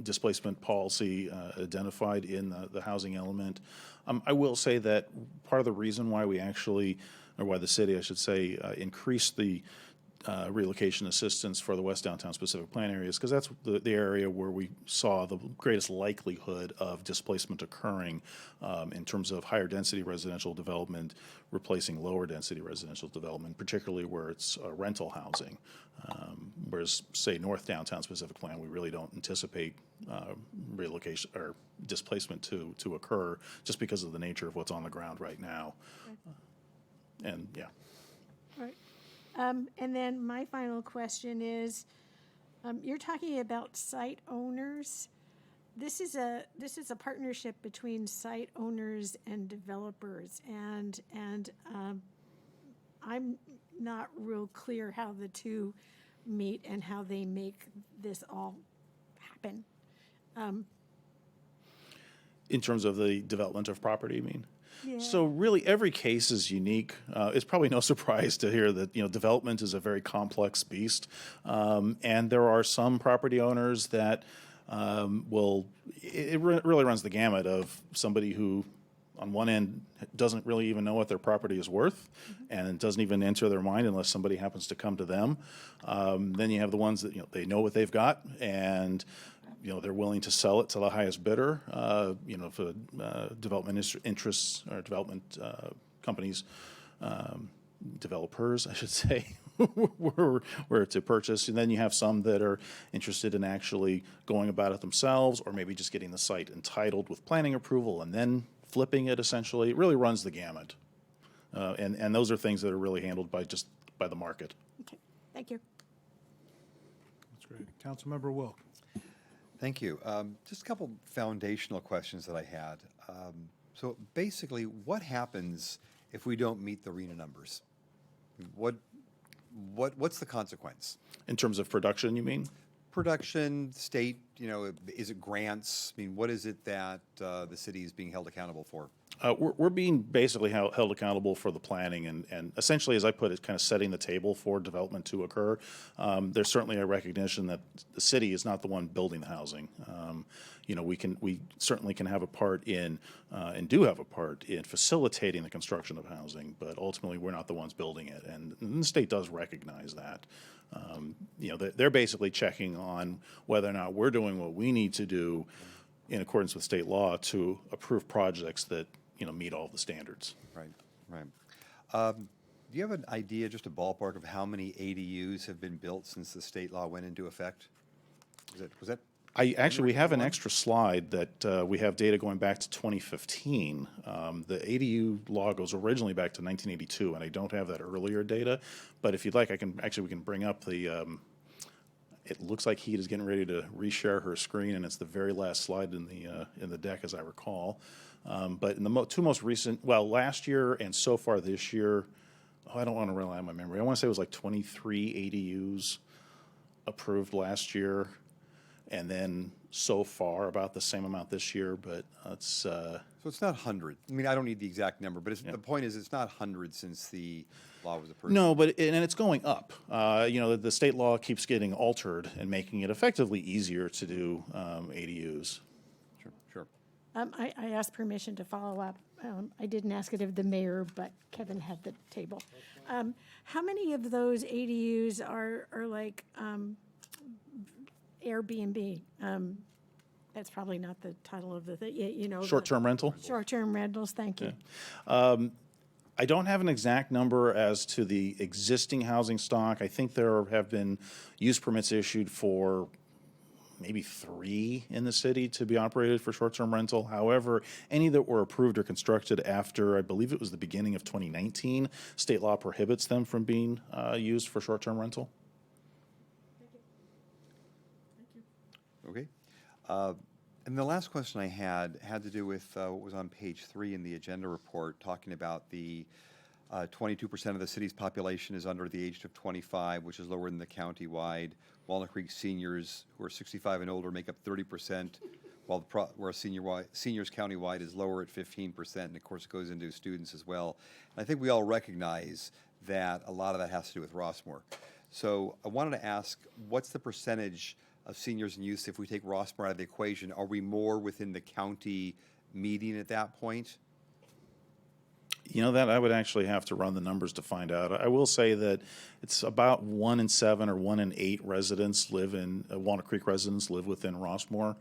displacement policy identified in the housing element. I will say that part of the reason why we actually, or why the city, I should say, increased the relocation assistance for the West Downtown specific plan areas, because that's the area where we saw the greatest likelihood of displacement occurring in terms of higher density residential development replacing lower density residential development, particularly where it's rental housing. Whereas, say, North Downtown specific plan, we really don't anticipate relocation or displacement to occur just because of the nature of what's on the ground right now. Okay. And yeah. All right. And then my final question is, you're talking about site owners. This is a partnership between site owners and developers, and I'm not real clear how the two meet and how they make this all happen. In terms of the development of property, you mean? Yeah. So really, every case is unique. It's probably no surprise to hear that development is a very complex beast, and there are some property owners that really runs the gamut of somebody who, on one end, doesn't really even know what their property is worth, and it doesn't even enter their mind unless somebody happens to come to them. Then you have the ones that they know what they've got, and they're willing to sell it to the highest bidder. For development interests or development companies, developers, I should say, were to purchase. And then you have some that are interested in actually going about it themselves, or maybe just getting the site entitled with planning approval and then flipping it. Essentially, it really runs the gamut. And those are things that are really handled by the market. Okay, thank you. That's great. Councilmember Wilk. Thank you. Just a couple foundational questions that I had. So basically, what happens if we don't meet the RENA numbers? What's the consequence? In terms of production, you mean? Production, state, is it grants? I mean, what is it that the city is being held accountable for? We're being basically held accountable for the planning and essentially, as I put it, kind of setting the table for development to occur. There's certainly a recognition that the city is not the one building the housing. We certainly can have a part in and do have a part in facilitating the construction of housing, but ultimately we're not the ones building it, and the state does recognize that. They're basically checking on whether or not we're doing what we need to do in accordance with state law to approve projects that meet all the standards. Right. Do you have an idea, just a ballpark, of how many ADUs have been built since the state law went into effect? Was that? We have an extra slide that we have data going back to 2015. The ADU law goes originally back to 1982, and I don't have that earlier data. But if you'd like, we can bring up the. It looks like Heat is getting ready to reshare her screen, and it's the very last slide in the deck, as I recall. But in the two most recent, last year and so far this year, I don't want to rely on my memory. I want to say it was like 23 ADUs approved last year, and then so far about the same amount this year. But it's So it's not 100. I mean, I don't need the exact number, but the point is it's not 100 since the law was approved. No, but it's going up. The state law keeps getting altered and making it effectively easier to do ADUs. Sure. I asked permission to follow up. I didn't ask it of the mayor, but Kevin had the table. How many of those ADUs are like Airbnb? That's probably not the title of the thing, Short-term rental? Short-term rentals, thank you. I don't have an exact number as to the existing housing stock. I think there have been use permits issued for maybe 3 in the city to be operated for short-term rental. However, any that were approved or constructed after, I believe it was the beginning of 2019, state law prohibits them from being used for short-term rental. Okay. And the last question I had to do with what was on page 3 in the agenda report, talking about the 22% of the city's population is under the age of 25, which is lower than the county-wide. Walnut Creek seniors who are 65 and older make up 30%, where seniors county-wide is lower at 15%, and of course it goes into students as well. And I think we all recognize that a lot of that has to do with Rossmore. So I wanted to ask, what's the percentage of seniors and youth if we take Rossmore out of the equation? Are we more within the county median at that point? That I would actually have to run the numbers to find out. I will say that it's about 1 in 7 or 1 in 8 residents live in Walnut Creek residents live within Rossmore.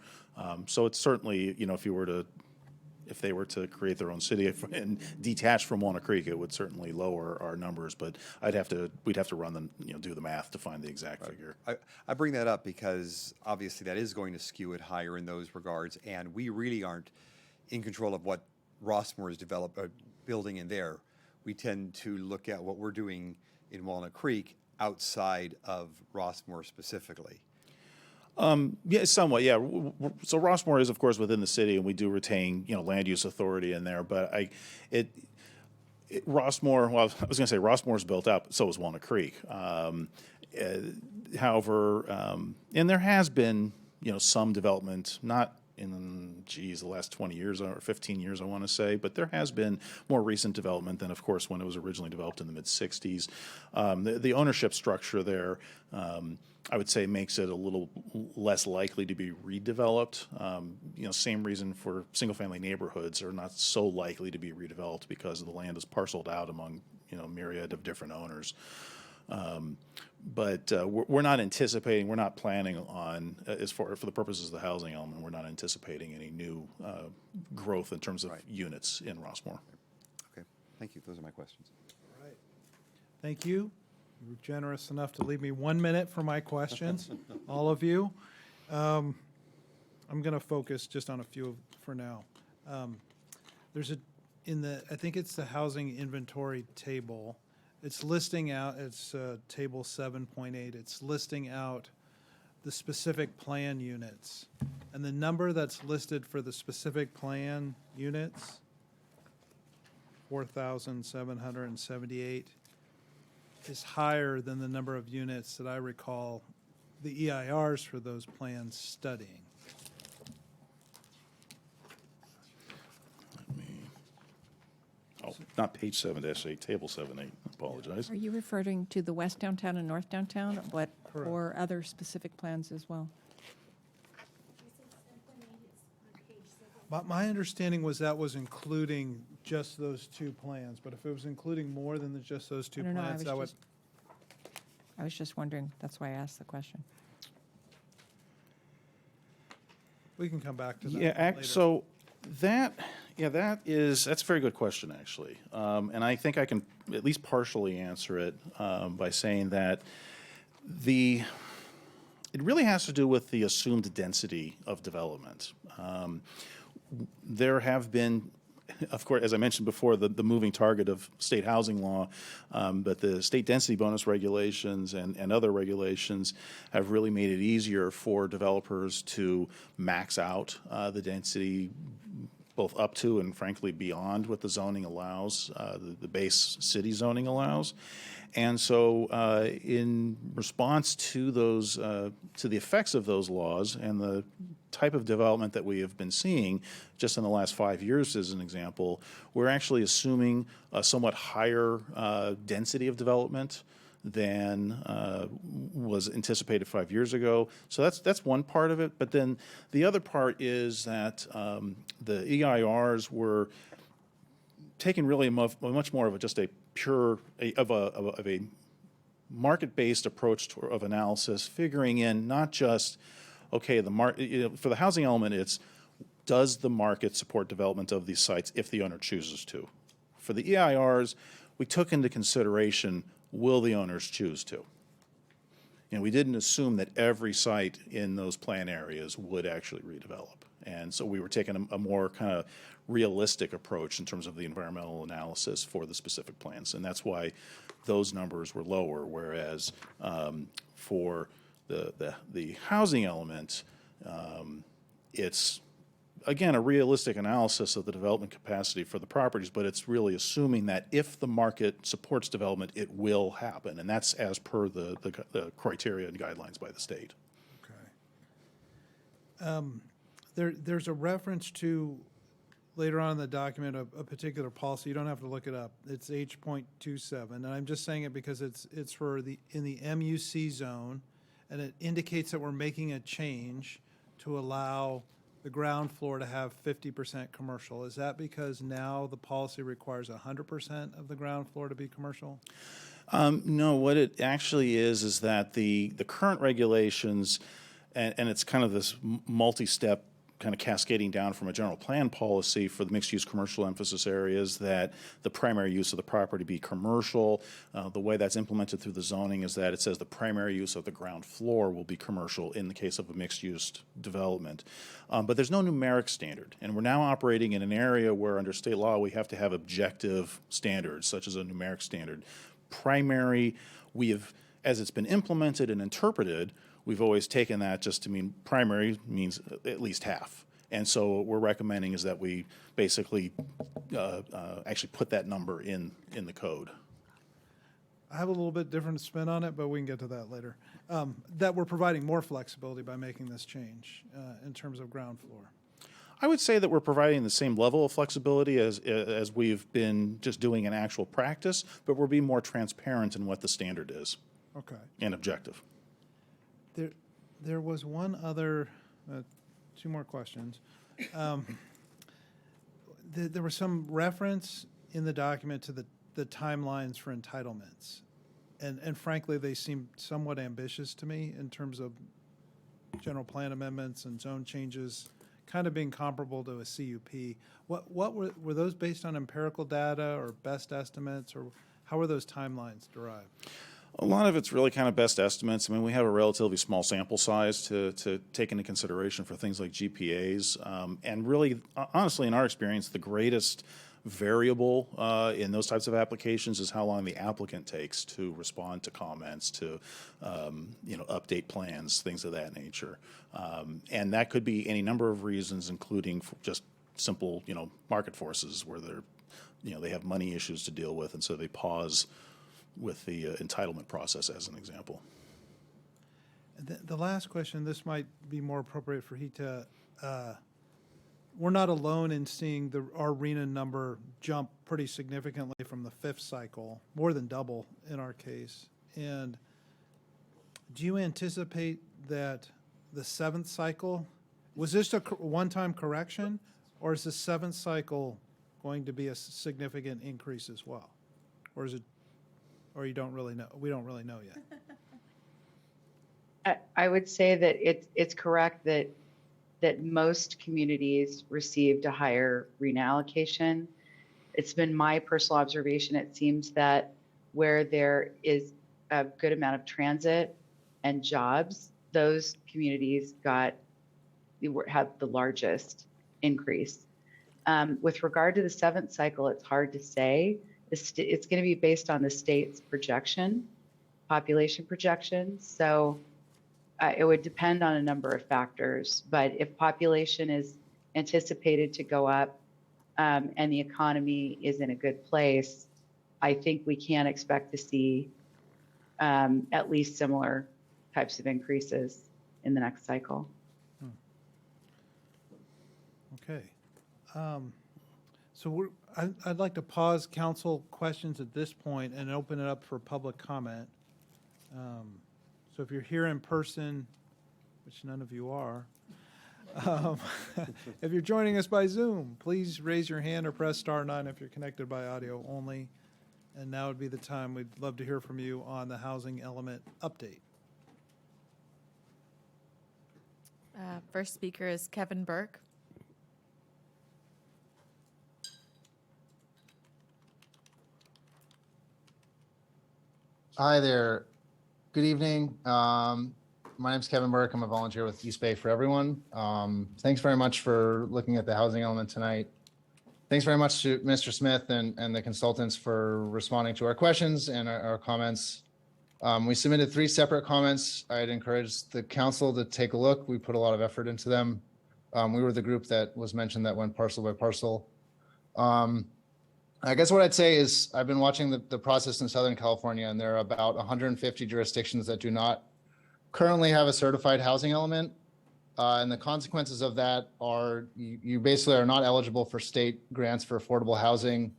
So it's certainly, if they were to create their own city and detach from Walnut Creek, it would certainly lower our numbers. But we'd have to run do the math to find the exact figure. I bring that up because obviously that is going to skew it higher in those regards, and we really aren't in control of what Rossmore is building in there. We tend to look at what we're doing in Walnut Creek outside of Rossmore specifically. Yeah, somewhat. Yeah. So Rossmore is, of course, within the city, and we do retain, land use authority in there. But Rossmore. Well, I was going to say Rossmore's built up. So is Walnut Creek. However, and there has been, some development, not in the last 20 years or 15 years, I want to say, but there has been more recent development than, of course, when it was originally developed in the mid-'60s. The ownership structure there, I would say, makes it a little less likely to be redeveloped. Same reason for single-family neighborhoods are not so likely to be redeveloped because the land is parceled out among, myriad of different owners. But we're not anticipating, we're not planning on, for the purposes of the housing element, we're not anticipating any new growth in terms of units in Rossmore. Okay, thank you. Those are my questions. All right. Thank you. You were generous enough to leave me 1 minute for my questions, all of you. I'm going to focus just on a few for now. There's I think it's the housing inventory table. It's listing out, it's table 7.8, it's listing out the specific plan units. And the number that's listed for the specific plan units, 4,778, is higher than the number of units that I recall the EIRs for those plans studying. Not page 7-8, table 7-8. Apologize. Are you referring to the west downtown and north downtown, or other specific plans as well? My understanding was that was including just those 2 plans, but if it was including more than just those 2 plans, that would. I was just wondering. That's why I asked the question. We can come back to that later. So that's a very good question, actually. And I think I can at least partially answer it by saying that it really has to do with the assumed density of development. There have been, of course, as I mentioned before, the moving target of state housing law, but the state density bonus regulations and other regulations have really made it easier for developers to max out the density both up to and frankly beyond what the zoning allows, the base city zoning allows. And so in response to those, to the effects of those laws and the type of development that we have been seeing just in the last 5 years as an example, we're actually assuming a somewhat higher density of development than was anticipated 5 years ago. So that's one part of it. But then the other part is that the EIRs were taking really much more of just a pure of a market-based approach of analysis, figuring in not just okay the market for the housing element, it's does the market support development of these sites if the owner chooses to. For the EIRs, we took into consideration will the owners choose to. We didn't assume that every site in those plan areas would actually redevelop. And so we were taking a more kind of realistic approach in terms of the environmental analysis for the specific plans. And that's why those numbers were lower, whereas for the housing element, it's, again, a realistic analysis of the development capacity for the properties, but it's really assuming that if the market supports development, it will happen. And that's as per the criteria and guidelines by the state. There's a reference to, later on in the document, a particular policy. You don't have to look it up. It's H.27, and I'm just saying it because it's for in the MUC zone, and it indicates that we're making a change to allow the ground floor to have 50% commercial. Is that because now the policy requires 100% of the ground floor to be commercial? No, what it actually is that the current regulations, and it's kind of this multi-step kind of cascading down from a general plan policy for the mixed-use commercial emphasis areas, that the primary use of the property be commercial. The way that's implemented through the zoning is that it says the primary use of the ground floor will be commercial in the case of a mixed-use development. But there's no numeric standard, and we're now operating in an area where under state law we have to have objective standards, such as a numeric standard. Primary, we have, as it's been implemented and interpreted, we've always taken that just to mean primary means at least half. And so what we're recommending is that we basically actually put that number in the code. I have a little bit different spin on it, but we can get to that later. That we're providing more flexibility by making this change in terms of ground floor. I would say that we're providing the same level of flexibility as we've been just doing in actual practice, but we're being more transparent in what the standard is. Okay. And objective. There was one other, two more questions. There was some reference in the document to the timelines for entitlements. And frankly, they seem somewhat ambitious to me in terms of general plan amendments and zone changes kind of being comparable to a CUP. What were those based on empirical data or best estimates, or how were those timelines derived? A lot of it's really kind of best estimates. I mean, we have a relatively small sample size to take into consideration for things like GPAs. And really, honestly, in our experience, the greatest variable in those types of applications is how long the applicant takes to respond to comments, to update plans, things of that nature. And that could be any number of reasons, including just simple, market forces where they have money issues to deal with, and so they pause with the entitlement process as an example. The last question, this might be more appropriate for Hita. We're not alone in seeing our RENA number jump pretty significantly from the fifth cycle, more than double in our case. And do you anticipate that the seventh cycle, was this a one-time correction, or is the seventh cycle going to be a significant increase as well? Or is it, or you don't really know? We don't really know yet. I would say that it's correct that most communities received a higher RENA allocation. It's been my personal observation, it seems that where there is a good amount of transit and jobs, those communities had the largest increase. With regard to the seventh cycle, it's hard to say. It's going to be based on the state's population projections. So it would depend on a number of factors. But if population is anticipated to go up and the economy is in a good place, I think we can expect to see at least similar types of increases in the next cycle. Okay. So I'd like to pause council questions at this point and open it up for public comment. So if you're here in person, which none of you are, if you're joining us by Zoom, please raise your hand or press *9 if you're connected by audio only. And now would be the time we'd love to hear from you on the housing element update. First speaker is Kevin Burke. Hi there. Good evening. My name is Kevin Burke. I'm a volunteer with East Bay for Everyone. Thanks very much for looking at the housing element tonight. Thanks very much to Mr. Smith and the consultants for responding to our questions and our comments. We submitted 3 separate comments. I'd encourage the council to take a look. We put a lot of effort into them. We were the group that was mentioned that went parcel by parcel. I guess what I'd say is I've been watching the process in Southern California, and there are about 150 jurisdictions that do not currently have a certified housing element. And the consequences of that are you basically are not eligible for state grants for affordable housing.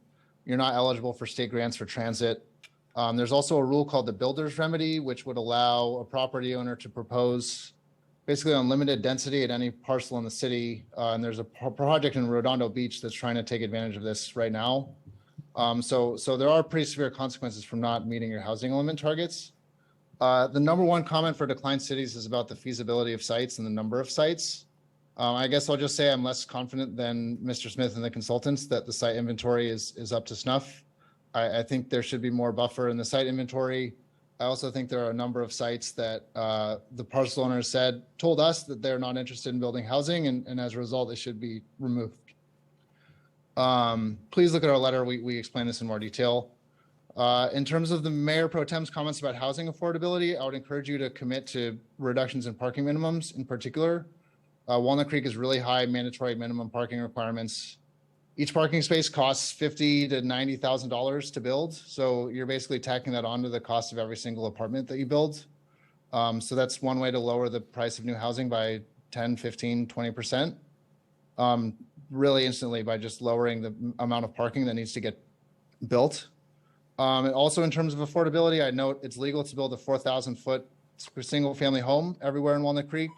You're not eligible for state grants for transit. There's also a rule called the builder's remedy, which would allow a property owner to propose basically unlimited density at any parcel in the city. And there's a project in Redondo Beach that's trying to take advantage of this right now. So there are pretty severe consequences from not meeting your housing element targets. The number one comment for declined cities is about the feasibility of sites and the number of sites. I guess I'll just say I'm less confident than Mr. Smith and the consultants that the site inventory is up to snuff. I think there should be more buffer in the site inventory. I also think there are a number of sites that the parcel owners told us that they're not interested in building housing, and as a result, they should be removed. Please look at our letter. We explain this in more detail. In terms of the Mayor Pro Tem's comments about housing affordability, I would encourage you to commit to reductions in parking minimums in particular. Walnut Creek has really high mandatory minimum parking requirements. Each parking space costs $50,000 to $90,000 to build. So you're basically tacking that onto the cost of every single apartment that you build. So that's one way to lower the price of new housing by 10, 15, 20%. Really instantly by just lowering the amount of parking that needs to get built. And also in terms of affordability, I note it's legal to build a 4,000-foot single family home everywhere in Walnut Creek,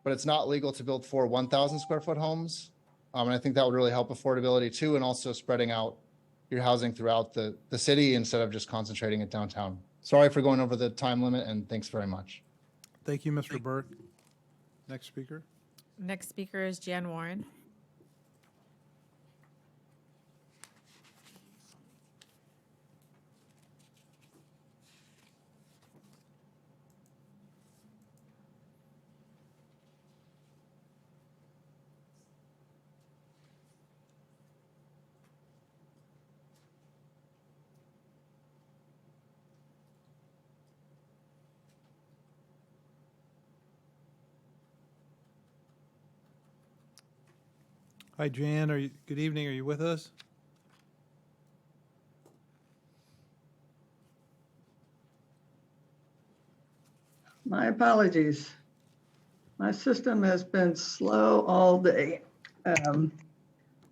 but it's not legal to build 4 1,000 square foot homes. And I think that would really help affordability too, and also spreading out your housing throughout the city instead of just concentrating it downtown. Sorry for going over the time limit, and thanks very much. Thank you, Mr. Burke. Next speaker. Next speaker is Jan Warren. Hi, Jan. Good evening. Are you with us? My apologies. My system has been slow all day.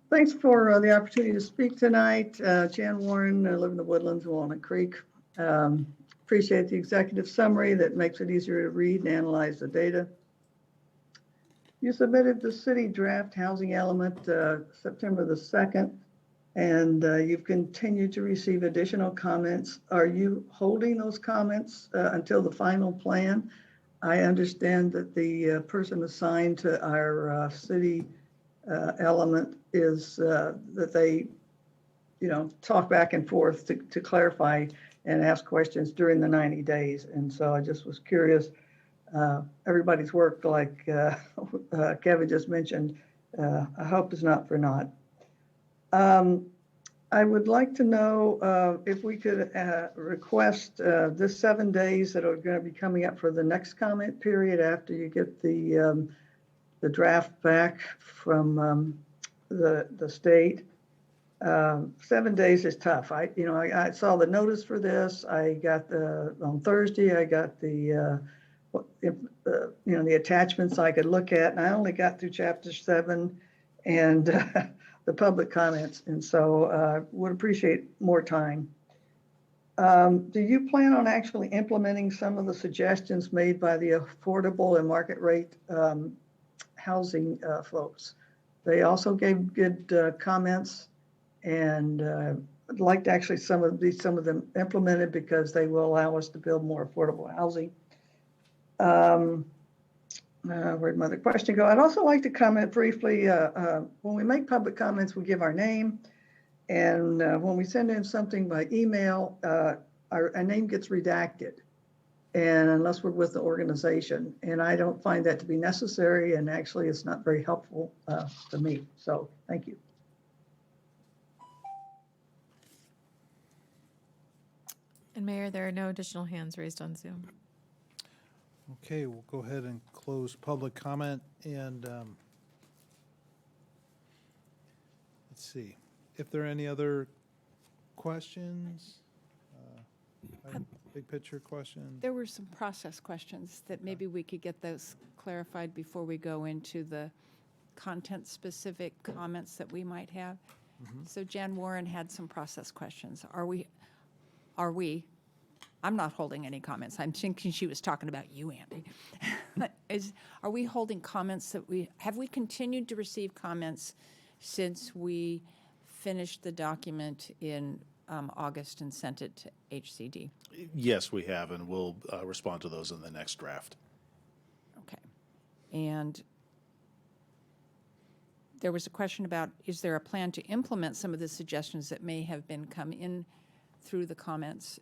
Thanks for the opportunity to speak tonight. Jan Warren, I live in the Woodlands of Walnut Creek. Appreciate the executive summary that makes it easier to read and analyze the data. You submitted the city draft housing element September the 2nd, and you've continued to receive additional comments. Are you holding those comments until the final plan? I understand that the person assigned to our city element is that they, talk back and forth to clarify and ask questions during the 90 days. And so I just was curious everybody's work, like Kevin just mentioned, I hope is not for naught. I would like to know if we could request this 7 days that are going to be coming up for the next comment period after you get the draft back from the state. 7 days is tough. I saw the notice for this. I got on Thursday, I got the attachments I could look at, and I only got through chapter 7 and the public comments, and so would appreciate more time. Do you plan on actually implementing some of the suggestions made by the affordable and market rate housing folks? They also gave good comments, and I'd like to actually some of them implemented because they will allow us to build more affordable housing. Where'd my other question go? I'd also like to comment briefly, when we make public comments, we give our name, and when we send in something by email, our name gets redacted, and unless we're with the organization, and I don't find that to be necessary, and actually it's not very helpful to me, so thank you. And Mayor, there are no additional hands raised on Zoom. Okay, we'll go ahead and close public comment, and let's see if there are any other questions. Big picture questions. There were some process questions that maybe we could get those clarified before we go into the content-specific comments that we might have. So Jan Warren had some process questions. Are we, I'm not holding any comments. I'm thinking she was talking about you, Andy. Are we holding comments have we continued to receive comments since we finished the document in August and sent it to HCD? Yes, we have, and we'll respond to those in the next draft. Okay. And there was a question about, is there a plan to implement some of the suggestions that may have been come in through the comments?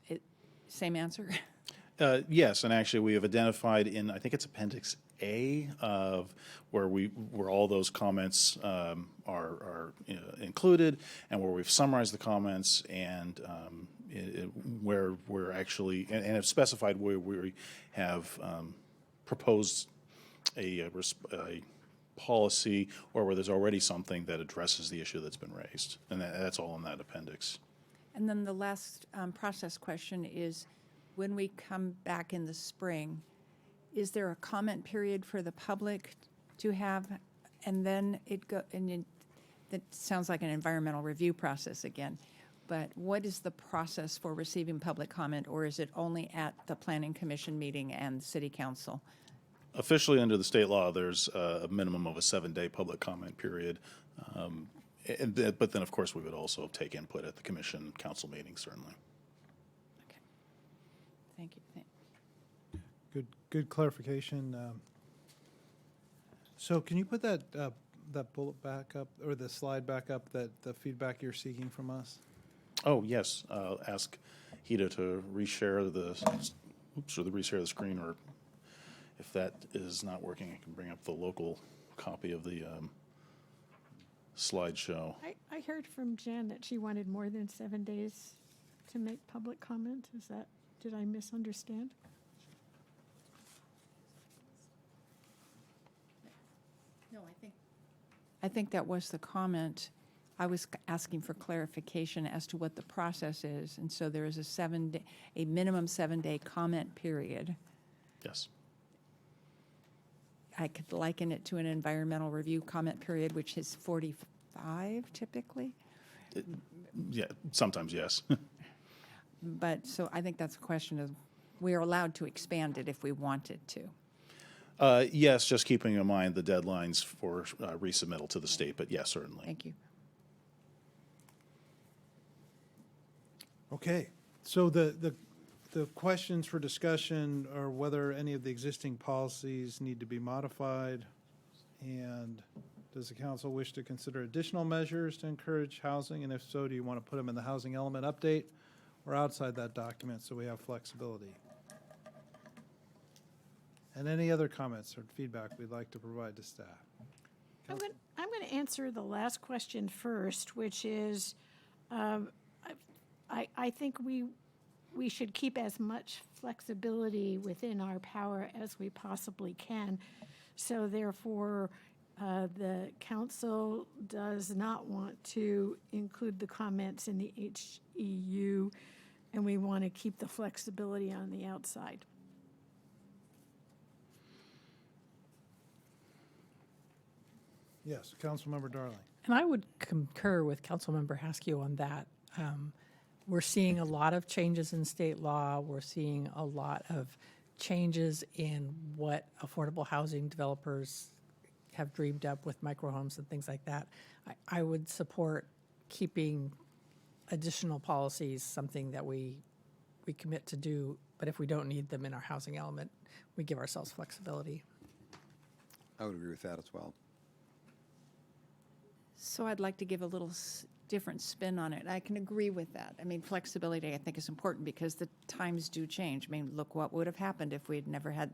Same answer? Yes, and actually we have identified in, I think it's Appendix A, of where all those comments are included, and where we've summarized the comments, and where we're actually and have specified where we have proposed a policy, or where there's already something that addresses the issue that's been raised, and that's all in that appendix. And then the last process question is, when we come back in the spring, is there a comment period for the public to have? And then that sounds like an environmental review process again. But what is the process for receiving public comment, or is it only at the Planning Commission meeting and City Council? Officially, under the state law, there's a minimum of a 7-day public comment period. But then, of course, we would also take input at the commission council meeting, certainly. Okay. Thank you. Good clarification. So can you put that bullet back up, or the slide back up, that the feedback you're seeking from us? Oh, yes. I'll ask Hida to reshare the screen, or if that is not working, I can bring up the local copy of the slideshow. I heard from Jen that she wanted more than 7 days to make public comment. Did I misunderstand? No, I think that was the comment. I was asking for clarification as to what the process is, and so there is a minimum 7-day comment period. Yes. I could liken it to an environmental review comment period, which is 45 typically. Yeah, sometimes yes. But so I think that's a question of, we are allowed to expand it if we wanted to. Yes, just keeping in mind the deadlines for resubmittal to the state, but yes, certainly. Thank you. Okay, so the questions for discussion are whether any of the existing policies need to be modified, and does the council wish to consider additional measures to encourage housing, and if so, do you want to put them in the housing element update or outside that document so we have flexibility? And any other comments or feedback we'd like to provide to staff? I'm going to answer the last question first, which is, I think we should keep as much flexibility within our power as we possibly can. So therefore, the council does not want to include the comments in the HEU, and we want to keep the flexibility on the outside. Yes, Councilmember Darling. And I would concur with Councilmember Haskell on that. We're seeing a lot of changes in state law. We're seeing a lot of changes in what affordable housing developers have dreamed up with microhomes and things like that. I would support keeping additional policies, something that we commit to do, but if we don't need them in our housing element, we give ourselves flexibility. I would agree with that as well. So I'd like to give a little different spin on it. I can agree with that. I mean, flexibility, I think, is important because the times do change. I mean, look what would have happened if we'd never had,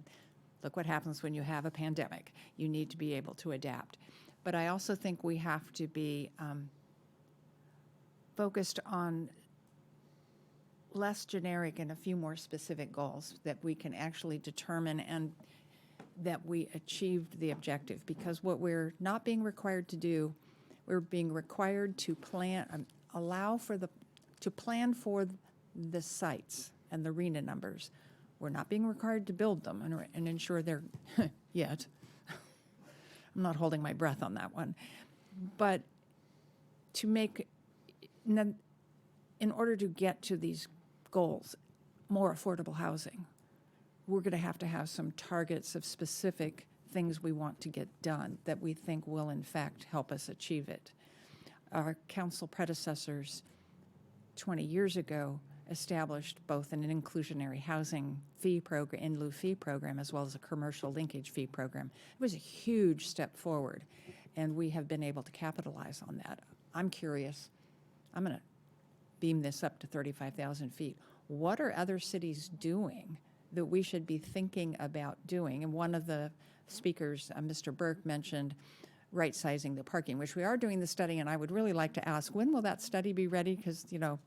look what happens when you have a pandemic. You need to be able to adapt. But I also think we have to be focused on less generic and a few more specific goals that we can actually determine and that we achieved the objective. Because what we're not being required to do, we're being required to plan, to plan for the sites and the RENA numbers. We're not being required to build them and ensure they're, yet. I'm not holding my breath on that one. But to make, in order to get to these goals, more affordable housing, we're going to have some targets of specific things we want to get done that we think will in fact help us achieve it. Our council predecessors 20 years ago established both an inclusionary housing fee program, in lieu fee program, as well as a commercial linkage fee program. It was a huge step forward, and we have been able to capitalize on that. I'm curious, I'm going to beam this up to 35,000 feet. What are other cities doing that we should be thinking about doing? And one of the speakers, Mr. Burke, mentioned right-sizing the parking, which we are doing the study, and I would really like to ask, when will that study be ready? Because, you know,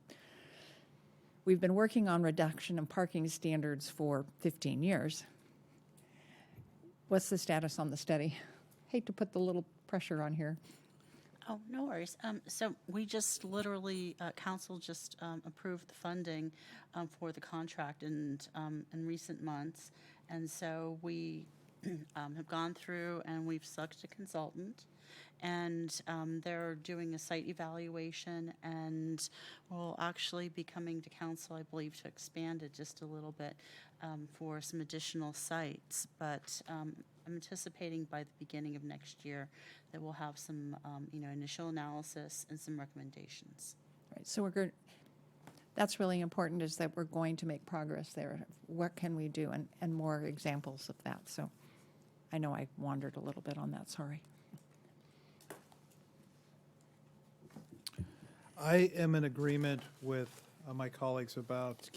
we've been working on reduction of parking standards for 15 years. What's the status on the study? Hate to put the little pressure on here. Oh, no worries. So we just literally, council just approved the funding for the contract in recent months. And so we have gone through and we've selected a consultant, and they're doing a site evaluation, and we'll actually be coming to council, I believe, to expand it just a little bit for some additional sites. But I'm anticipating by the beginning of next year that we'll have some, initial analysis and some recommendations. Right, so we're good. That's really important, is that we're going to make progress there. What can we do? And more examples of that. So I know I wandered a little bit on that, sorry. I am in agreement with my colleagues about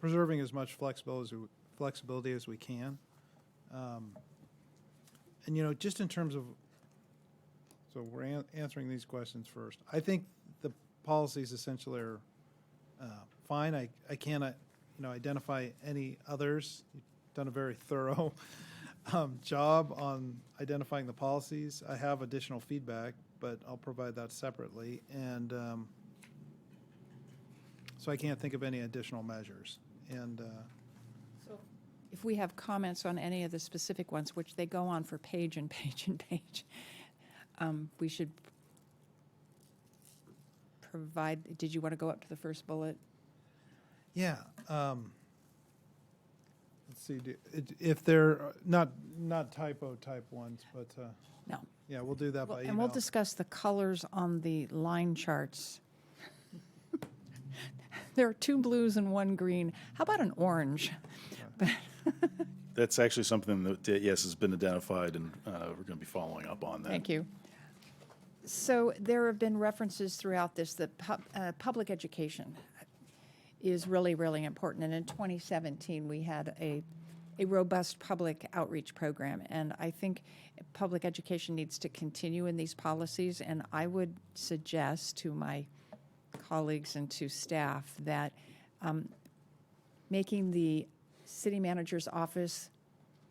preserving as much flexibility as we can. And, you know, just in terms of, so we're answering these questions first. I think the policies essentially are fine. I can't, identify any others. You've done a very thorough job on identifying the policies. I have additional feedback, but I'll provide that separately. And so I can't think of any additional measures. And If we have comments on any of the specific ones, which they go on for page and page and page, we should provide, did you want to go up to the first bullet? yeah, let's see, if they're not typo type ones, but No. yeah, we'll do that by email. And we'll discuss the colors on the line charts. There are 2 blues and 1 green. How about an orange? That's actually something that, yes, has been identified, and we're going to be following up on that. Thank you. So there have been references throughout this that public education is really, really important. And in 2017, we had a a robust public outreach program. And I think public education needs to continue in these policies. And I would suggest to my colleagues and to staff that making the city manager's office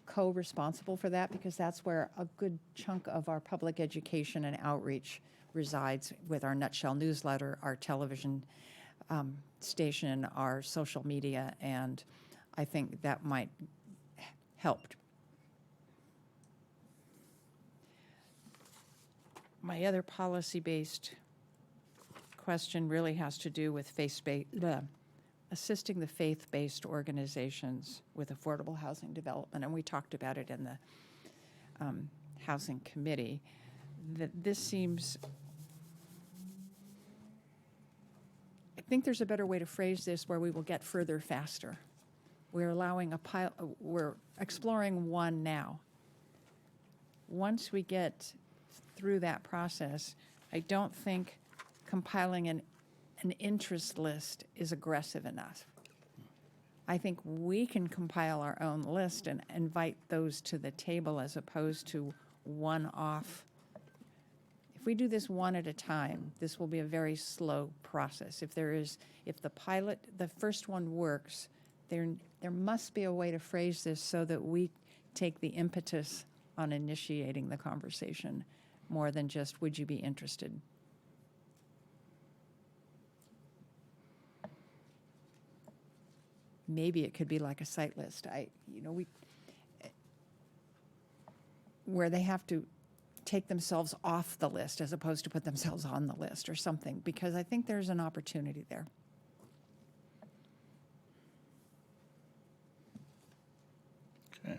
co-responsible for that, because that's where a good chunk of our public education and outreach resides, with our Nutshell newsletter, our television station, our social media, and I think that might help. My other policy-based question really has to do with assisting the faith-based organizations with affordable housing development, and we talked about it in the Housing Committee. That this seems, I think there's a better way to phrase this where we will get further faster. We're allowing we're exploring one now. Once we get through that process, I don't think compiling an interest list is aggressive enough. I think we can compile our own list and invite those to the table as opposed to one-off. If we do this one at a time, this will be a very slow process. If the first one works, there must be a way to phrase this so that we take the impetus on initiating the conversation more than just, would you be interested? Maybe it could be like a site list. Where they have to take themselves off the list as opposed to put themselves on the list or something, because I think there's an opportunity there. Okay.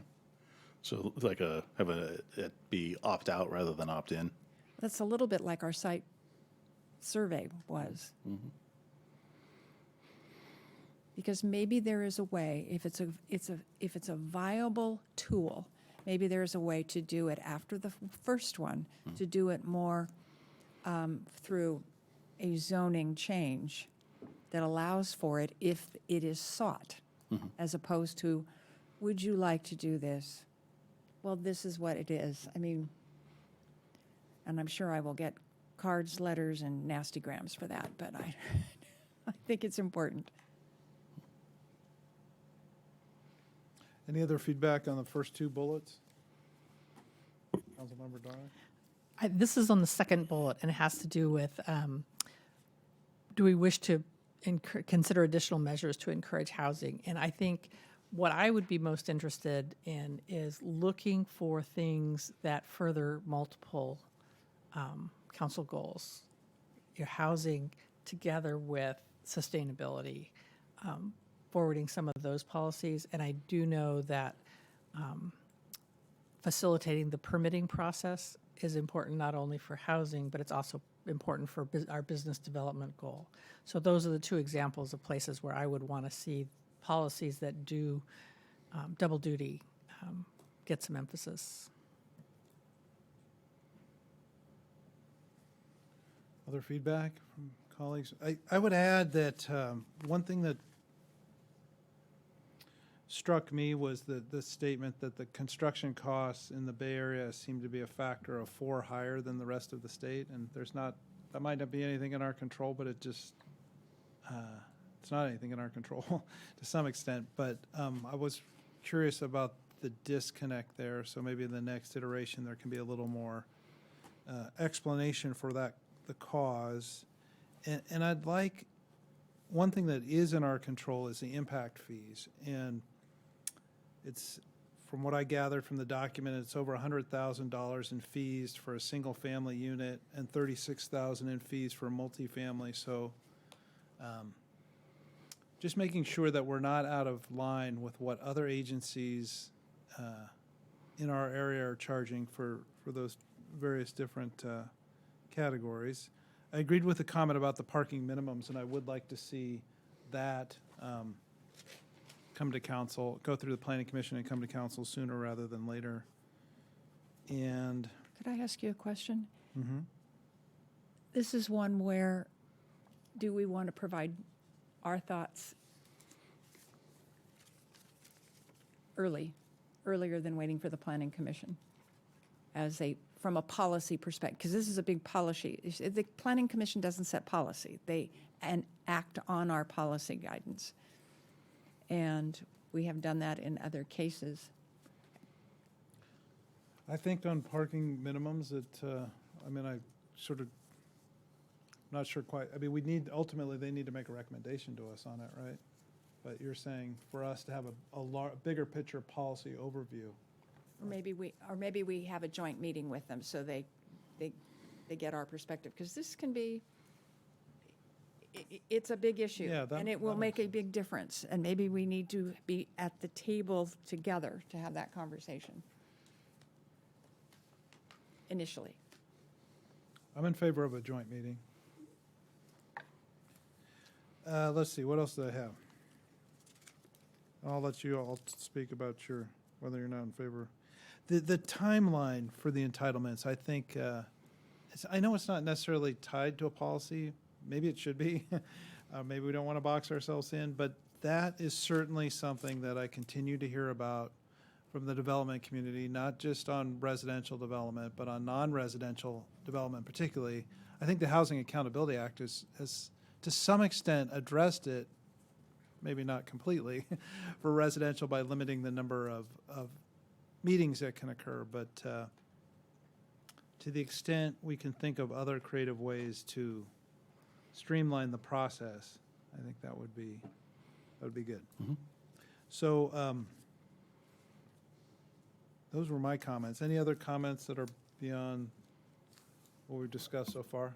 So like have it be opt out rather than opt in. That's a little bit like our site survey was. Mm-hmm. Because maybe there is a way, if it's a viable tool, maybe there is a way to do it after the first one, to do it more through a zoning change that allows for it if it is sought, as opposed to, would you like to do this? Well, this is what it is. I mean, and I'm sure I will get cards, letters, and nastygrams for that, but I think it's important. Any other feedback on the first two bullets? Councilmember Dyer? This is on the second bullet, and it has to do with, do we wish to consider additional measures to encourage housing? And I think what I would be most interested in is looking for things that further multiple council goals. Your housing together with sustainability, forwarding some of those policies. And I do know that facilitating the permitting process is important not only for housing, but it's also important for our business development goal. So those are the two examples of places where I would want to see policies that do double duty get some emphasis. Other feedback from colleagues? I would add that one thing that struck me was the statement that the construction costs in the Bay Area seem to be a factor of 4 higher than the rest of the state, and that might not be anything in our control, but it's not anything in our control to some extent. But I was curious about the disconnect there, so maybe in the next iteration there can be a little more explanation for the cause. And I'd like, one thing that is in our control is the impact fees, and it's, from what I gathered from the document, it's over $100,000 in fees for a single-family unit and $36,000 in fees for multifamily. So just making sure that we're not out of line with what other agencies in our area are charging for those various different categories. I agreed with the comment about the parking minimums, and I would like to see that come to council, go through the planning commission and come to council sooner rather than later. And Could I ask you a question? mm-hmm. This is one where, do we want to provide our thoughts earlier than waiting for the Planning Commission from a policy perspective, because this is a big policy. The Planning Commission doesn't set policy. They act on our policy guidance. And we have done that in other cases. I think on parking minimums, I sort of, not sure quite, ultimately, they need to make a recommendation to us on it, right? But you're saying for us to have a bigger picture policy overview. Or maybe we have a joint meeting with them so they get our perspective, because this can be, it's a big issue. Yeah, and it will make a big difference. And maybe we need to be at the table together to have that conversation initially. I'm in favor of a joint meeting. Let's see, what else do I have? I'll let you all speak about whether you're not in favor. The timeline for the entitlements, I think, I know it's not necessarily tied to a policy. Maybe it should be. Maybe we don't want to box ourselves in, but that is certainly something that I continue to hear about from the development community, not just on residential development, but on non-residential development particularly. I think the Housing Accountability Act has to some extent addressed it, maybe not completely, for residential by limiting the number of meetings that can occur, but to the extent we can think of other creative ways to streamline the process, I think that would be good. Mhm. So those were my comments. Any other comments that are beyond what we've discussed so far?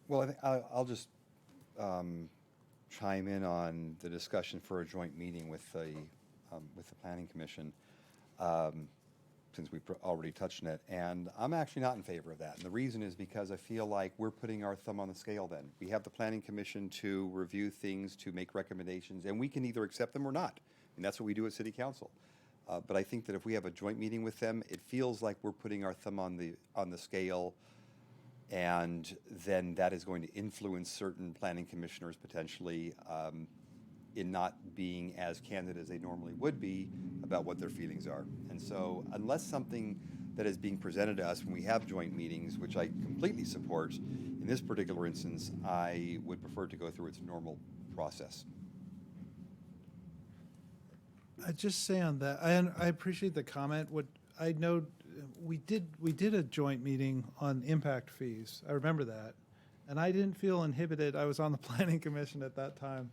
Well, I think I'll just chime in on the discussion for a joint meeting with the Planning Commission, since we've already touched on it. And I'm actually not in favor of that. And the reason is because I feel like we're putting our thumb on the scale then. We have the Planning Commission to review things, to make recommendations, and we can either accept them or not. And that's what we do at City Council. But I think that if we have a joint meeting with them, it feels like we're putting our thumb on the scale, and then that is going to influence certain planning commissioners potentially in not being as candid as they normally would be about what their feelings are. And so unless something that is being presented to us when we have joint meetings, which I completely support, in this particular instance, I would prefer to go through its normal process. I'd just say on that, I appreciate the comment. What I know, we did a joint meeting on impact fees. I remember that. And I didn't feel inhibited. I was on the Planning Commission at that time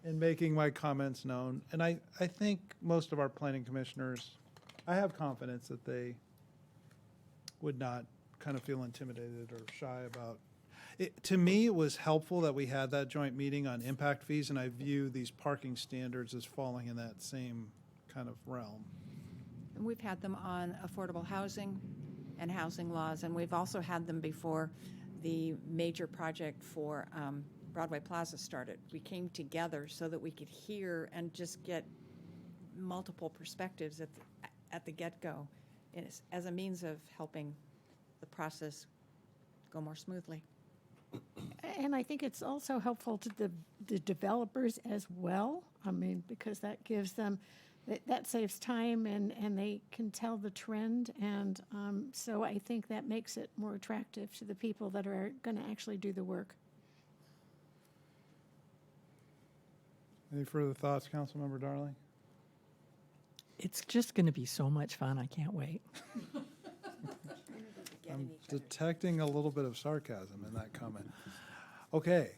in making my comments known. And I think most of our planning commissioners, I have confidence that they would not kind of feel intimidated or shy about it. To me, it was helpful that we had that joint meeting on impact fees, and I view these parking standards as falling in that same kind of realm. And we've had them on affordable housing and housing laws, and we've also had them before the major project for Broadway Plaza started. We came together so that we could hear and just get multiple perspectives at the get-go as a means of helping the process go more smoothly. And I think it's also helpful to the developers as well. I mean, because that gives them, that saves time and they can tell the trend. And so I think that makes it more attractive to the people that are going to actually do the work. Any further thoughts, Councilmember Darling? It's just going to be so much fun. I can't wait. I'm detecting a little bit of sarcasm in that comment. Okay,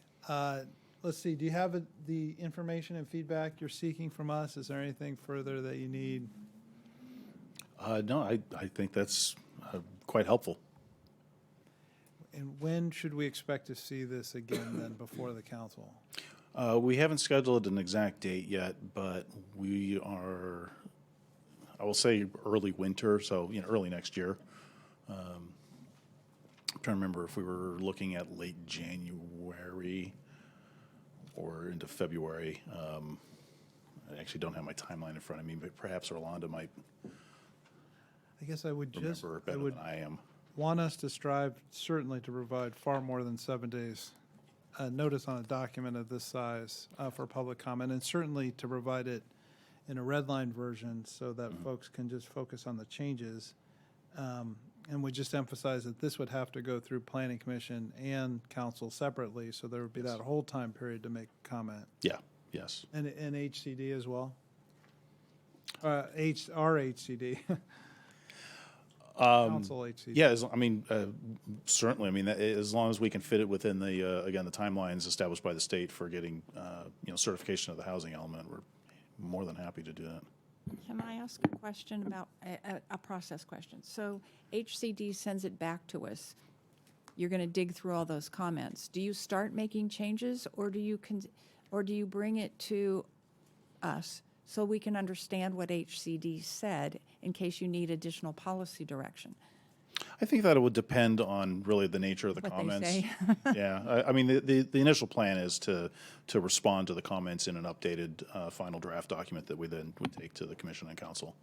let's see. Do you have the information and feedback you're seeking from us? Is there anything further that you need? No, I think that's quite helpful. And when should we expect to see this again then before the council? We haven't scheduled an exact date yet, but we are, I will say early winter, so early next year. I'm trying to remember if we were looking at late January or into February. I actually don't have my timeline in front of me, but perhaps Orlando might. I guess I would just, remember better than I am. Want us to strive certainly to provide far more than 7 days notice on a document of this size for public comment, and certainly to provide it in a redlined version so that folks can just focus on the changes. And we just emphasize that this would have to go through Planning Commission and council separately, so there would be that whole time period to make comment. Yeah, yes. And HCD as well? RHCD. Council HCD. Yeah, certainly. I mean, as long as we can fit it within the, again, the timelines established by the state for getting, certification of the housing element, we're more than happy to do that. Can I ask a question about a process question? So HCD sends it back to us. You're going to dig through all those comments. Do you start making changes, or do you bring it to us so we can understand what HCD said in case you need additional policy direction? I think that it would depend on really the nature of the What they comments. say. Yeah, I mean, the initial plan is to respond to the comments in an updated final draft document that we then would take to the commission and council.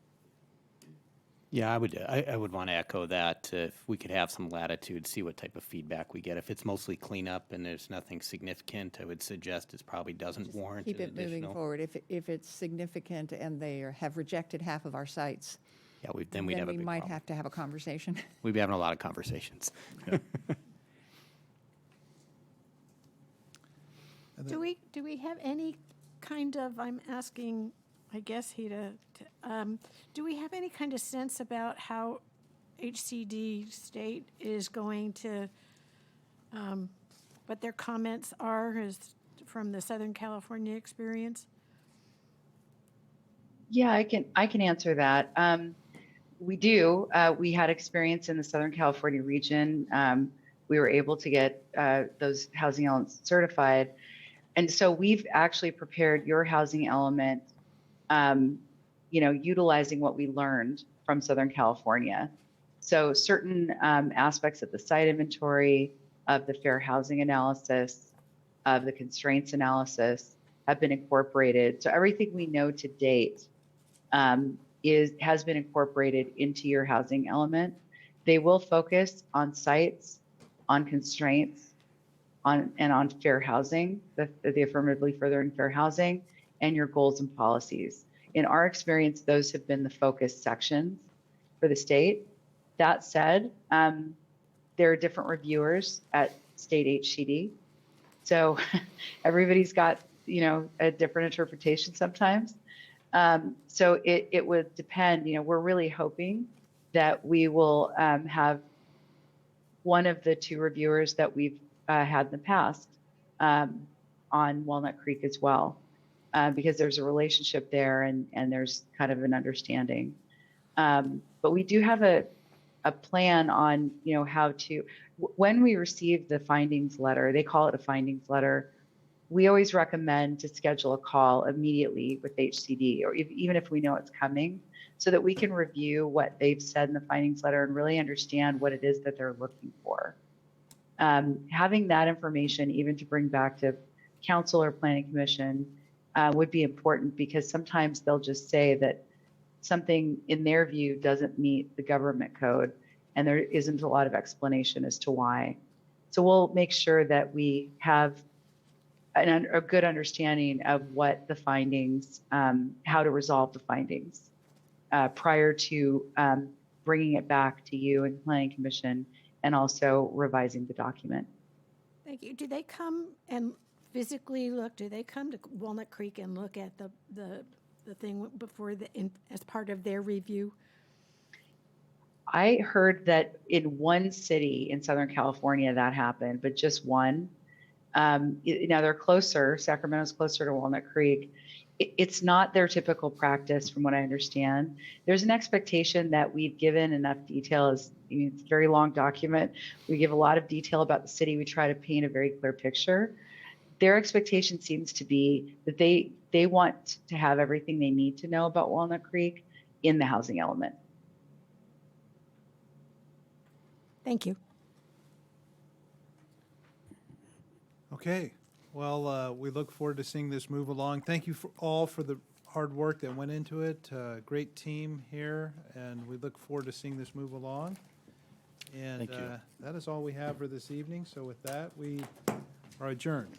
Yeah, I would want to echo that. If we could have some latitude, see what type of feedback we get. If it's mostly cleanup and there's nothing significant, I would suggest it probably doesn't warrant Keep an it moving additional. forward. If it's significant and they have rejected half of our sites, Yeah, then we'd have a we big might problem. have to have a conversation. We'd be having a lot of conversations. Do we have any kind of, I'm asking, I guess, Hita, do we have any kind of sense about how HCD State is going to, what their comments are from the Southern California experience? Yeah, I can answer that. We do. We had experience in the Southern California region. We were able to get those housing elements certified. And so we've actually prepared your housing element, utilizing what we learned from Southern California. So certain aspects of the site inventory, of the fair housing analysis, of the constraints analysis have been incorporated. So everything we know to date has been incorporated into your housing element. They will focus on sites, on constraints, on fair housing, the affirmatively furthering fair housing, and your goals and policies. In our experience, those have been the focus sections for the state. That said, there are different reviewers at state HCD. So everybody's got, a different interpretation sometimes. So it would depend, we're really hoping that we will have one of the two reviewers that we've had in the past on Walnut Creek as well, because there's a relationship there and there's kind of an understanding. But we do have a plan on, how to, when we receive the findings letter, they call it a findings letter, we always recommend to schedule a call immediately with HCD, or even if we know it's coming, so that we can review what they've said in the findings letter and really understand what it is that they're looking for. Having that information, even to bring back to council or planning commission, would be important, because sometimes they'll just say that something in their view doesn't meet the government code, and there isn't a lot of explanation as to why. So we'll make sure that we have a good understanding of what the findings, how to resolve the findings prior to bringing it back to you and planning commission, and also revising the document. Thank you. Do they come and physically look? Do they come to Walnut Creek and look at the thing before as part of their review? I heard that in one city in Southern California that happened, but just one. Now they're closer. Sacramento's closer to Walnut Creek. It's not their typical practice, from what I understand. There's an expectation that we've given enough detail. It's a very long document. We give a lot of detail about the city. We try to paint a very clear picture. Their expectation seems to be that they want to have everything they need to know about Walnut Creek in the housing element. Thank you. Okay, well, we look forward to seeing this move along. Thank you all for the hard work that went into it. Great team here, and we look forward to seeing this move along. And Thank you. that is all we have for this evening. So with that, we are adjourned.